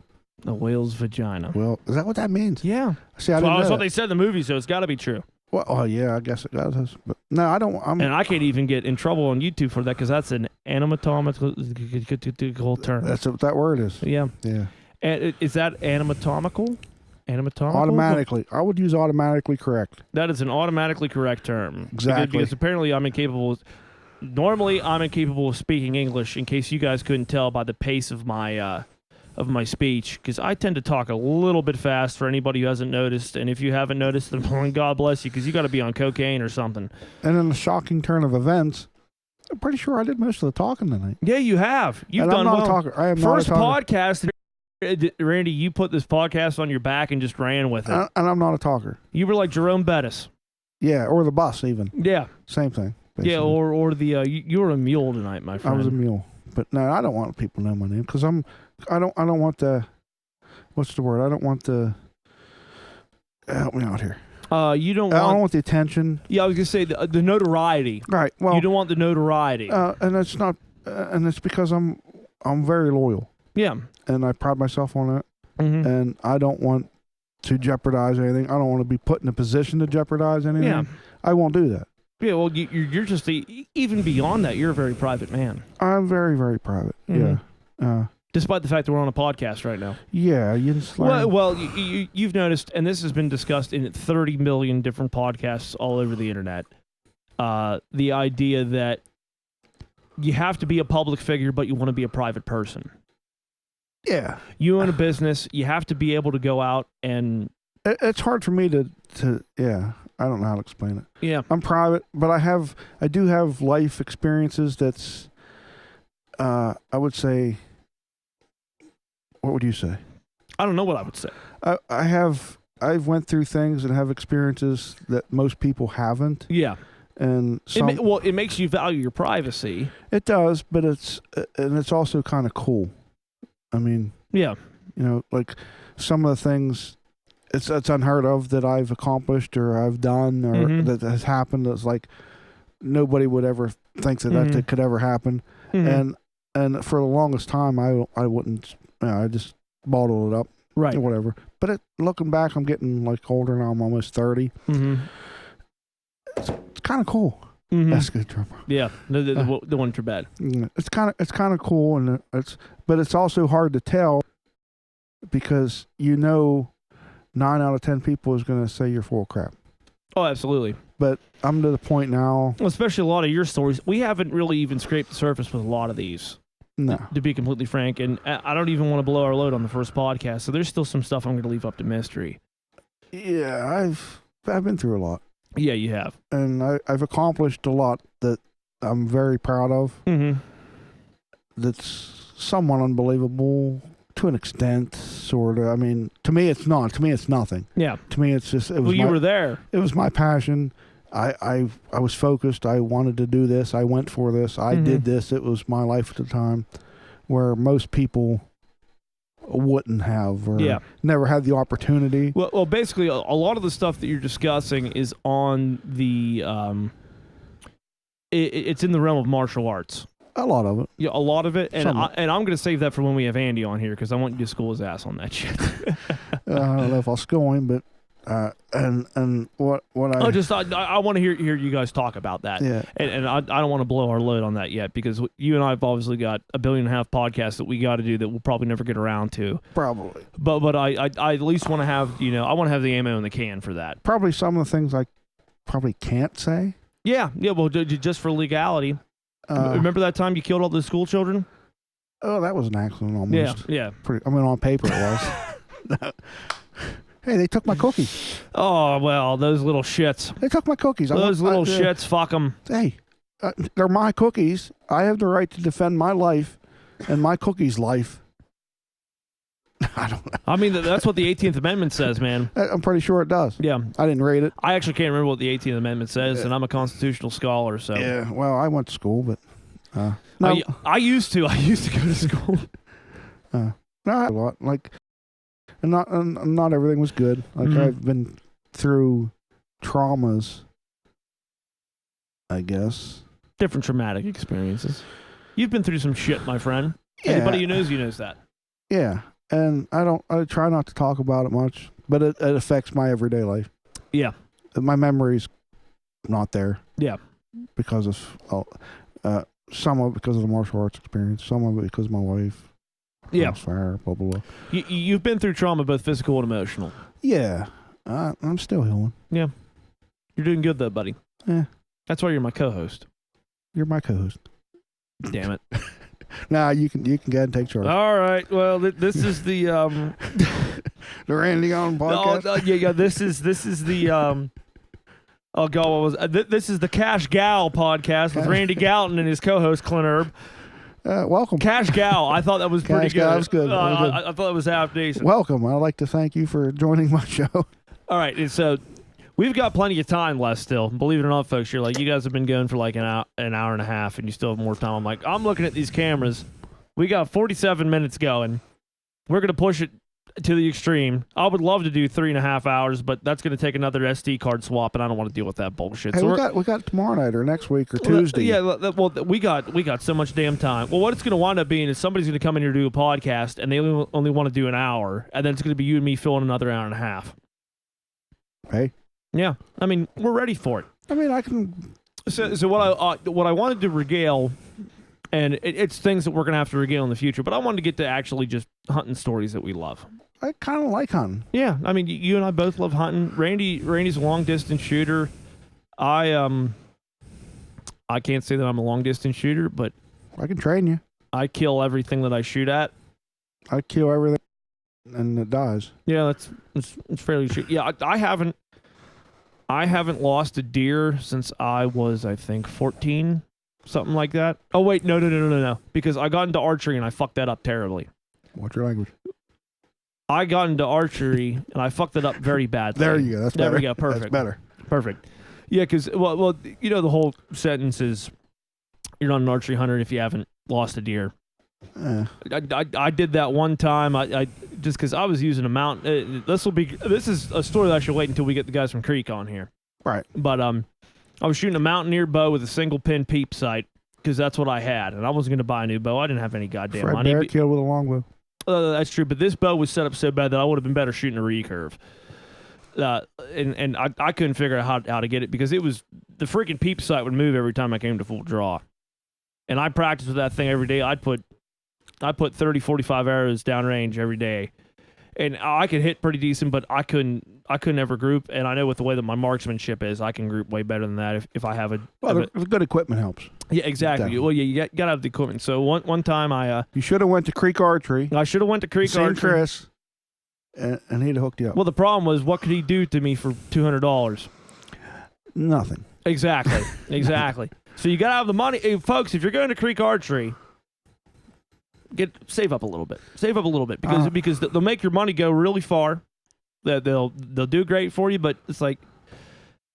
A whale's vagina. Well, is that what that means? Yeah. See, I didn't know that's that. what they said in the movie, so it's got to be true. Well, oh yeah, I guess it does. But no, I don't. And I can't even get in trouble on YouTube for that because that's an anatomical term. That's what that word is. Yeah. Yeah. And is that anatomical? Anatomical? Automatically. I would use automatically correct. That is an automatically correct term. Exactly. Because apparently I'm incapable. Normally I'm incapable of speaking English. In case you guys couldn't tell by the pace of my speech, because I tend to talk a little bit fast for anybody who hasn't noticed, and if you haven't noticed, then God bless you, because you got to be on cocaine or something. And in a shocking turn of events, I'm pretty sure I did most of the talking tonight. Yeah, you have. You've done I'm not well. a talker. I am First not a talker. podcast, Randy, you put this podcast on your back and just ran with it. And I'm not a talker. You were like Jerome Bettis. Yeah, or the bus even. Yeah. Same thing. Basically. Yeah, or the you were a mule tonight, my friend. I was a mule. But no, I don't want people to know my name because I don't want the, what's the word? I don't want the, help me out here. You don't want. I don't want the attention. Yeah, I was gonna say the notoriety. Right. Well, you don't want the notoriety. And it's not, and it's because I'm very loyal. Yeah. And I pride myself on that. Mm-hmm. And I don't want to jeopardize anything. I don't want to be put in a position to jeopardize anything. Yeah. I won't do that. Yeah, well, you're just even beyond that. You're a very private man. I'm very, very private. Mm-hmm. Yeah. Despite the fact that we're on a podcast right now. Yeah. Well, you've noticed, and this has been discussed in 30 million different podcasts all over the internet. The idea that you have to be a public figure, but you want to be a private person. Yeah. You own a business. You have to be able to go out and It's hard for me to yeah. I don't know how to explain it. Yeah. I'm private, but I do have life experiences that's, I would say, what would you say? I don't know what I would say. I've went through things and have experiences that most people haven't. Yeah. And it makes you value your privacy. It does, but it's also kind of cool. I mean, yeah, like some of the things it's unheard of that I've accomplished or I've done or that has happened. That's like nobody would ever think that could ever happen. And for the longest time, I wouldn't. I just bottled it up, right, or whatever. But looking back, I'm getting like older now. I'm almost 30. It's kind of cool. That's good, Trevor. Yeah, the ones are bad. It's kind of cool, and but it's also hard to tell because 9 out of 10 people is going to say you're full of crap. Oh, absolutely. But I'm to the point now. Well, especially a lot of your stories, we haven't really even scraped the surface with a lot of these. No. To be completely frank, and I don't even want to blow our load on the first podcast, so there's still some stuff I'm going to leave up to mystery. Yeah, I've been through a lot. Yeah, you have. And I've accomplished a lot that I'm very proud of. That's somewhat unbelievable to an extent, sort of. I mean, to me, it's not. To me, it's nothing. Yeah. To me, it's just. You were there. It was my passion. I was focused. I wanted to do this. I went for this. I did this. It was my life at the time, where most people wouldn't have or never had the opportunity. Well, basically, a lot of the stuff that you're discussing is on the it's in the realm of martial arts. A lot of it. Yeah, a lot of it. And I'm going to save that for when we have Andy on here because I want you to school his ass on that shit. I don't know if I'll school him, but and what I want to hear you guys talk about that. Yeah. And I don't want to blow our load on that yet because you and I have obviously got 1.5 billion podcasts that we got to do that we'll probably never get around to. Probably. But I at least want to have, I want to have the ammo in the can for that. Probably some of the things I probably can't say. Yeah. Well, just for legality. Remember that time you killed all the school children? Oh, that was an accident almost. Yeah. On paper it was. Hey, they took my cookies. Oh, well, those little shits. They took my cookies. Those little shits, fuck them. Hey, they're my cookies. I have the right to defend my life and my cookies' life. I don't know. I mean, that's what the 18th Amendment says, man. I'm pretty sure it does. Yeah. I didn't read it. I actually can't remember what the 18th Amendment says, and I'm a constitutional scholar, so. Yeah, well, I went to school, but... no. I used to. I used to go to school. No, a lot. Like... And not everything was good. Like I've been through traumas, I guess. Different traumatic experiences. You've been through some shit, my friend. Yeah. Anybody who knows you knows that. Yeah, and I try not to talk about it much, but it affects my everyday life. Yeah. My memory's not there. Yeah. Because of some of it because of the martial arts experience, some of it because of my wife. Yeah. Fire, blah, blah, blah. You've been through trauma, both physical and emotional. Yeah. I'm still healing. Yeah. You're doing good, though, buddy. Yeah. That's why you're my co-host. You're my co-host. Damn it. Nah, you can go ahead and take charge. All right. Well, this is the... the Randy Gowton podcast? No, yeah. This is the... Oh, God, what was... this is the Cash Gal podcast with Randy Gowton and his co-host, Clint Herb. Welcome. Cash Gal. I thought that was pretty good. That was good. I thought it was half decent. Welcome. I'd like to thank you for joining my show. All right. And so we've got plenty of time left still. Believe it or not, folks, you're like, you guys have been going for like an hour and a half and you still have more time. I'm like, I'm looking at these cameras. We got 47 minutes going. We're going to push it to the extreme. I would love to do 3.5 hours, but that's going to take another SD card swap, and I don't want to deal with that bullshit. Hey, so we got tomorrow night or next week or Tuesday. Yeah, well, we got so much damn time. Well, what it's going to wind up being is somebody's going to come in here to do a podcast, and they only want to do an hour, and then it's going to be you and me filling another hour and a half. Hey. Yeah, I mean, we're ready for it. I mean, I can. So what I wanted to regale, and it's things that we're going to have to regale in the future, but I wanted to get to actually just hunting stories that we love. I kind of like hunting. Yeah, I mean, you and I both love hunting. Randy's a long distance shooter. I can't say that I'm a long distance shooter, but I can train you. I kill everything that I shoot at. I kill everything. and it dies. Yeah, it's fairly true. Yeah, I haven't lost a deer since I was, I think, 14, something like that. Oh wait, no, because I got into archery and I fucked that up terribly. What's your language? I got into archery and I fucked it up very badly. There you go. That's there better. we go. Perfect. That's better. Perfect. Yeah, because well, you know the whole sentence is you're not an archery hunter if you haven't lost a deer. I did that one time. I just because I was using a mount. This is a story that I should wait until we get the guys from Creek on here. Right. But I was shooting a mountaineer bow with a single pin peep sight because that's what I had, and I wasn't going to buy a new bow. I didn't have any goddamn Fred money. Bear killed with a longbow. That's true, but this bow was set up so bad that I would have been better shooting a recurve. And I couldn't figure out how to get it because it was the freaking peep sight would move every time I came to full draw. And I practiced with that thing every day. I put 30, 45 arrows downrange every day. And I could hit pretty decent, but I couldn't ever group. And I know with the way that my marksmanship is, I can group way better than that if I have a... Well, the good equipment helps. Yeah, exactly. Definitely. Well, yeah, you got to have the equipment. So one time You should have went to Creek Archery. I should have went to Creek seen Archery. Chris, and he'd have hooked you up. Well, the problem was, what could he do to me for $200? Nothing. Exactly. So you got to have the money. Hey, folks, if you're going to Creek Archery... Save up a little bit because they'll make your money go really far. They'll do great for you, but it's like,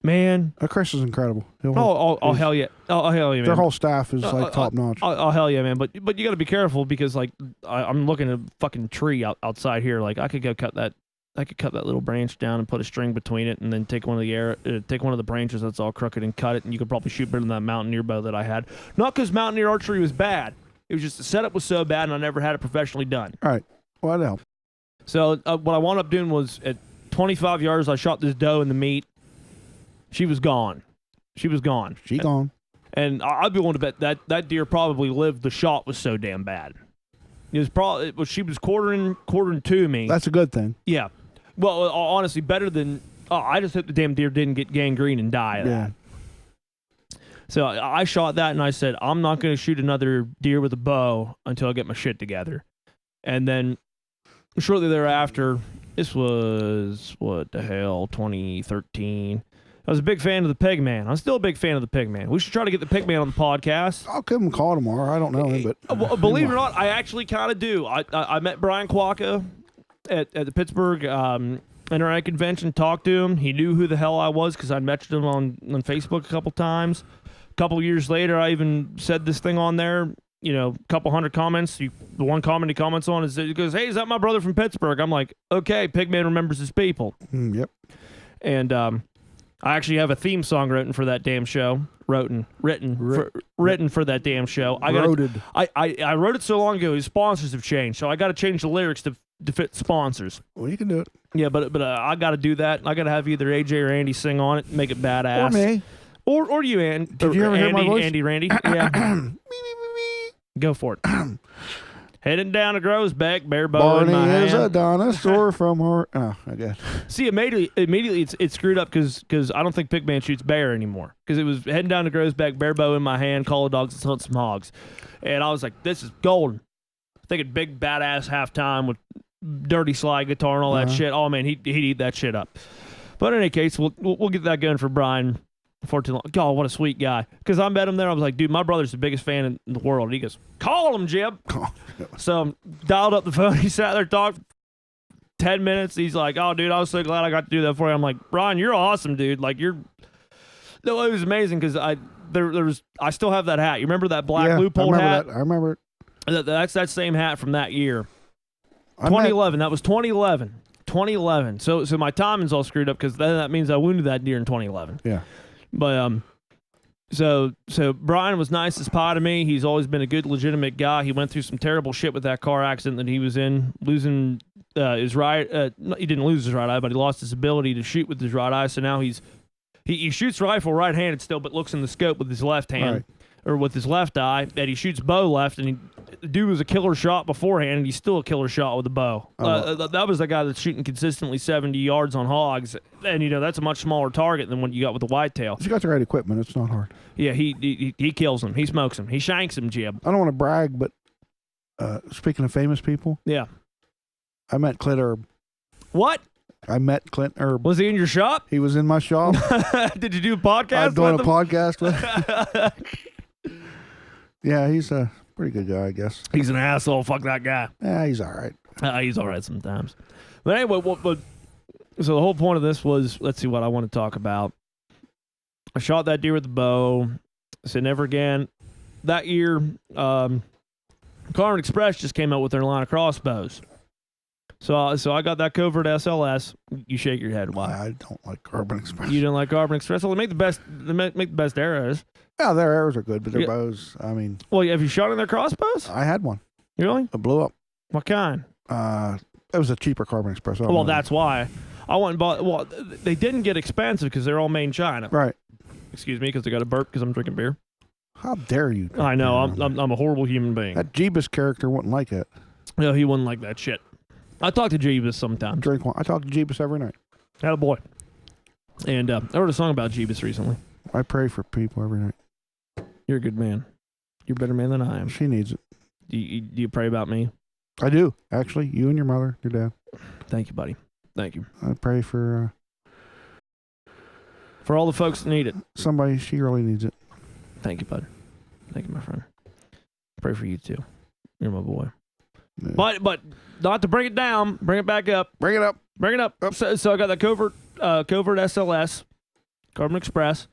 man, Chris is incredible. Oh hell yeah, man. Their whole staff is like top notch. Oh hell yeah, man. But you got to be careful because like I'm looking at a fucking tree outside here. Like I could go cut that little branch down and put a string between it, and then take one of the branches that's all crooked and cut it, and you could probably shoot better than that mountaineer bow that I had. Not because mountaineer archery was bad. It was just the setup was so bad, and I never had it professionally done. All right. Well, that helped. So what I wound up doing was at 25 yards, I shot this doe in the meat. She was gone. She gone. And I'd be willing to bet that deer probably lived. The shot was so damn bad. She was quartering to me. That's a good thing. Yeah. Well, honestly, better than. I just hope the damn deer didn't get gangrene and die of that. So I shot that, and I said, I'm not going to shoot another deer with a bow until I get my shit together. And then shortly thereafter, this was, 2013. I was a big fan of the Pigman. I'm still a big fan of the Pigman. We should try to get the Pigman on the podcast. I'll give him a call tomorrow. I don't know him, but... Believe it or not, I actually kind of do. I met Brian Quacca at the Pittsburgh Internet Convention, talked to him. He knew who the hell I was because I'd mentioned him on Facebook a couple times. Couple years later, I even said this thing on there, a couple hundred comments. The one comment he comments on is, he goes, hey, is that my brother from Pittsburgh? I'm like, okay, Pigman remembers his people. Yep. And I actually have a theme song written for that damn show. Written for that damn show. I wrote it so long ago, his sponsors have changed, so I got to change the lyrics to fit sponsors. Well, you can do it. Yeah, but I got to do that. I got to have either AJ or Andy sing on it, make it badass. Or me. Or you, Andy. Did you ever hear my voice? Randy. Yeah. Go for it. Heading down to Groesbeck, bare bow in my hand. Barney is a dinosaur from her... Oh, okay. See, immediately it's screwed up because I don't think Pigman shoots bear anymore. Because it was heading down to Groesbeck, bare bow in my hand, call the dogs, let's hunt some hogs. And I was like, this is golden. Thinking big badass halftime with dirty slide guitar and all that shit. Oh, man, he'd eat that shit up. But in any case, we'll get that going for Brian. For too long. God, what a sweet guy. Because I met him there. I was like, dude, my brother's the biggest fan in the world. And he goes, call him, Jib. So dialed up the phone. He sat there, talked 10 minutes. He's like, oh, dude, I was so glad I got to do that for you. I'm like, Brian, you're awesome, dude. Like, no, it was amazing because I still have that hat. You remember that black loophole hat? That. I remember it. That's that same hat from that year. 2011. That was 2011. 2011. So my timing's all screwed up because then that means I wounded that deer in 2011. Yeah. But so Brian was nice as pie to me. He's always been a good, legitimate guy. He went through some terrible shit with that car accident that he was in, losing his right. He didn't lose his right eye, but he lost his ability to shoot with his right eye. So now he shoots rifle right-handed still, but looks in the scope with his left hand or with his left eye. And he shoots bow left, and the dude was a killer shot beforehand, and he's still a killer shot with a bow. That was the guy that's shooting consistently 70 yards on hogs, and that's a much smaller target than what you got with the whitetail. If you got the right equipment, it's not hard. Yeah, he kills him. He smokes him. He shanks him, Jib. I don't want to brag, but speaking of famous people, yeah, I met Clint Herb. What? I met Clint Herb. Was he in your shop? He was in my shop. Did you do a podcast I'm doing with a him? podcast with him. Yeah, he's a pretty good guy, I guess. He's an asshole. Fuck that guy. Yeah, he's all right. He's all right sometimes. But anyway, so the whole point of this was, let's see what I want to talk about. I shot that deer with the bow. I said never again. That year, Carmen Express just came out with their line of crossbows. So I got that covert SLS. You shake your head. Why? I don't like Carbon Express. You don't like Carbon Express? Well, they make the best arrows. Yeah, their arrows are good, but their Yeah. bows, I mean. Well, have you shot in their crossbows? I had one. Really? It blew up. What kind? It was a cheaper Carbon Express. Well, that's why. I went and bought. Well, they didn't get expensive because they're all made in China. Right. Excuse me, because I got a burp because I'm drinking beer. How dare you? I know. I'm a horrible human being. That Jeebus character wouldn't like it. No, he wouldn't like that shit. I talk to Jeebus sometimes. Drink one. I talk to Jeebus every night. Had a boy. And I wrote a song about Jeebus recently. I pray for people every night. You're a good man. You're a better man than I am. She needs it. Do you pray about me? I do, actually. You and your mother, your dad. Thank you, buddy. Thank you. I pray for all the folks that need it. somebody. She really needs it. Thank you, bud. Thank you, my friend. Pray for you too. You're my boy. Yeah. But not to bring it down. Bring it back up. Bring it up. Bring it up. So I got that covert SLS, Carbon Express.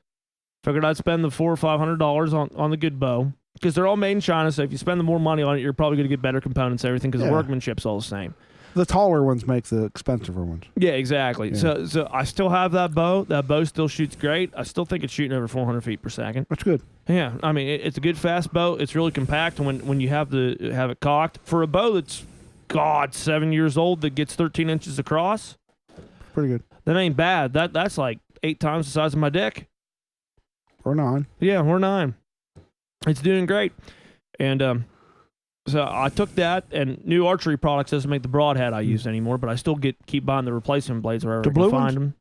Figured I'd spend the $400 or $500 on the good bow because they're all made in China. So if you spend the more money on it, you're probably going to get better components and everything because the workmanship's all the same. The taller ones make the expensive ones. Yeah, exactly. Yeah. So I still have that bow. That bow still shoots great. I still think it's shooting over 400 feet per second. That's good. Yeah, I mean it's a good fast bow. It's really compact when you have it cocked for a bow that's 7 years old that gets 13 inches across. Pretty good. That ain't bad. That's like 8 times the size of my dick. Or 9. Yeah, we're 9. It's doing great. And so I took that, and New Archery Products doesn't make the broadhead I use anymore, but I still keep buying the replacement blades wherever The I can blue find ones? them.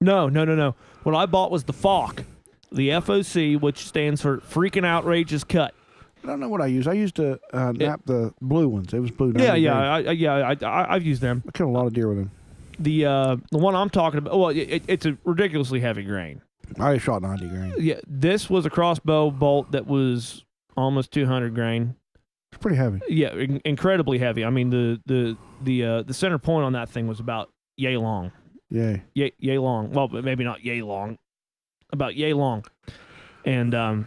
No. What I bought was the FOC, the FOC, which stands for Freaking Outrageous Cut. I don't know what I used. I used to nap the blue ones. It was blue. I've used them. I killed a lot of deer with them. The one I'm talking about, well, it's a ridiculously heavy grain. I shot 90 grain. Yeah, this was a crossbow bolt that was almost 200 grain. It's pretty heavy. Yeah, incredibly heavy. I mean, the center point on that thing was about yay long. Yay. Yay long. Well, maybe not yay long. About yay long. And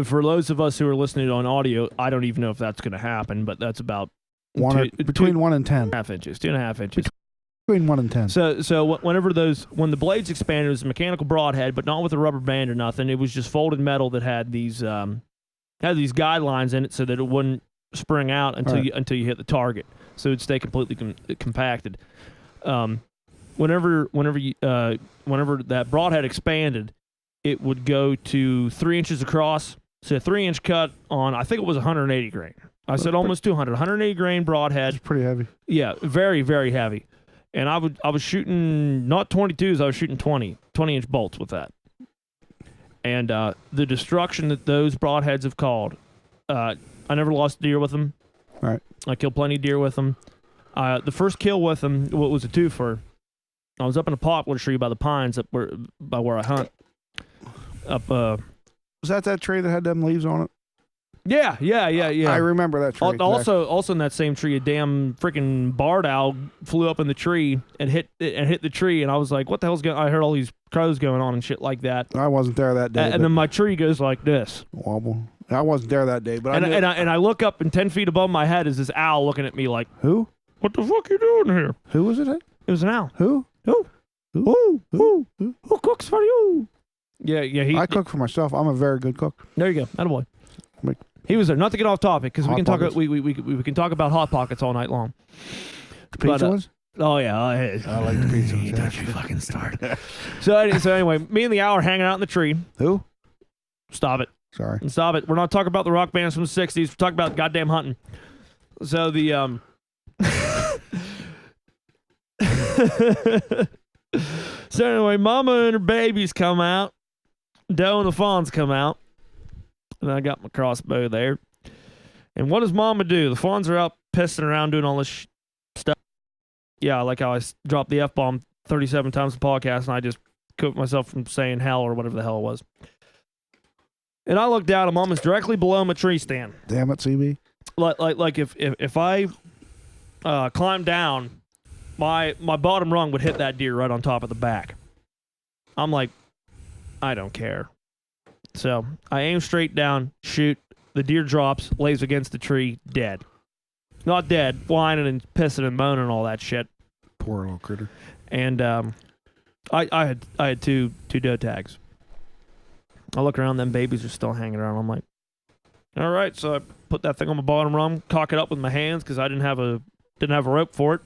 for those of us who are listening on audio, I don't even know if that's going to happen, but that's about between 1 and 10. 2.5 inches. 2.5 inches. Between 1 and 10. So when the blades expanded, it was a mechanical broadhead, but not with a rubber band or nothing. It was just folded metal that had these guidelines in it so that it wouldn't spring out until you hit the target. So it'd stay completely compacted. Whenever that broadhead expanded, it would go to 3 inches across. So a 3-inch cut on, I think it was 180 grain. I said almost 200. 180 grain broadhead. It's pretty heavy. Yeah, very, very heavy. And I was shooting not 22s, I was shooting 20-inch bolts with that. And the destruction that those broadheads have caused, I never lost a deer with them. All right. I killed plenty of deer with them. The first kill with them, what was a twofer? I was up in a poplar tree by the pines by where I hunt. Was that tree that had them leaves on it? Yeah. I remember that tree. Also in that same tree, a damn freaking barred owl flew up in the tree and hit the tree, and I was like, "What the hell's going?" I heard all these crows going on and shit like that. I wasn't there that day. And then my tree goes like this. Wobble. I wasn't there that day, but I look up, and 10 feet above my head is this owl looking at me like, "Who? What the fuck you doing here?" Who was it? It was an owl. Who? Who cooks for you? Yeah. I cook for myself. I'm a very good cook. There you go. Attaboy. He was there. Not to get off topic, because we can talk. We can talk about hot pockets all night long. The pizza ones? Oh yeah, I like the pizza ones. Don't you fucking start. So anyway, me and the owl are hanging out in the tree. Who? Stop it. Sorry. Stop it. We're not talking about the rock bands from the '60s. We're talking about goddamn hunting. So the So anyway, Mama and her babies come out. Doe and the fawns come out. And I got my crossbow there. And what does Mama do? The fawns are out pissing around doing all this stuff. Yeah, like how I dropped the F-bomb 37 times in the podcast, and I just cooked myself from saying hell or whatever the hell it was. And I looked down, I'm almost directly below my tree stand. Damn it, CB. Like if I climbed down, my bottom rung would hit that deer right on top of the back. I'm like, I don't care. So I aim straight down, shoot. The deer drops, lays against the tree, dead. Not dead, whining and pissing and moaning and all that shit. Poor little critter. And I had two doe tags. I look around, them babies are still hanging around. I'm like, all right. So I put that thing on my bottom rung, cock it up with my hands because I didn't have a rope for it.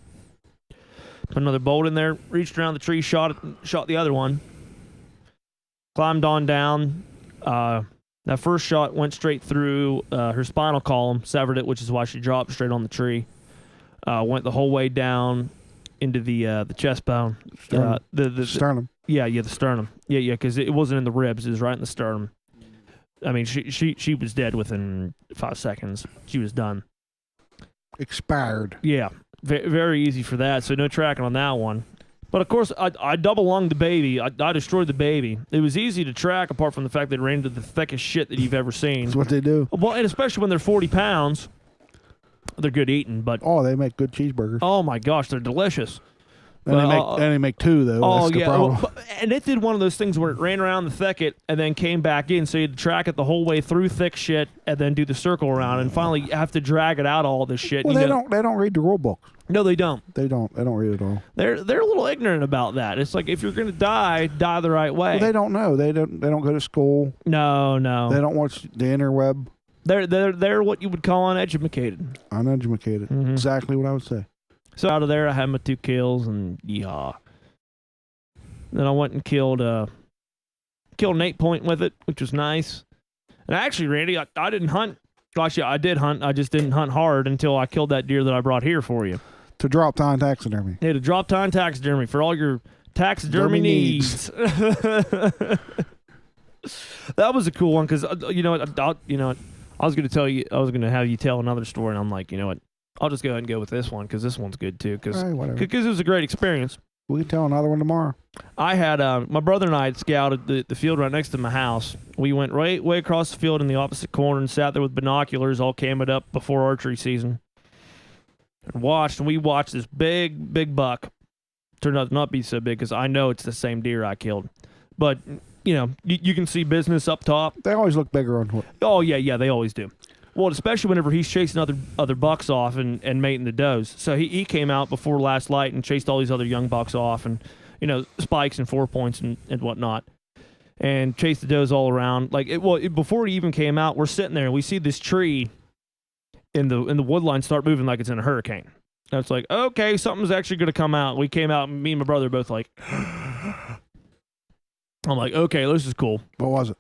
Put another bolt in there, reached around the tree, shot the other one. Climbed on down. That first shot went straight through her spinal column, severed it, which is why she dropped straight on the tree. Went the whole way down into the chest bone. The sternum. Yeah, the sternum. Yeah, because it wasn't in the ribs; it was right in the sternum. I mean, she was dead within 5 seconds. She was done. Expired. Yeah, very easy for that. So no tracking on that one. But of course, I double lunged the baby. I destroyed the baby. It was easy to track, apart from the fact that it ran into the thickest shit that you've ever seen. That's what they do. Well, and especially when they're 40 pounds, they're good eating. But they make good cheeseburgers. Oh my gosh, they're delicious. And they make two though. That's the problem. And it did one of those things where it ran around the thicket and then came back in, so you had to track it the whole way through thick shit and then do the circle around, and finally you have to drag it out all this shit. Well, they don't read the rule books. No, they don't. They don't read it all. They're a little ignorant about that. It's like, if you're gonna die the right way. Well, they don't know. They don't go to school. No. They don't watch the interweb. They're what you would call uneducated. Uneducated. Mm-hmm. Exactly what I would say. So out of there, I had my 2 kills, and yeehaw. Then I went and killed an 8-point with it, which was nice. And actually, Randy, I didn't hunt. Actually, I did hunt. I just didn't hunt hard until I killed that deer that I brought here for you. To Drop Time Taxidermy. Yeah, to Drop Time Taxidermy for all your taxidermy needs. That was a cool one because I was going to tell you, I was going to have you tell another story, and I'm like, you know what? I'll just go ahead and go with this one because this one's good too. Because it was a great experience. We can tell another one tomorrow. I had my brother and I had scouted the field right next to my house. We went way across the field in the opposite corner and sat there with binoculars, all camed up before archery season, and we watched this big buck. Turned out to not be so big because I know it's the same deer I killed, but you can see business up top. They always look bigger on hook. Oh yeah, they always do. Well, especially whenever he's chasing other bucks off and mating the does. So he came out before last light and chased all these other young bucks off, and spikes and 4 points and whatnot, and chased the does all around. Before he even came out, we're sitting there and we see this tree in the wood line start moving like it's in a hurricane. And it's like, okay, something's actually going to come out. We came out, and me and my brother both like, I'm like, okay, this is cool. What was it?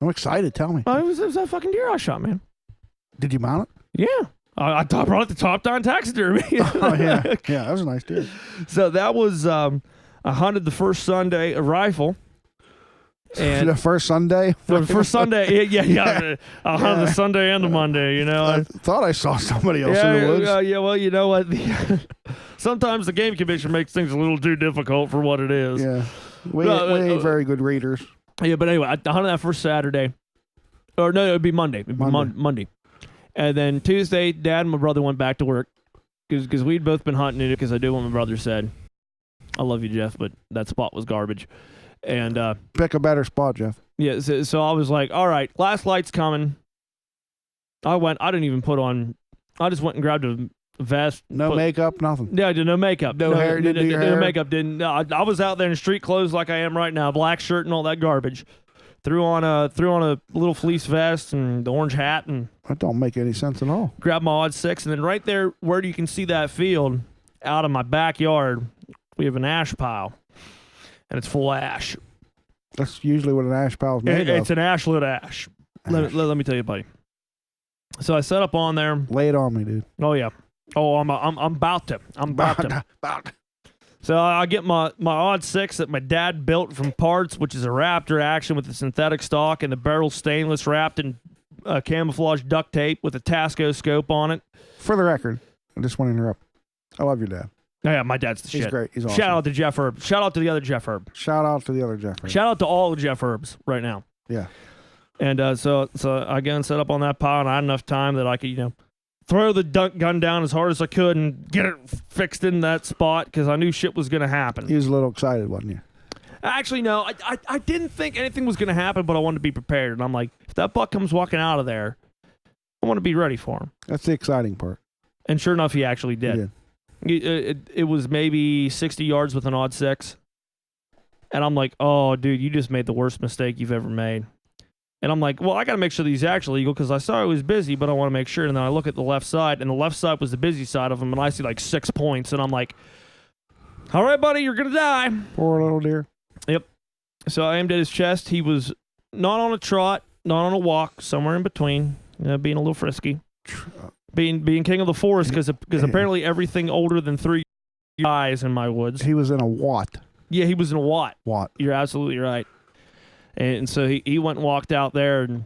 I'm excited. Tell me. It was that fucking deer I shot, man. Did you mount it? Yeah. I brought it to Top Down Taxidermy. Oh, yeah. Yeah, that was a nice deer. So that was, I hunted the first Sunday a rifle. And the first Sunday? The first Sunday, yeah. I hunted the Sunday and the Monday, I thought I saw somebody else in the woods. Well, you know what? Sometimes the Game Commission makes things a little too difficult for what it is. Yeah. We ain't very good readers. Yeah, but anyway, I hunted that first Saturday. Or no, it would be Monday. Monday. And then Tuesday, Dad and my brother went back to work because we'd both been hunting it because I did what my brother said. I love you, Jeff, but that spot was garbage. And pick a better spot, Jeff. Yeah, so I was like, all right, last light's coming. I didn't even put on, I just went and grabbed a vest. No makeup, nothing. Yeah, I did no makeup. No hair, didn't do your hair? No makeup, didn't. I was out there in street clothes like I am right now, black shirt and all that garbage. Threw on a little fleece vest and the orange hat, and that don't make any sense at all. Grabbed my odd 6, and then right there where you can see that field out of my backyard, we have an ash pile, and it's full of ash. That's usually what an ash pile is made of. It's an ashlit ash. Let me tell you, buddy. So I set up on there. Lay it on me, dude. Oh yeah. Oh, I'm about to. So I get my odd 6 that my dad built from parts, which is a Raptor action with a synthetic stock and the barrel stainless wrapped in camouflage duct tape with a Tasco scope on it. For the record, I just want to interrupt. I love your dad. Yeah, my dad's the He's shit. great. He's awesome. Shout out to Jeff Herb. Shout out to the other Jeff Herb. Shout out to the other Jeffrey. Shout out to all the Jeff Herbs right now. Yeah. And so I got set up on that pile, and I had enough time that I could, throw the gun down as hard as I could and get it fixed in that spot because I knew shit was going to happen. He was a little excited, wasn't you? Actually, no, I didn't think anything was going to happen, but I wanted to be prepared. And I'm like, if that buck comes walking out of there, I want to be ready for him. That's the exciting part. And sure enough, he actually did. It was maybe 60 yards with an odd 6. And I'm like, oh, dude, you just made the worst mistake you've ever made. And I'm like, well, I got to make sure that he's actually eagle because I saw he was busy, but I want to make sure. And then I look at the left side, and the left side was the busy side of him, and I see like 6 points. And I'm like, all right, buddy, you're going to die. Poor little deer. Yep. So I aimed at his chest. He was not on a trot, not on a walk, somewhere in between, being a little frisky. Being king of the forest because apparently everything older than 3 dies in my woods. He was in a watt. Yeah, he was in a watt. Watt. You're absolutely right. And so he went and walked out there, and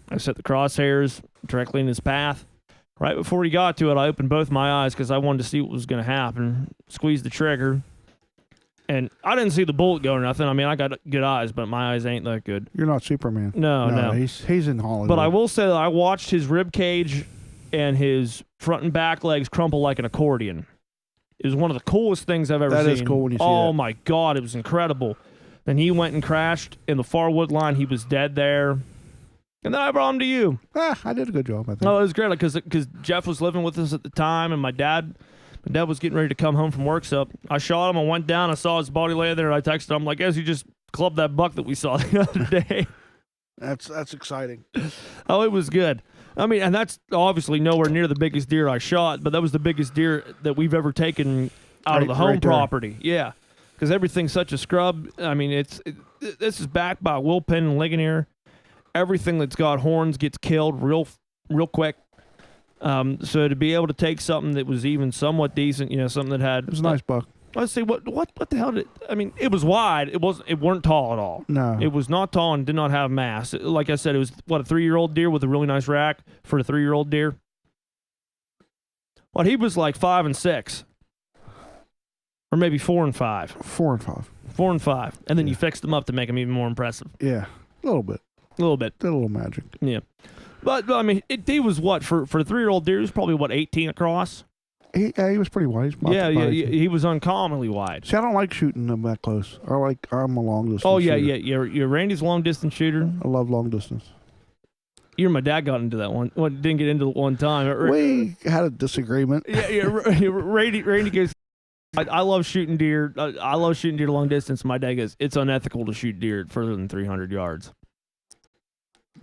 I set the crosshairs directly in his path. Right before he got to it, I opened both my eyes because I wanted to see what was going to happen. Squeezed the trigger, and I didn't see the bullet go or nothing. I mean, I got good eyes, but my eyes ain't that good. You're not Superman. No. He's in Hollywood. But I will say that I watched his rib cage and his front and back legs crumple like an accordion. It was one of the coolest things I've ever seen. That is cool when you see Oh, that. my God, it was incredible. Then he went and crashed in the far wood line. He was dead there. And then I brought him to you. I did a good job, I think. Oh, it was great because Jeff was living with us at the time, and my dad was getting ready to come home from work. So I shot him. I went down. I saw his body lay there, and I texted him like, "Guess you just clubbed that buck that we saw the other day." That's exciting. Oh, it was good. I mean, and that's obviously nowhere near the biggest deer I shot, but that was the biggest deer that we've ever taken out of the home property. Yeah, because everything's such a scrub. I mean, this is backed by Wilpin and Ligonier. Everything that's got horns gets killed real quick. So to be able to take something that was even somewhat decent, something that had... It was a nice buck. Let's see, what the hell did... I mean, it was wide. It weren't tall at all. No. It was not tall and did not have mass. Like I said, it was, a 3-year-old deer with a really nice rack for a 3-year-old deer. Well, he was like 5 and 6. Or maybe 4 and 5. 4 and 5. 4 and 5. And then you fixed them up to make them even more impressive. Yeah, a little bit. A little bit. Did a little magic. Yeah. But I mean, he was what, for a 3-year-old deer, he was probably, 18 across? He was pretty wide. He was uncommonly wide. See, I don't like shooting them that close. I'm a long distance Oh, yeah, shooter. You're Randy's long-distance shooter. I love long distance. You and my dad got into that one. Well, didn't get into it one time. We had a disagreement. Yeah. Randy goes, I love shooting deer. I love shooting deer long distance. My dad goes, it's unethical to shoot deer further than 300 yards.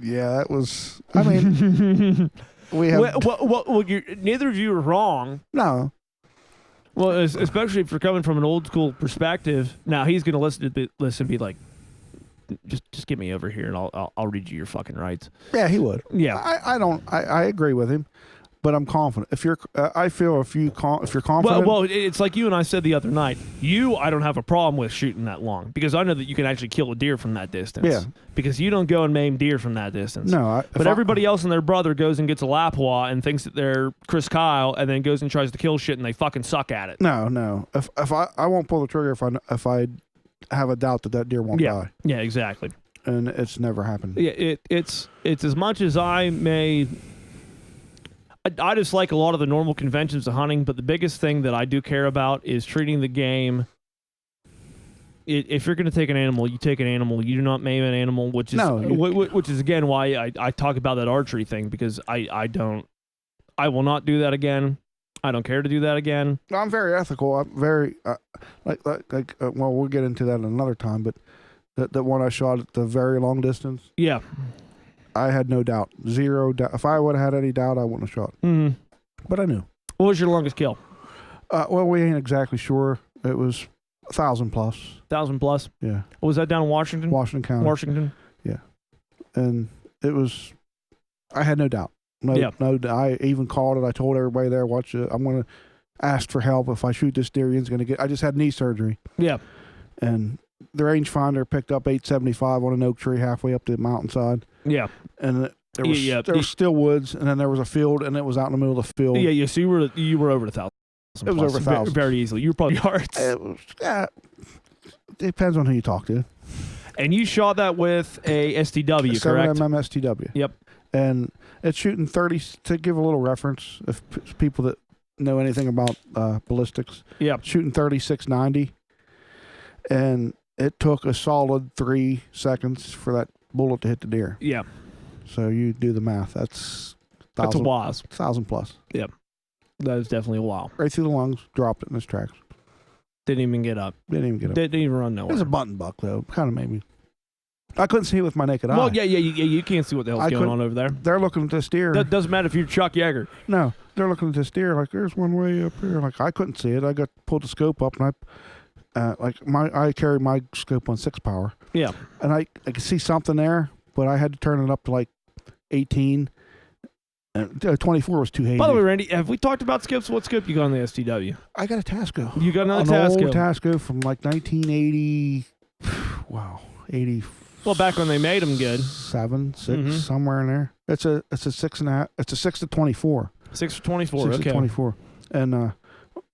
Yeah, that was... I mean, we have... Well, neither of you are wrong. No. Well, especially if you're coming from an old school perspective. Now, he's going to listen and be like, just get me over here and I'll read you your fucking rights. Yeah, he would. Yeah. I agree with him, but I'm confident. If you're confident... Well, it's like you and I said the other night. I don't have a problem with shooting that long because I know that you can actually kill a deer from that distance. Yeah. Because you don't go and maim deer from that distance. No. But everybody else and their brother goes and gets a Lapua and thinks that they're Chris Kyle and then goes and tries to kill shit and they fucking suck at it. No. If I won't pull the trigger if I have a doubt that deer won't die. Yeah, exactly. And it's never happened. Yeah, it's as much as I may... I just like a lot of the normal conventions of hunting, but the biggest thing that I do care about is treating the game. If you're going to take an animal, you take an animal. You do not maim an animal, which is again why I talk about that archery thing because I will not do that again. I don't care to do that again. I'm very ethical. I'm very well, we'll get into that another time. But that one I shot at the very long distance. Yeah. I had no doubt. Zero doubt. If I would have had any doubt, I wouldn't have shot. Mm-hmm. But I knew. What was your longest kill? Well, we ain't exactly sure. It was 1,000 plus. 1,000 plus? Yeah. Was that down in Washington? Washington County. Washington? Yeah. And it was, I had no doubt. No, I even called it. I told everybody there, watch it. I'm going to ask for help if I shoot this deer. He's going to get, I just had knee surgery. Yeah. And the rangefinder picked up 875 on an oak tree halfway up the mountainside. Yeah. And there was still woods, and then there was a field, and it was out in the middle of the field. Yeah. So you were over 1,000. It was over 1,000. Very easily. You were probably yards. It was, yeah, depends on who you talk to. And you shot that with a STW, correct? 7mm STW. Yep. And it's shooting 30, to give a little reference, if people that know anything about ballistics. Yep. Shooting 36-90. And it took a solid 3 seconds for that bullet to hit the deer. Yeah. So you do the math. That's a while. 1,000 plus. Yep. That is definitely a while. Right through the lungs, dropped it in his tracks. Didn't even get up. Didn't even get up. Didn't even run nowhere. It was a button buck, though. Kind of made me... I couldn't see it with my naked eye. Well, yeah, you can't see what the hell's going on over there. They're looking at this deer. That doesn't matter if you're Chuck Yeager. No, they're looking at this deer like there's one way up here. Like I couldn't see it. I pulled the scope up and I carry my scope on 6 power. Yeah. And I could see something there, but I had to turn it up to like 18. 24 was too hazy. By the way, Randy, have we talked about scopes? What scope you got on the STW? I got a Tasco. You got another An Tasco? old Tasco from like 1980. Wow, 80. Well, back when they made them good. 7, 6, somewhere in there. It's a 6.5. It's a 6 to 24. 6 to 24. 6 okay. to 24. And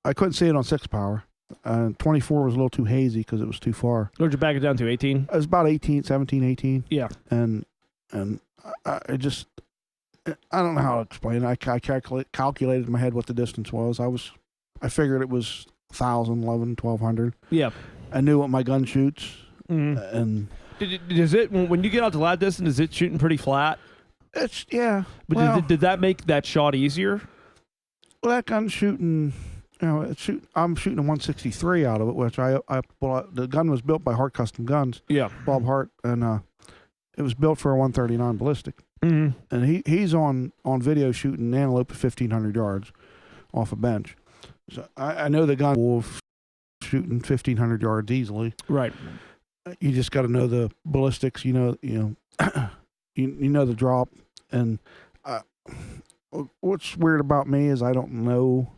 I couldn't see it on 6 power. 24 was a little too hazy because it was too far. Where'd you back it down to? 18? It was about 18, 17, 18. Yeah. And I just, I don't know how to explain it. I calculated in my head what the distance was. I figured it was 1,000, 11, 1,200. Yeah. I knew what my gun shoots. And does it, when you get out to lab distance, is it shooting pretty flat? It's, yeah. But well, did that make that shot easier? Well, that gun's shooting, I'm shooting a 163 out of it, which the gun was built by Hart Custom Guns. Yeah. Bob Hart, and it was built for a 139 ballistic. And he's on video shooting an antelope at 1,500 yards off a bench. So I know the gun will shooting 1,500 yards easily. Right. You just got to know the ballistics. You know the drop. And what's weird about me is I don't know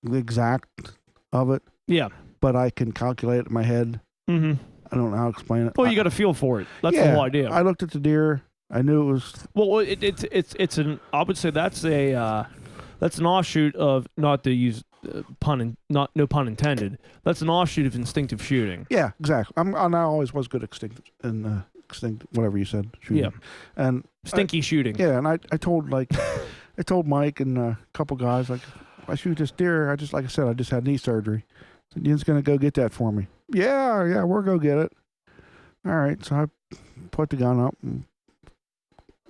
the exact of it. Yeah. But I can calculate it in my head. I don't know how to explain it. Well, you got a feel for it. That's the whole idea. I looked at the deer. I knew it was. Well, it's an. I would say that's an offshoot of, not to use no pun intended. That's an offshoot of instinctive shooting. Yeah, exactly. I always was good at extinct whatever you said. Shooting. Yeah. And stinky shooting. Yeah, and I told I told Mike and a couple guys, like, if I shoot this deer, I just had knee surgery. So Ian's gonna go get that for me. Yeah, we'll go get it. All right, so I put the gun up and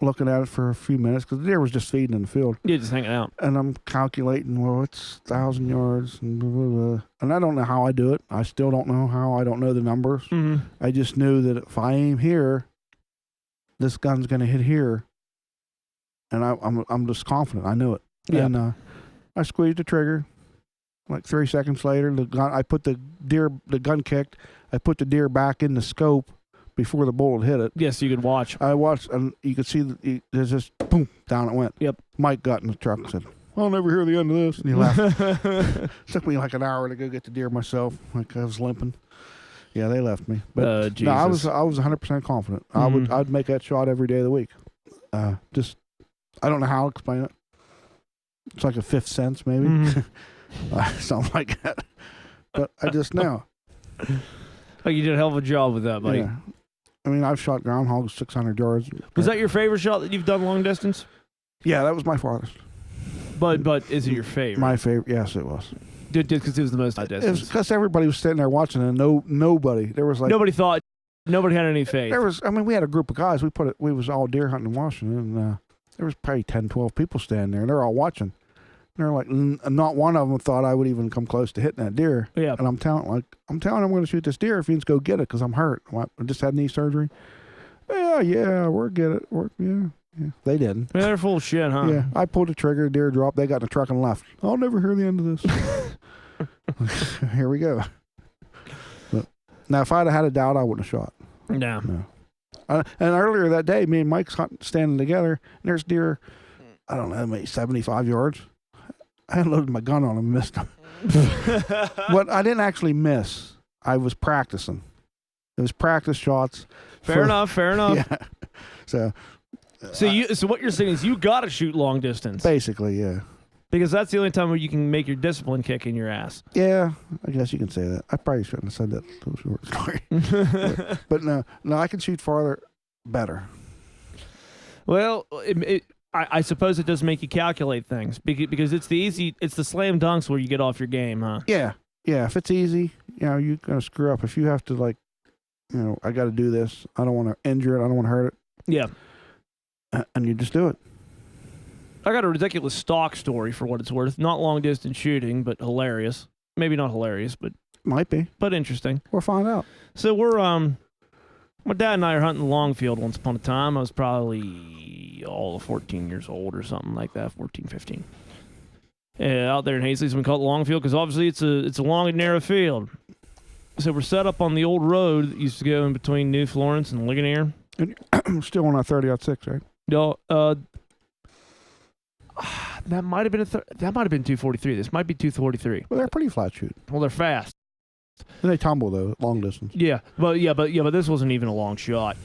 looking at it for a few minutes because the deer was just feeding in the field. Yeah, just hanging out. And I'm calculating, well, it's 1,000 yards and blah, blah, blah. And I don't know how I do it. I still don't know how. I don't know the numbers. I just knew that if I aim here, this gun's going to hit here. And I'm just confident. I knew it. Yeah. And I squeezed the trigger. Like 3 seconds later, the gun kicked. I put the deer back in the scope before the bullet hit it. Yes, you could watch. I watched, and you could see there's just boom, down it went. Yep. Mike got in the truck and said, I'll never hear the end of this. And he left. Took me like an hour to go get the deer myself. Like I was limping. Yeah, they left me. But no, I was 100% confident. I'd make that shot every day of the week. Just, I don't know how to explain it. It's like a fifth sense, maybe. Something like that. But I just know. Oh, you did a hell of a job with that, buddy. Yeah. I mean, I've shot groundhogs 600 yards. Was that your favorite shot that you've done long distance? Yeah, that was my farthest. But is it your favorite? My favorite, yes, it was. Because it was the most high distance. Because everybody was sitting there watching, and nobody. There was like nobody had any faith. We had a group of guys. We was all deer hunting in Washington, and there was probably 10, 12 people standing there, and they're all watching. And they're like, not one of them thought I would even come close to hitting that deer. Yeah. And I'm telling them I'm going to shoot this deer if you can go get it because I'm hurt. I just had knee surgery. Yeah, we'll get it. Yeah. They didn't. Yeah, they're full of shit, huh? Yeah. I pulled the trigger, deer dropped. They got in the truck and left. I'll never hear the end of this. Here we go. But now, if I'd have had a doubt, I wouldn't have shot. No. And earlier that day, me and Mike's standing together, and there's deer, I don't know, maybe 75 yards. I loaded my gun on him and missed him. But I didn't actually miss. I was practicing. It was practice shots. Fair enough. Yeah. So what you're saying is you got to shoot long distance. Basically, yeah. Because that's the only time where you can make your discipline kick in your ass. Yeah, I guess you can say that. I probably shouldn't have said that so short story. but no, I can shoot farther better. Well, I suppose it does make you calculate things because it's the slam dunks where you get off your game, huh? Yeah. If it's easy, you're gonna screw up. If you have to I got to do this. I don't want to injure it. I don't want to hurt it. Yeah. And you just do it. I got a ridiculous stock story for what it's worth. Not long distance shooting, but hilarious. Maybe not hilarious, but might be. But interesting. We'll find out. So we're my dad and I are hunting the Longfield once upon a time. I was probably all of 14 years old or something like that, 14, 15. Out there in Hazley's, we call it the Longfield because obviously it's a long and narrow field. So we're set up on the old road that used to go in between New Florence and Ligonier. And still on our 30-06, right? No, that might have been that might have been 243. This might be 243. Well, they're pretty flat shoot. Well, they're fast. And they tumble though, long distance. But this wasn't even a long shot.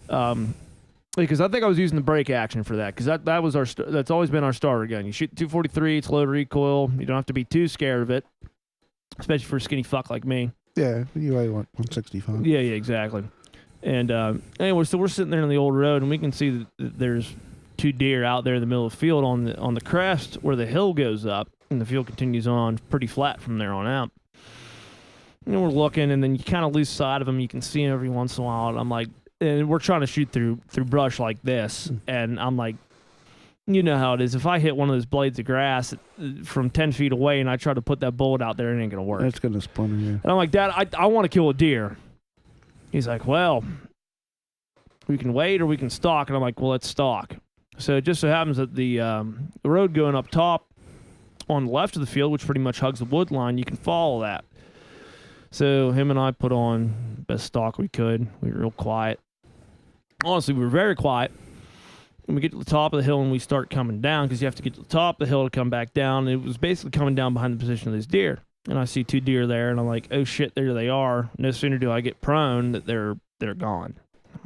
Because I think I was using the brake action for that. Because that was that's always been our starter gun. You shoot 243, it's low recoil. You don't have to be too scared of it, especially for a skinny fuck like me. Yeah, you weigh 165. Yeah, exactly. And anyway, so we're sitting there on the old road, and we can see that there's two deer out there in the middle of the field on the crest where the hill goes up, and the field continues on pretty flat from there on out. And we're looking, and then you kind of lose sight of them. You can see them every once in a while, and I'm like, and we're trying to shoot through brush like this, and I'm like, you know how it is. If I hit one of those blades of grass from 10 feet away and I try to put that bullet out there, it ain't going to work. It's going to splinter, yeah. And I'm like, Dad, I want to kill a deer. He's like, well, we can wait or we can stalk. And I'm like, well, let's stalk. So it just so happens that the road going up top on the left of the field, which pretty much hugs the wood line, you can follow that. So him and I put on the best stalk we could. We were real quiet. Honestly, we were very quiet. And we get to the top of the hill and we start coming down because you have to get to the top of the hill to come back down. And it was basically coming down behind the position of this deer. And I see two deer there, and I'm like, oh, shit, there they are. No sooner do I get prone that they're gone. I'm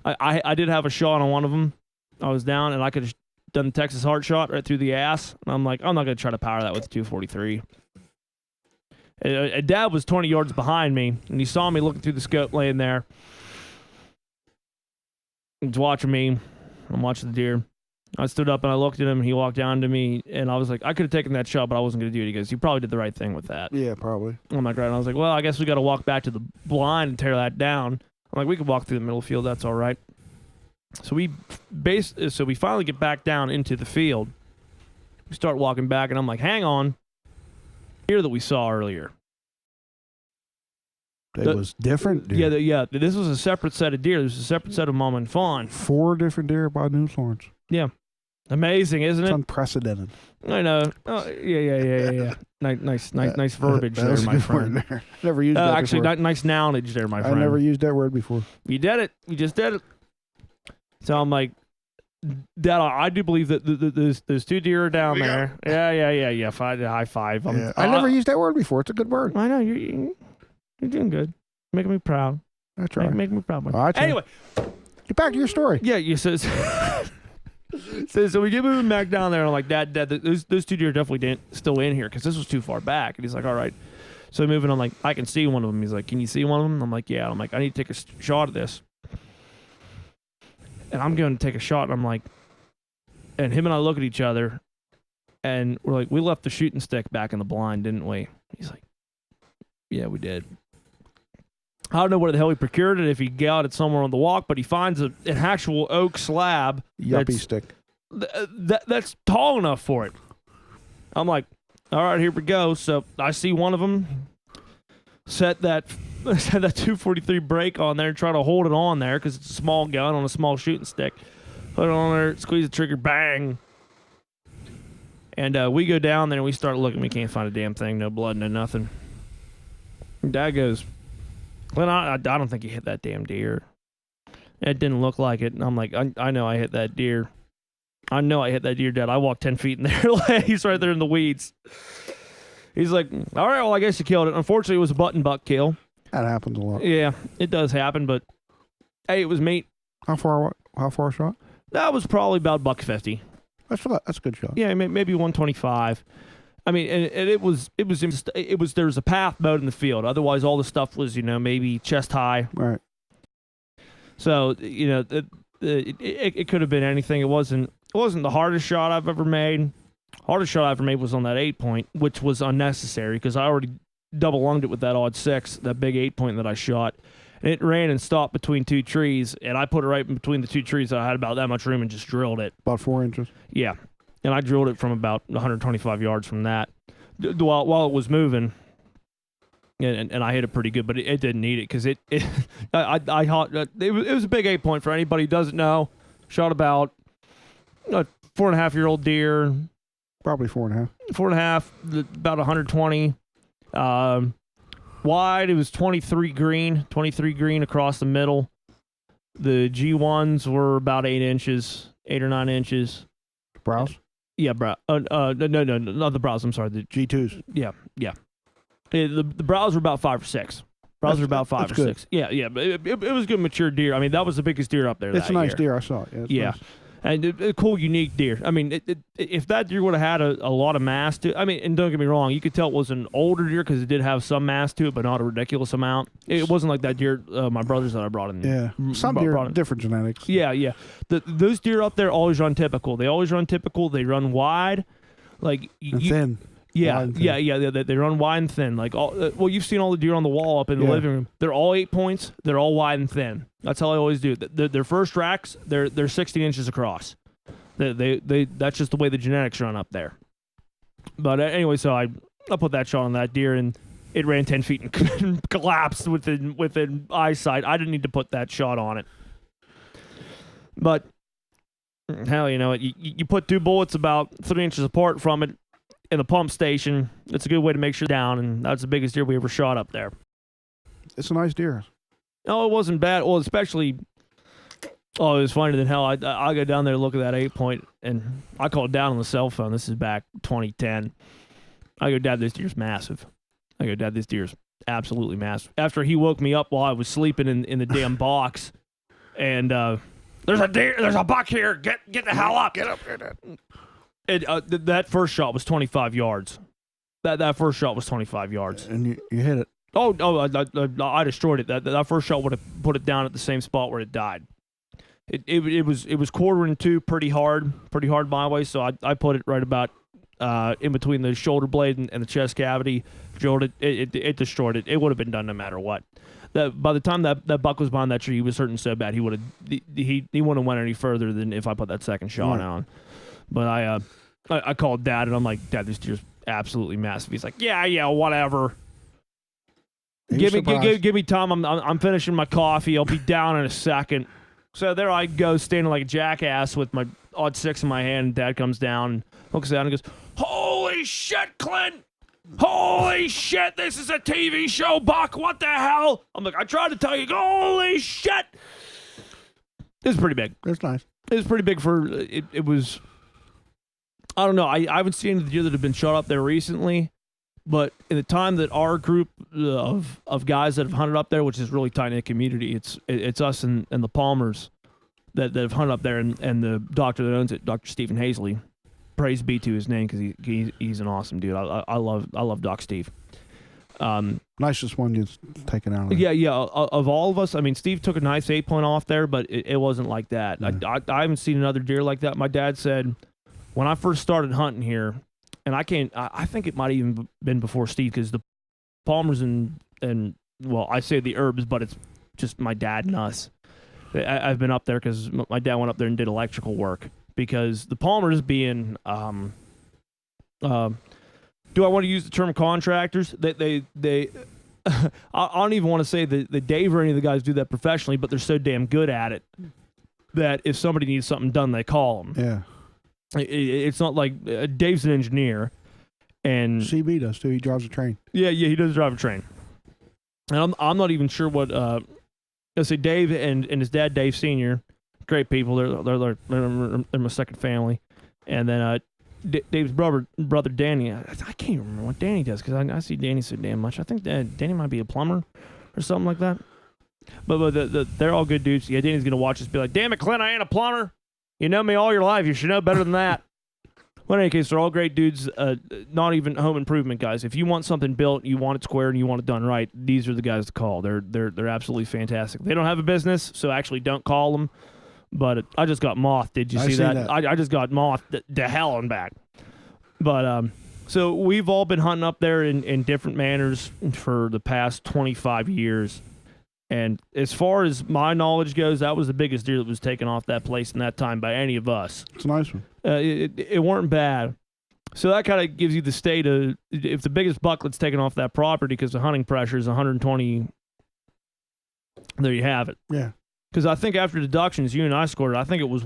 like, I did have a shot on one of them. I was down, and I could have done the Texas heart shot right through the ass. And I'm like, I'm not going to try to power that with a 243. Dad was 20 yards behind me, and he saw me looking through the scope laying there. He's watching me. I'm watching the deer. I stood up and I looked at him, and he walked down to me, and I was like, I could have taken that shot, but I wasn't going to do it. He goes, you probably did the right thing with that. Yeah, probably. I'm like, right. And I was like, well, I guess we got to walk back to the blind and tear that down. I'm like, we could walk through the middle field. That's all right. So we finally get back down into the field. We start walking back, and I'm like, hang on. Deer that we saw earlier. It was different deer. Yeah. This was a separate set of deer. This was a separate set of mom and fawn. 4 different deer by New Florence. Yeah. Amazing, isn't it? It's unprecedented. I know. Oh, yeah. Nice verbiage that there, was a my good friend. word there. Never used that actually, before. nice nounage there, my friend. I never used that word before. You did it. You just did it. So I'm like, Dad, I do believe that those two deer are down there. Yeah. High five. Yeah. I never used that word before. It's a good word. I know. You're doing good. Making me proud. That's right. Make me proud. Anyway, get back to your story. Yeah, you says. So we get moving back down there, and I'm like, Dad, those two deer definitely still in here because this was too far back. And he's like, all right. So moving, I'm like, I can see one of them. He's like, can you see one of them? I'm like, yeah. I'm like, I need to take a shot of this. And I'm going to take a shot, and I'm like, and him and I look at each other, and we're like, we left the shooting stick back in the blind, didn't we? He's like, yeah, we did. I don't know where the hell he procured it, if he got it somewhere on the walk, but he finds an actual oak slab. Yuppie stick. That's tall enough for it. I'm like, all right, here we go. So I see one of them set that 243 brake on there and try to hold it on there because it's a small gun on a small shooting stick. Put it on there, squeeze the trigger, bang. And we go down there and we start looking. We can't find a damn thing. No blood, no nothing. Dad goes, well, I don't think he hit that damn deer. It didn't look like it. And I'm like, I know I hit that deer. I know I hit that deer, Dad. I walked 10 feet in there. He's right there in the weeds. He's like, all right, well, I guess you killed it. Unfortunately, it was a button buck kill. That happens a lot. Yeah, it does happen, but hey, it was meat. How far shot? That was probably about $150. That's a good shot. Yeah, maybe 125. I mean, and it was there was a path mowed in the field. Otherwise, all the stuff was maybe chest high. Right. So it could have been anything. It wasn't the hardest shot I've ever made. Hardest shot I ever made was on that 8-point, which was unnecessary because I already double lunged it with that odd 6, that big 8-point that I shot. And it ran and stopped between 2 trees, and I put it right in between the 2 trees. So I had about that much room and just drilled it. About 4 inches. Yeah, and I drilled it from about 125 yards from that while it was moving. And I hit it pretty good, but it didn't need it because it was a big 8-point for anybody who doesn't know. Shot about a 4.5-year-old deer. Probably 4.5. 4.5, about 120. Wide, it was 23 green across the middle. The G1s were about 8 inches, 8 or 9 inches. Brows? Yeah, no, not the brows. I'm sorry, the G2s. Yeah. The brows were about 5 or 6. Brows were about 5 or 6. Yeah, but it was a good mature deer. I mean, that was the biggest deer up there. It's a nice deer. I saw it. Yeah. Nice. And a cool, unique deer. I mean, if that deer would have had a lot of mass to it, I mean, and don't get me wrong, you could tell it was an older deer because it did have some mass to it, but not a ridiculous amount. It wasn't like that deer my brothers that I brought in. Yeah. Some deer, different genetics. Yeah. Those deer up there always run typical. They always run typical. They run wide. Like Thin. Yeah. They run wide and thin. Like you've seen all the deer on the wall up in the living room. They're all 8 points. They're all wide and thin. That's how I always do it. Their first racks, they're 16 inches across. That's just the way the genetics run up there. But anyway, so I put that shot on that deer and it ran 10 feet and collapsed within eyesight. I didn't need to put that shot on it. But hell, you put 2 bullets about 3 inches apart from it in the pump station. It's a good way to make sure down, and that's the biggest deer we ever shot up there. It's a nice deer. No, it wasn't bad. Well, especially, it was funnier than hell. I go down there to look at that 8-point, and I called down on the cell phone. This is back 2010. I go, Dad, this deer's massive. I go, Dad, this deer's absolutely massive. After he woke me up while I was sleeping in the damn box, and there's a deer, there's a buck here. Get the hell up. Get up here, Dad. That first shot was 25 yards. That first shot was 25 yards. And you hit it. I destroyed it. That first shot would have put it down at the same spot where it died. It was quartering 2 pretty hard my way, so I put it right about in between the shoulder blade and the chest cavity. Drilled it. It destroyed it. It would have been done no matter what. By the time that buck was behind that tree, he was hurting so bad he wouldn't have went any further than if I put that second shot on. But I called Dad and I'm like, Dad, this deer's absolutely massive. He's like, yeah, whatever. Give me time. I'm finishing my coffee. I'll be down in a second. So there I go, standing like a jackass with my odd 6 in my hand. And Dad comes down and looks down and goes, "Holy shit, Clint! Holy shit! This is a TV show, Buck. What the hell?" I'm like, I tried to tell you. Holy shit! It was pretty big. It's nice. It was pretty big for it. It was. I don't know. I haven't seen any of the deer that have been shot up there recently, but in the time that our group of guys that have hunted up there, which is really tight knit community, it's us and the Palmers that have hunted up there, and the doctor that owns it, Dr. Stephen Hazley, praise be to his name because he's an awesome dude. I love Doc Steve. Nicest one you've taken out. Yeah. Of all of us, I mean, Steve took a nice 8-point off there, but it wasn't like that. Yeah. I haven't seen another deer like that. My dad said, when I first started hunting here, and I think it might have even been before Steve, because the Palmers and well, I say the herbs, but it's just my dad and us. I've been up there because my dad went up there and did electrical work, because the Palmers being, do I want to use the term contractors? They I don't even want to say that Dave or any of the guys do that professionally, but they're so damn good at it that if somebody needs something done, they call them. Yeah. It's not like Dave's an engineer, and CB does too. He drives a train. Yeah, he does drive a train. And I'm not even sure what. Let's say Dave and his dad, Dave Senior, great people. They're my second family, and then Dave's brother Danny. I can't remember what Danny does because I see Danny so damn much. I think Danny might be a plumber or something like that. But they're all good dudes. Yeah, Danny's gonna watch us, be like, "Damn it, Clint, I ain't a plumber. You know me all your life. You should know better than that." Well, in any case, they're all great dudes. Not even home improvement guys. If you want something built, you want it square, and you want it done right, these are the guys to call. They're absolutely fantastic. They don't have a business, so actually don't call them. But I just got mouthed. Did you see that? I just got mouthed to hell and back. But so we've all been hunting up there in different manners for the past 25 years. And as far as my knowledge goes, that was the biggest deer that was taken off that place in that time by any of us. It's a nice one. It weren't bad. So that kind of gives you the state of, if the biggest buck that's taken off that property because the hunting pressure is 120, there you have it. Yeah. Because I think after deductions, you and I scored it. I think it was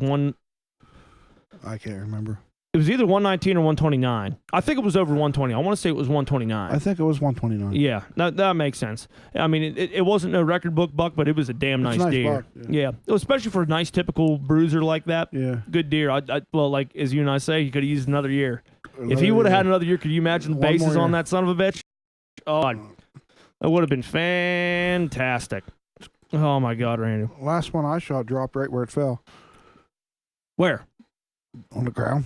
I can't remember. It was either 119 or 129. I think it was over 120. I want to say it was 129. I think it was 129. Yeah, that makes sense. I mean, it wasn't no record book buck, but it was a damn nice deer. Buck, yeah, especially for a nice typical bruiser like that. Yeah. Good deer. Well, like as you and I say, he could have used another year. If he would have had another year, could you imagine the bases on that son of a bitch? Oh, that would have been fantastic. Oh my God, Randy. Last one I shot dropped right where it fell. Where? On the ground.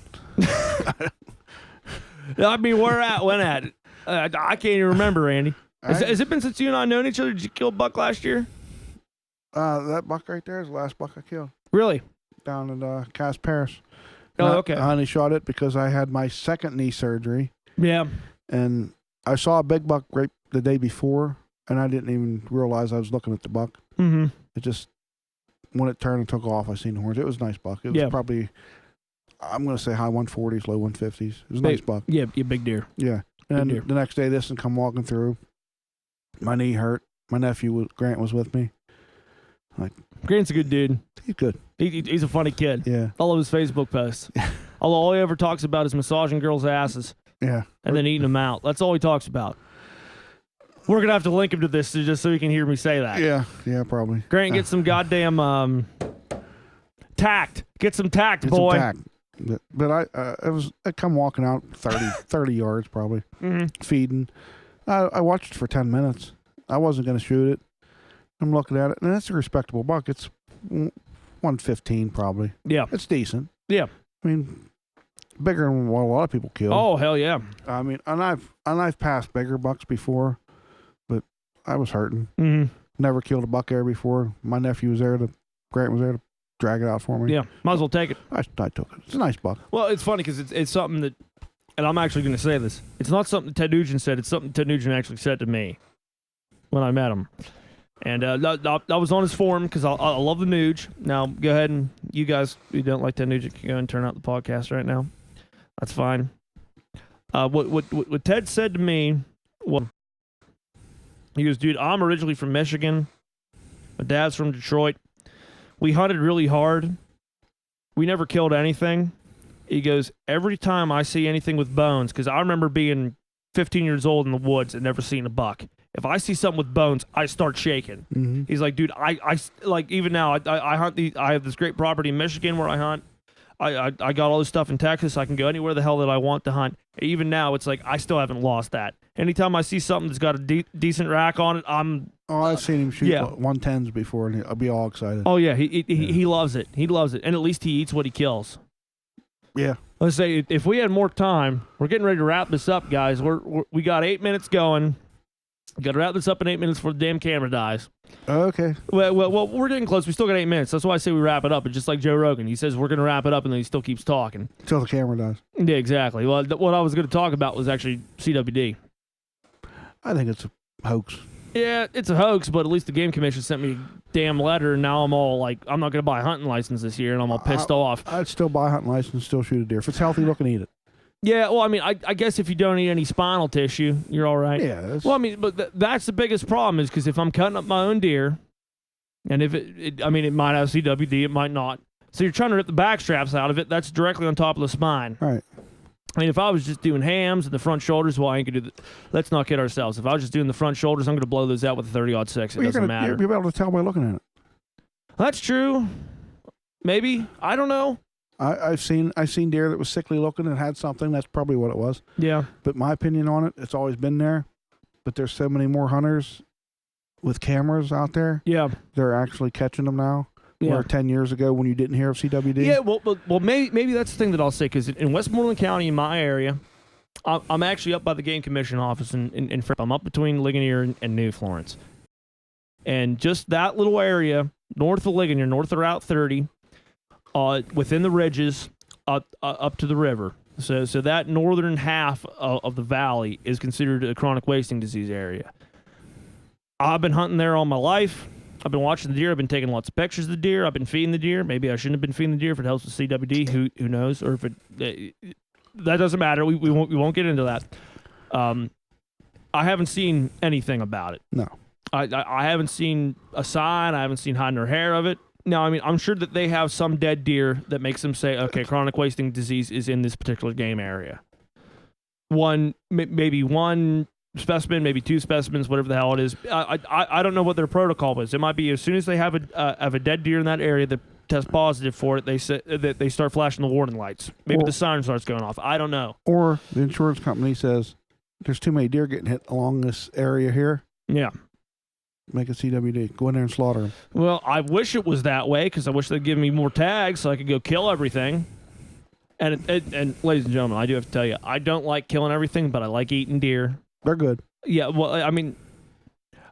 I mean, when at? I can't even remember, Randy. Has it been since you and I known each other? Did you kill a buck last year? That buck right there is the last buck I killed. Really? Down in Cass Paris. Oh, okay. I only shot it because I had my second knee surgery. Yeah. And I saw a big buck right the day before, and I didn't even realize I was looking at the buck. Mm-hmm. It just, when it turned and took off, I seen the horns. It was a nice buck. It was probably, I'm going to say high 140s, low 150s. It was a nice buck. Yeah, big deer. Yeah. And then the next day, this and come walking through. My knee hurt. My nephew, Grant, was with me. Grant's a good dude. He's good. He's a funny kid. Yeah. I love his Facebook posts. All he ever talks about is massaging girls' asses. Yeah. And then eating them out. That's all he talks about. We're going to have to link him to this just so he can hear me say that. Yeah, probably. Grant, get some goddamn tact. Get some tact, boy. Some tact. But I come walking out 30 yards probably, feeding. I watched it for 10 minutes. I wasn't going to shoot it. I'm looking at it, and that's a respectable buck. It's 115 probably. Yeah. It's decent. Yeah. I mean, bigger than what a lot of people kill. Oh, hell yeah. I mean, and I've passed bigger bucks before, but I was hurting. Mm-hmm. Never killed a buck there before. My nephew was there Grant was there to drag it out for me. Yeah, might as well take it. I took it. It's a nice buck. Well, it's funny because it's something that, and I'm actually going to say this. It's not something Ted Nugent said. It's something Ted Nugent actually said to me when I met him. And I was on his forum because I love the Nuge. Now, go ahead and you guys who don't like Ted Nugent can go and turn out the podcast right now. That's fine. What Ted said to me, well, he goes, dude, I'm originally from Michigan. My dad's from Detroit. We hunted really hard. We never killed anything. He goes, every time I see anything with bones, because I remember being 15 years old in the woods and never seen a buck. If I see something with bones, I start shaking. Mm-hmm. He's like, dude, I like even now, I hunt I have this great property in Michigan where I hunt. I got all this stuff in Texas. I can go anywhere the hell that I want to hunt. Even now, it's like I still haven't lost that. Anytime I see something that's got a decent rack on it, I'm. Oh, I've seen him shoot 110s before, and I'll be all excited. Oh yeah, he loves it. He loves it, and at least he eats what he kills. Yeah. Let's say if we had more time, we're getting ready to wrap this up, guys. We got 8 minutes going. Got to wrap this up in 8 minutes before the damn camera dies. Okay. Well, we're getting close. We still got 8 minutes. That's why I say we wrap it up. It's just like Joe Rogan. He says we're going to wrap it up, and then he still keeps talking. Until the camera dies. Yeah, exactly. Well, what I was going to talk about was actually CWD. I think it's a hoax. Yeah, it's a hoax, but at least the game commission sent me a damn letter, and now I'm all like, I'm not going to buy a hunting license this year, and I'm all pissed off. I'd still buy a hunting license, still shoot a deer. If it's healthy looking, eat it. Yeah, well, I mean, I guess if you don't eat any spinal tissue, you're all right. Yeah. Well, I mean, but that's the biggest problem is because if I'm cutting up my own deer, and if it might have CWD, it might not. So you're trying to rip the back straps out of it. That's directly on top of the spine. All right. I mean, if I was just doing hams and the front shoulders, well, I ain't going to do that. Let's not kid ourselves. If I was just doing the front shoulders, I'm going to blow those out with a 30-06. It doesn't matter. You'll be able to tell by looking at it. That's true. Maybe. I don't know. I've seen deer that was sickly looking and had something. That's probably what it was. Yeah. But my opinion on it, it's always been there. But there's so many more hunters with cameras out there. Yeah. They're actually catching them now. Or 10 years ago when you didn't hear of CWD? Yeah, well, maybe that's the thing that I'll say, because in Westmoreland County, in my area, I'm actually up by the Game Commission office in I'm up between Ligonier and New Florence. And just that little area, north of Ligonier, north of Route 30, within the ridges, up to the river. So that northern half of the valley is considered a chronic wasting disease area. I've been hunting there all my life. I've been watching the deer. I've been taking lots of pictures of the deer. I've been feeding the deer. Maybe I shouldn't have been feeding the deer if it helps with CWD. Who knows? Or if that doesn't matter. We won't get into that. I haven't seen anything about it. No. I haven't seen a sign. I haven't seen hiding or hair of it. No, I mean, I'm sure that they have some dead deer that makes them say, okay, chronic wasting disease is in this particular game area. Maybe one specimen, maybe two specimens, whatever the hell it is. I don't know what their protocol is. It might be as soon as they have a dead deer in that area that tests positive for it, they say that they start flashing the warning lights. Maybe the siren starts going off. I don't know. Or the insurance company says there's too many deer getting hit along this area here. Yeah. Make a CWD. Go in there and slaughter them. Well, I wish it was that way, because I wish they'd give me more tags so I could go kill everything. And ladies and gentlemen, I do have to tell you, I don't like killing everything, but I like eating deer. They're good. Yeah, well, I mean,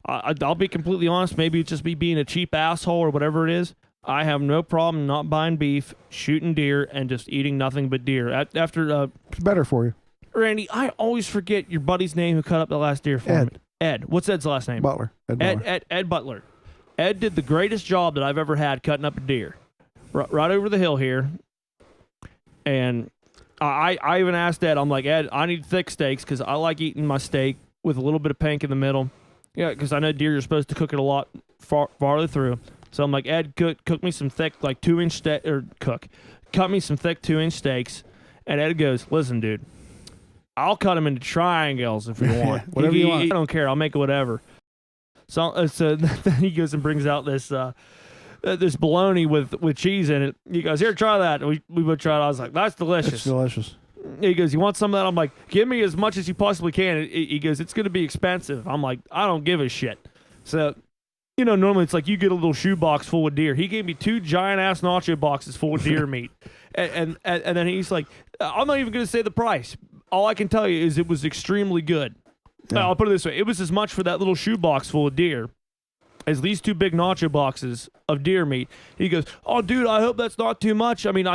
I'll be completely honest. Maybe it's just me being a cheap asshole or whatever it is. I have no problem not buying beef, shooting deer, and just eating nothing but deer. After it's better for you. Randy, I always forget your buddy's name who cut up the last deer for me. Ed. What's Ed's last name? Butler. Ed Butler. Ed did the greatest job that I've ever had cutting up a deer. Right over the hill here. And I even asked Ed, I'm like, Ed, I need thick steaks because I like eating my steak with a little bit of pink in the middle. Yeah, because I know deer, you're supposed to cook it a lot farther through. So I'm like, Ed, cook me some thick, like 2-inch steak, or cut me some thick 2-inch steaks. And Ed goes, listen, dude, I'll cut them into triangles if you want. Whatever you want. I don't care. I'll make it whatever. So then he goes and brings out this this bologna with cheese in it. He goes, here, try that. And we would try it. I was like, that's delicious. It's delicious. He goes, you want some of that? I'm like, give me as much as you possibly can. He goes, it's going to be expensive. I'm like, I don't give a shit. So, normally it's like you get a little shoebox full of deer. He gave me 2 giant-ass nacho boxes full of deer meat. And then he's like, I'm not even going to say the price. All I can tell you is it was extremely good. Yeah. I'll put it this way. It was as much for that little shoebox full of deer as these 2 big nacho boxes of deer meat. He goes, oh, dude, I hope that's not too much. I mean,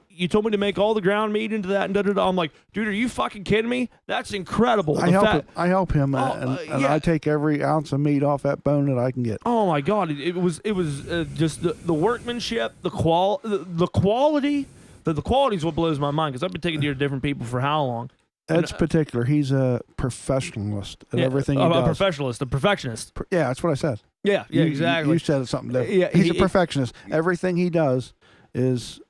you told me to make all the ground meat into that and da-da-da. I'm like, dude, are you fucking kidding me? That's incredible. I help him, and I take every ounce of meat off that bone that I can get. Oh, my God. It was just the workmanship, the quality. The quality is what blows my mind, because I've been taking deer to different people for how long? Ed's particular. He's a professionalist at everything he does. A perfectionist. Yeah, that's what I said. Yeah, exactly. You said something different. Yeah, he's a perfectionist. Everything he does is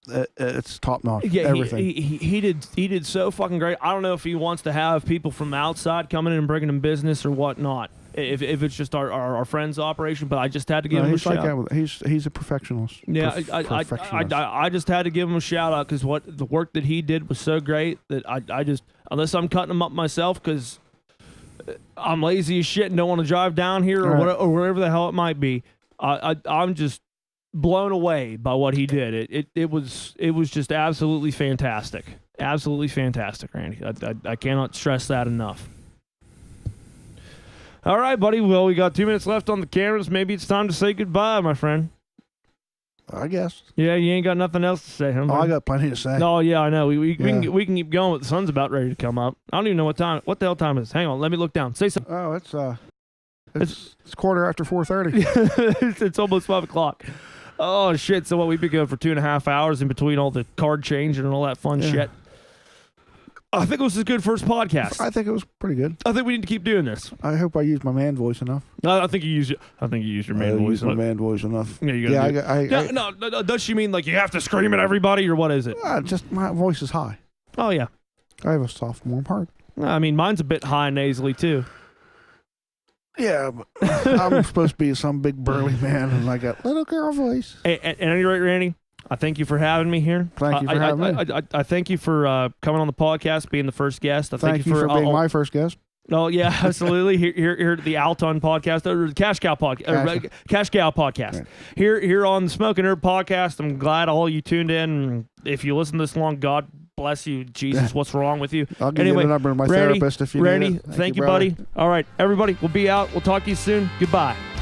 it's top notch. Yeah, everything. He did so fucking great. I don't know if he wants to have people from outside coming in and bringing him business or whatnot. If it's just our friend's operation, but I just had to give him a shout out. He's a perfectionist. Yeah, I just had to give him a shout out, because the work that he did was so great that I just, unless I'm cutting them up myself because I'm lazy as shit and don't want to drive down here or wherever the hell it might be, I'm just blown away by what he did. It was just absolutely fantastic. Absolutely fantastic, Randy. I cannot stress that enough. All right, buddy. Well, we got 2 minutes left on the cameras. Maybe it's time to say goodbye, my friend. I guess. Yeah, you ain't got nothing else to say, huh? Oh, I got plenty to say. Oh, yeah, I know. We can keep going, but the sun's about ready to come up. I don't even know what the hell time it is. Hang on, let me look down. Say something. Oh, it's quarter after 4:30. It's almost 5 o'clock. Oh, shit. So what, we've been going for 2.5 hours in between all the card changing and all that fun shit. I think it was a good first podcast. I think it was pretty good. I think we need to keep doing this. I hope I used my man voice enough. I think you used your man voice. My man voice enough. Yeah, no. Does she mean like you have to scream at everybody, or what is it? Just my voice is high. Oh yeah. I have a soft, warm heart. I mean, mine's a bit high nasally too. Yeah, but I'm supposed to be some big burly man, and I got little girl voice. At any rate, Randy, I thank you for having me here. Thank you for having me. I thank you for coming on the podcast, being the first guest. Thank you for being my first guest. Oh yeah, absolutely. Here at the Alton podcast, or the Cash Cow podcast, Cash Cow podcast. Right. Here on the Smokin Herb podcast. I'm glad all you tuned in. If you listen this long, God bless you. Jesus, what's wrong with you? I'll give you the number of my Randy, therapist if you Randy, need it. thank you, brother. buddy. All right, everybody, we'll be out. We'll talk to you soon. Goodbye.